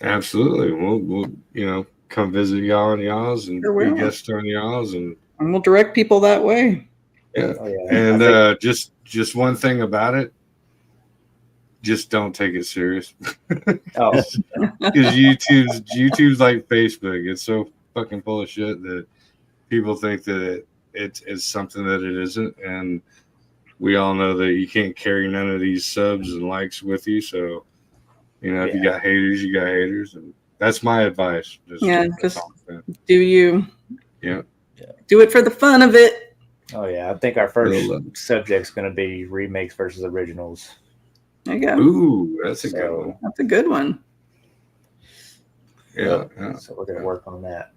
Absolutely. We'll come visit y'all and y'all's and be guests on y'all's, and we'll direct people that way. Yeah. Oh, yeah. And just one thing about it, just don't take it serious. Because YouTube's like Facebook. It's so fucking full of shit that people think that it's something that it isn't. And we all know that you can't carry none of these subs and likes with you. So, if you got haters, you got haters. And that's my advice. Just do you. Yeah. Do it for the fun of it. Oh, yeah. I think our first subject's going to be remakes versus originals. There you go. Ooh, that's a good one. That's a good one. Yeah. So we're going to work on that.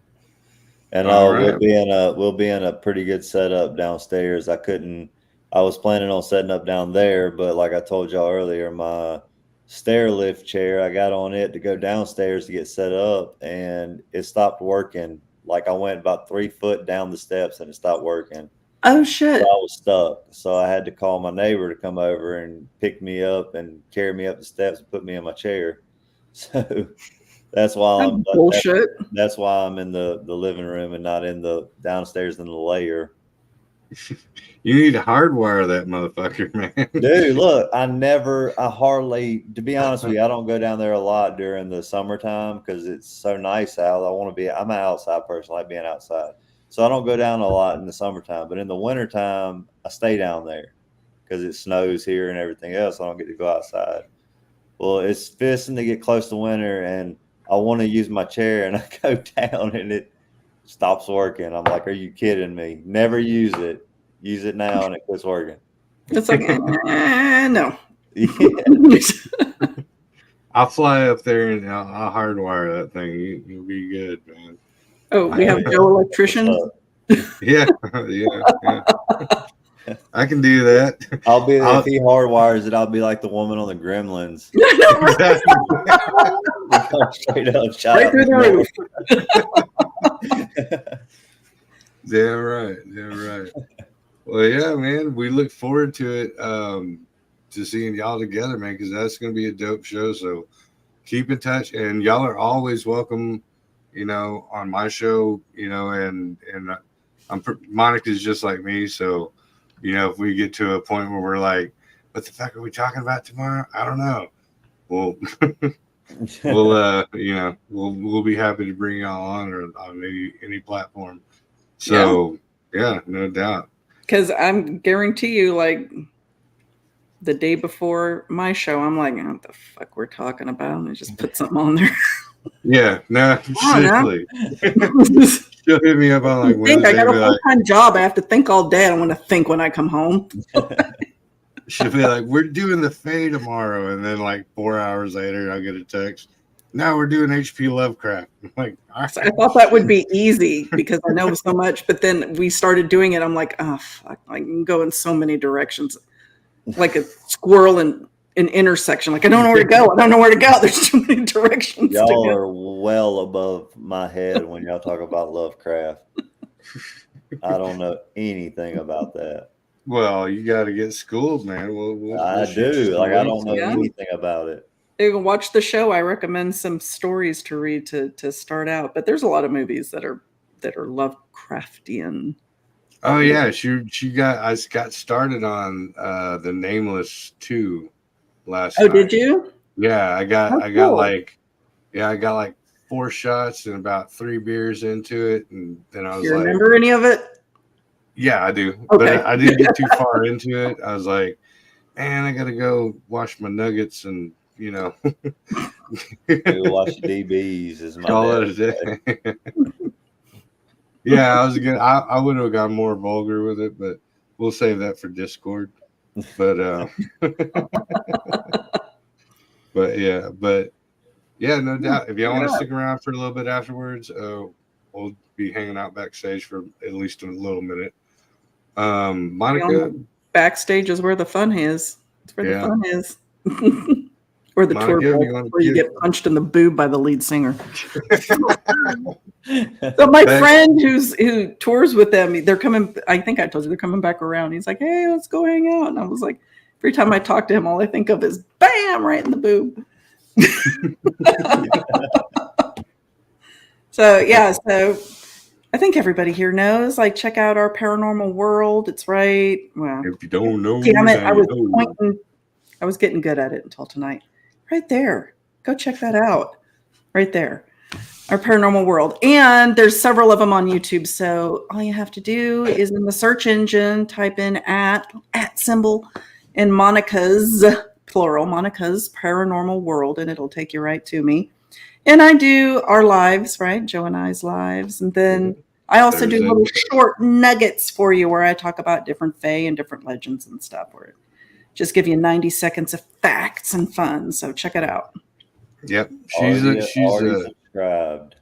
And we'll be in a pretty good setup downstairs. I was planning on setting up down there, but like I told y'all earlier, my stair lift chair, I got on it to go downstairs to get set up, and it stopped working. Like I went about 3 foot down the steps and it stopped working. Oh shit! So I was stuck, so I had to call my neighbor to come over and pick me up and carry me up the steps and put me in my chair. So that's why that's why I'm in the living room and not in the downstairs in the lair. You need to hardwire that motherfucker, man. Dude, look, I hardly, to be honest with you, I don't go down there a lot during the summertime because it's so nice out. I'm an outside person. I like being outside. So I don't go down a lot in the summertime. But in the wintertime, I stay down there because it snows here and everything else. I don't get to go outside. Well, it's fisting to get close to winter, and I want to use my chair, and I go down, and it stops working. I'm like, are you kidding me? Never use it. Use it now, and it quits working. It's like, no. Yeah. I'll fly up there and I'll hardwire that thing. You'll be good, man. Oh, we have no electrician. Yeah. I can do that. If he hardwires it, I'll be like the woman on the Gremlins. Straight up shot Right through the roof. Damn right. Well, yeah, man. We look forward to it, to seeing y'all together, man, because that's going to be a dope show. So keep in touch, and y'all are always welcome, on my show, and Monica's just like me. So, if we get to a point where we're like, what the fuck are we talking about tomorrow? I don't know. Well, we'll be happy to bring y'all on or on any platform. So yeah, no doubt. Because I'm guarantee you, like the day before my show, I'm like, what the fuck we're talking about? And I just put something on there. Yeah, no, seriously. She'll hit me up on like Wednesday. I got a like, full-time job. I have to think all day. I don't want to think when I come home. She'll be like, we're doing the Fae tomorrow. And then like 4 hours later, I'll get a text. No, we're doing HP Lovecraft. I'm like, so I thought that would be easy because I know so much. But then we started doing it. I'm like, oh, fuck. I can go in so many directions. Like a squirrel in an intersection. Like, I don't know where to go. I don't know where to go. There's too many directions. Y'all are well above my head when y'all talk about Lovecraft. I don't know anything about that. Well, you got to get schooled, man. I do. Like, I don't know anything about it. You can watch the show. I recommend some stories to read to start out. But there's a lot of movies that are Lovecraftian. Oh yeah, I got started on the Nameless 2 last night. Did you? Yeah, I got like 4 shots and about 3 beers into it, and then I was like, remember any of it? Yeah, I do. Okay. But I didn't get too far into it. I was like, man, I gotta go wash my nuggets and go watch DBs is my call it a day. Yeah, I would have gone more vulgar with it, but we'll save that for Discord. But but yeah, no doubt. If y'all want to stick around for a little bit afterwards, we'll be hanging out backstage for at least a little minute. Monica, backstage is where the fun is. It's where the fun is. Or the Monica, tour bus, where you get punched in the boob by the lead singer. So my friend who tours with them, they're coming. I think I told you they're coming back around. He's like, "Hey, let's go hang out." And I was like, every time I talk to him, all I think of is "bam" right in the boob. So I think everybody here knows. Like, check out our Paranormal World. It's right. Well, if you don't know, damn it, I was pointing. I was getting good at it until tonight. Right there. Go check that out. Right there. Our Paranormal World. And there's several of them on YouTube. So all you have to do is in the search engine, type in at symbol and Monica's, plural, Monica's Paranormal World, and it'll take you right to me. And I do our lives, right? Joe and I's lives. And then I also do little short nuggets for you where I talk about different fae and different legends and stuff where just give you 90 seconds of facts and fun. So check it out. Yep. She's subscribed.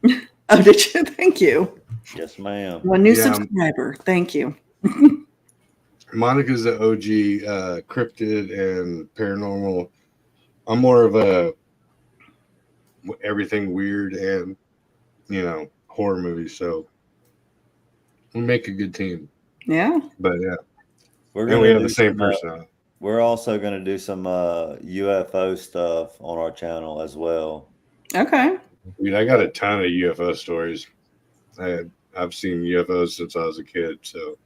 Oh, did you? Thank you. Yes, ma'am. One new subscriber. Thank you. Monica's the OG cryptid and paranormal. I'm more of a everything weird and horror movies. So we make a good team. Yeah. But yeah. We have the same person. We're also going to do some UFO stuff on our channel as well. Okay. Dude, I got a ton of UFO stories. I've seen UFOs since I was a kid. So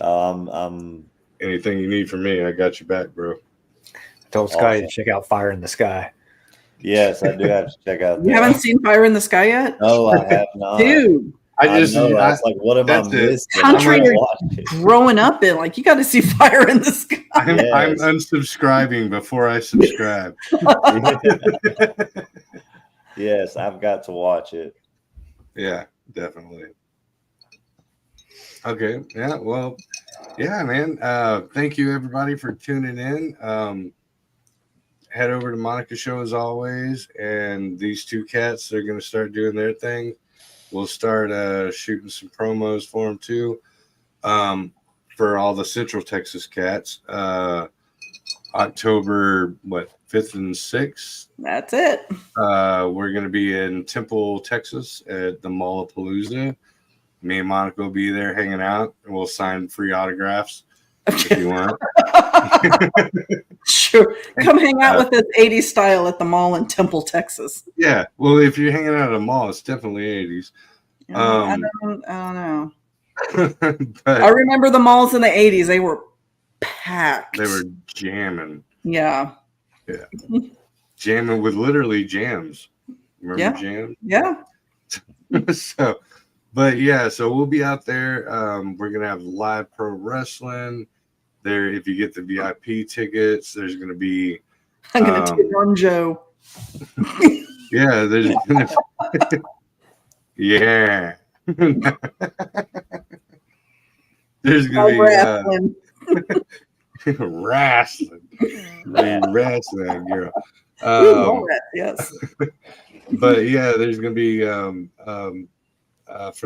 I'm Anything you need from me, I got your back, bro. Told Scotty Awesome. to check out Fire in the Sky. yes, I do have to check out. You haven't seen Fire in the Sky yet? No, I have not. Dude, I know. I was like, what am I that's it. missing? Country I'm gonna or- watch it. growing up in, like, you got to see Fire in the Sky. I'm Yes. unsubscribing before I subscribe. Yes, I've got to watch it. Yeah, definitely. Okay. Yeah. Well, yeah, man. Thank you everybody for tuning in. Head over to Monica's show as always, and these two cats, they're going to start doing their thing. We'll start shooting some promos for them too. For all the Central Texas cats, October 5th and 6th. That's it. We're going to be in Temple, Texas at the Mallapalooza. Me and Monica will be there hanging out, and we'll sign free autographs if you want. Sure. Come hang out with us 80s style at the mall in Temple, Texas. Yeah. Well, if you're hanging out at a mall, it's definitely 80s. I don't know. But I remember the malls in the 80s. They were packed. they were jamming. Yeah. Jamming with literally jams. Remember Yeah. jams? Yeah. So, but yeah, so we'll be out there. We're gonna have live pro wrestling there. If you get the VIP tickets, there's gonna be I'm going to take on Joe. yeah, there's gonna yeah. There's gonna be Wrestling. wrestling, wrestling girl. Ooh, yes. But yeah, there's gonna be for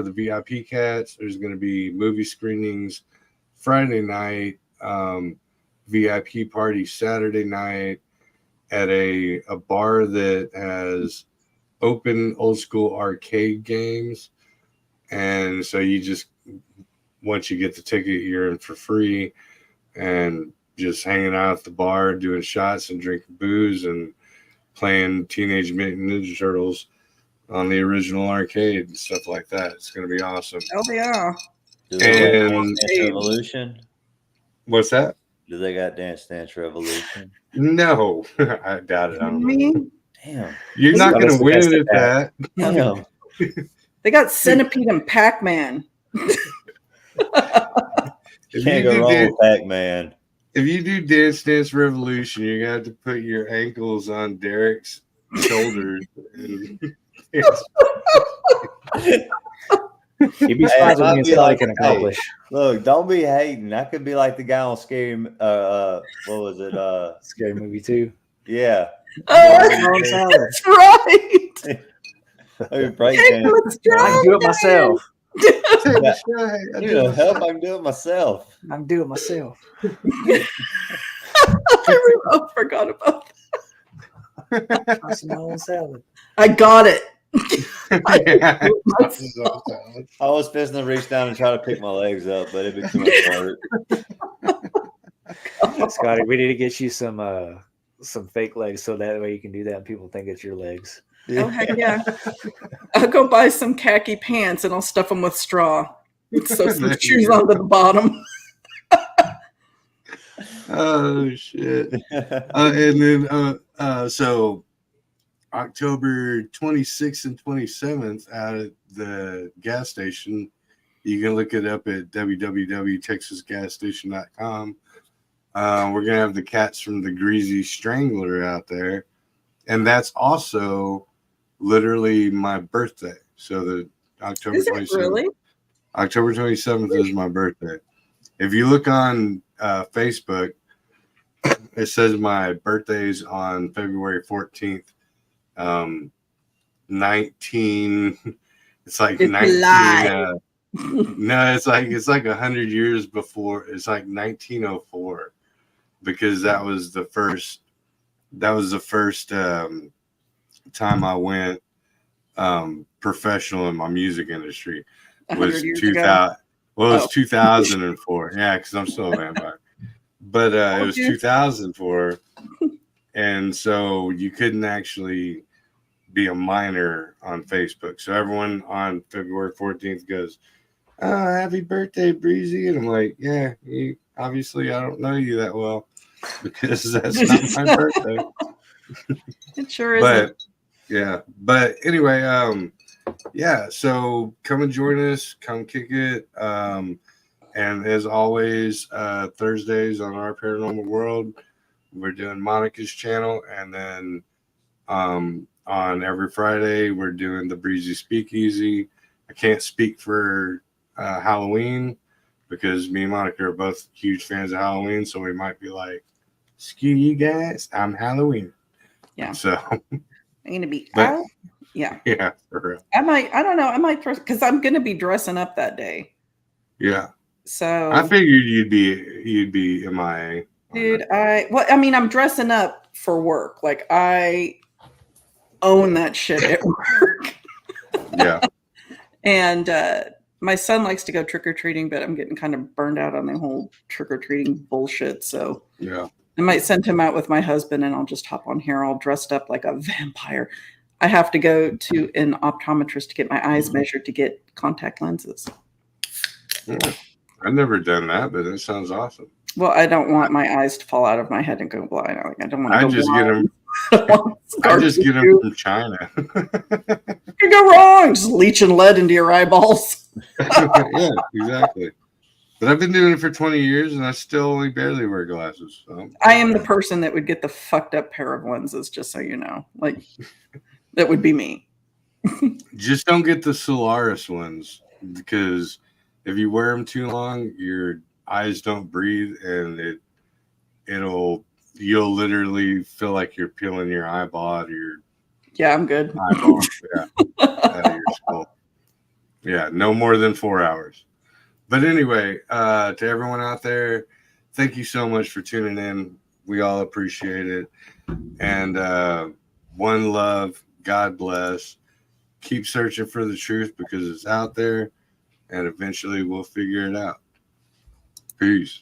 the VIP cats. There's gonna be movie screenings Friday night, VIP party Saturday night at a bar that has open old school arcade games, and so you just once you get the ticket, you're in for free, and just hanging out at the bar, doing shots and drinking booze and playing Teenage Mutant Ninja Turtles on the original arcade and stuff like that. It's going to be awesome. Oh, yeah. Do they got And- Dance Dance Revolution? What's that? Do they got Dance Dance Revolution? No, I doubt it. I don't know. Me? Damn. You're not going to win That's at that. Damn. They got Centipede and Pac-Man. If Can't you, go do wrong Dan- with Pac-Man. if you do Dance Dance Revolution, you're going to have to put your ankles on Derek's shoulders. And You'd be Hey, surprised I what might me and be Scotty like, can hey, accomplish. Look, don't be hating. I could be like the guy on Scary. What was it? Scary movie too. Yeah. Oh, that's right. Maybe break Hey, dance. let's I try can do it myself. take a shot. I You do know, it help! myself. I can do it myself. I can do it myself. I forgot about that. I some my own salad. I got it. Yeah. I was fixing to reach down and try to pick my legs up, but it'd be too much work. Scotty, we need to get you some fake legs so that way you can do that and people think it's your legs. Oh, heck yeah. I'll go buy some khaki pants and I'll stuff them with straw. So some There you shoes go. onto the bottom. Oh shit! And then so October 26th and 27th out at the gas station. You can look it up at www.texasgasstation.com. We're gonna have the cats from the Greasy Strangler out there, and that's also literally my birthday. So the October Is it 27th. really? October 27th is my birthday. If you look on Facebook, it says my birthday's on February 14th. 19. It's like It's 19. live. No, it's like 100 years before. It's like 1904 because that was the first. That was the first time I went professional in my music industry. Was 100 years ago. 2000. Well, it was Oh. 2004. Yeah, because I'm still a vampire. But it was Okay. 2004, and so you couldn't actually be a minor on Facebook. So everyone on February 14th goes, happy birthday, Breezy. And I'm like, yeah, obviously I don't know you that well because that's not my birthday. It sure isn't. But anyway, yeah, so come and join us, come kick it. And as always, Thursdays on Our Paranormal World, we're doing Monica's channel, and then on every Friday we're doing the Breezy Speakeasy. I can't speak for Halloween because me and Monica are both huge fans of Halloween, so we might be like, "Screw you guys, I'm Halloween." Yeah. So I'm gonna be But- out. Yeah. yeah, for real. I don't know. I might because I'm gonna be dressing up that day. Yeah, So I figured you'd be MIA. dude, I'm dressing up for work. Like I own that shit at work. Yeah, And my son likes to go trick-or-treating, but I'm getting kind of burned out on the whole trick-or-treating bullshit. So yeah. I might send him out with my husband and I'll just hop on here all dressed up like a vampire. I have to go to an optometrist to get my eyes measured to get contact lenses. I've never done that, but it sounds awesome. Well, I don't want my eyes to fall out of my head and go blind. I don't want to I go just blind. get them from China. You go wrong. Just leeching lead into your eyeballs. Yeah, exactly. But I've been doing it for 20 years and I still only barely wear glasses. So. I am the person that would get the fucked up pair of lenses, just so you know. Like, that would be me. Just don't get the Solaris ones because if you wear them too long, your eyes don't breathe and you'll literally feel like you're peeling your eyeball out of your Yeah, I'm good. eyeball. Yeah, out of your skull. Yeah, no more than 4 hours. But anyway, to everyone out there, thank you so much for tuning in. We all appreciate it. And one love, God bless. Keep searching for the truth because it's out there, and eventually we'll figure it out. Peace.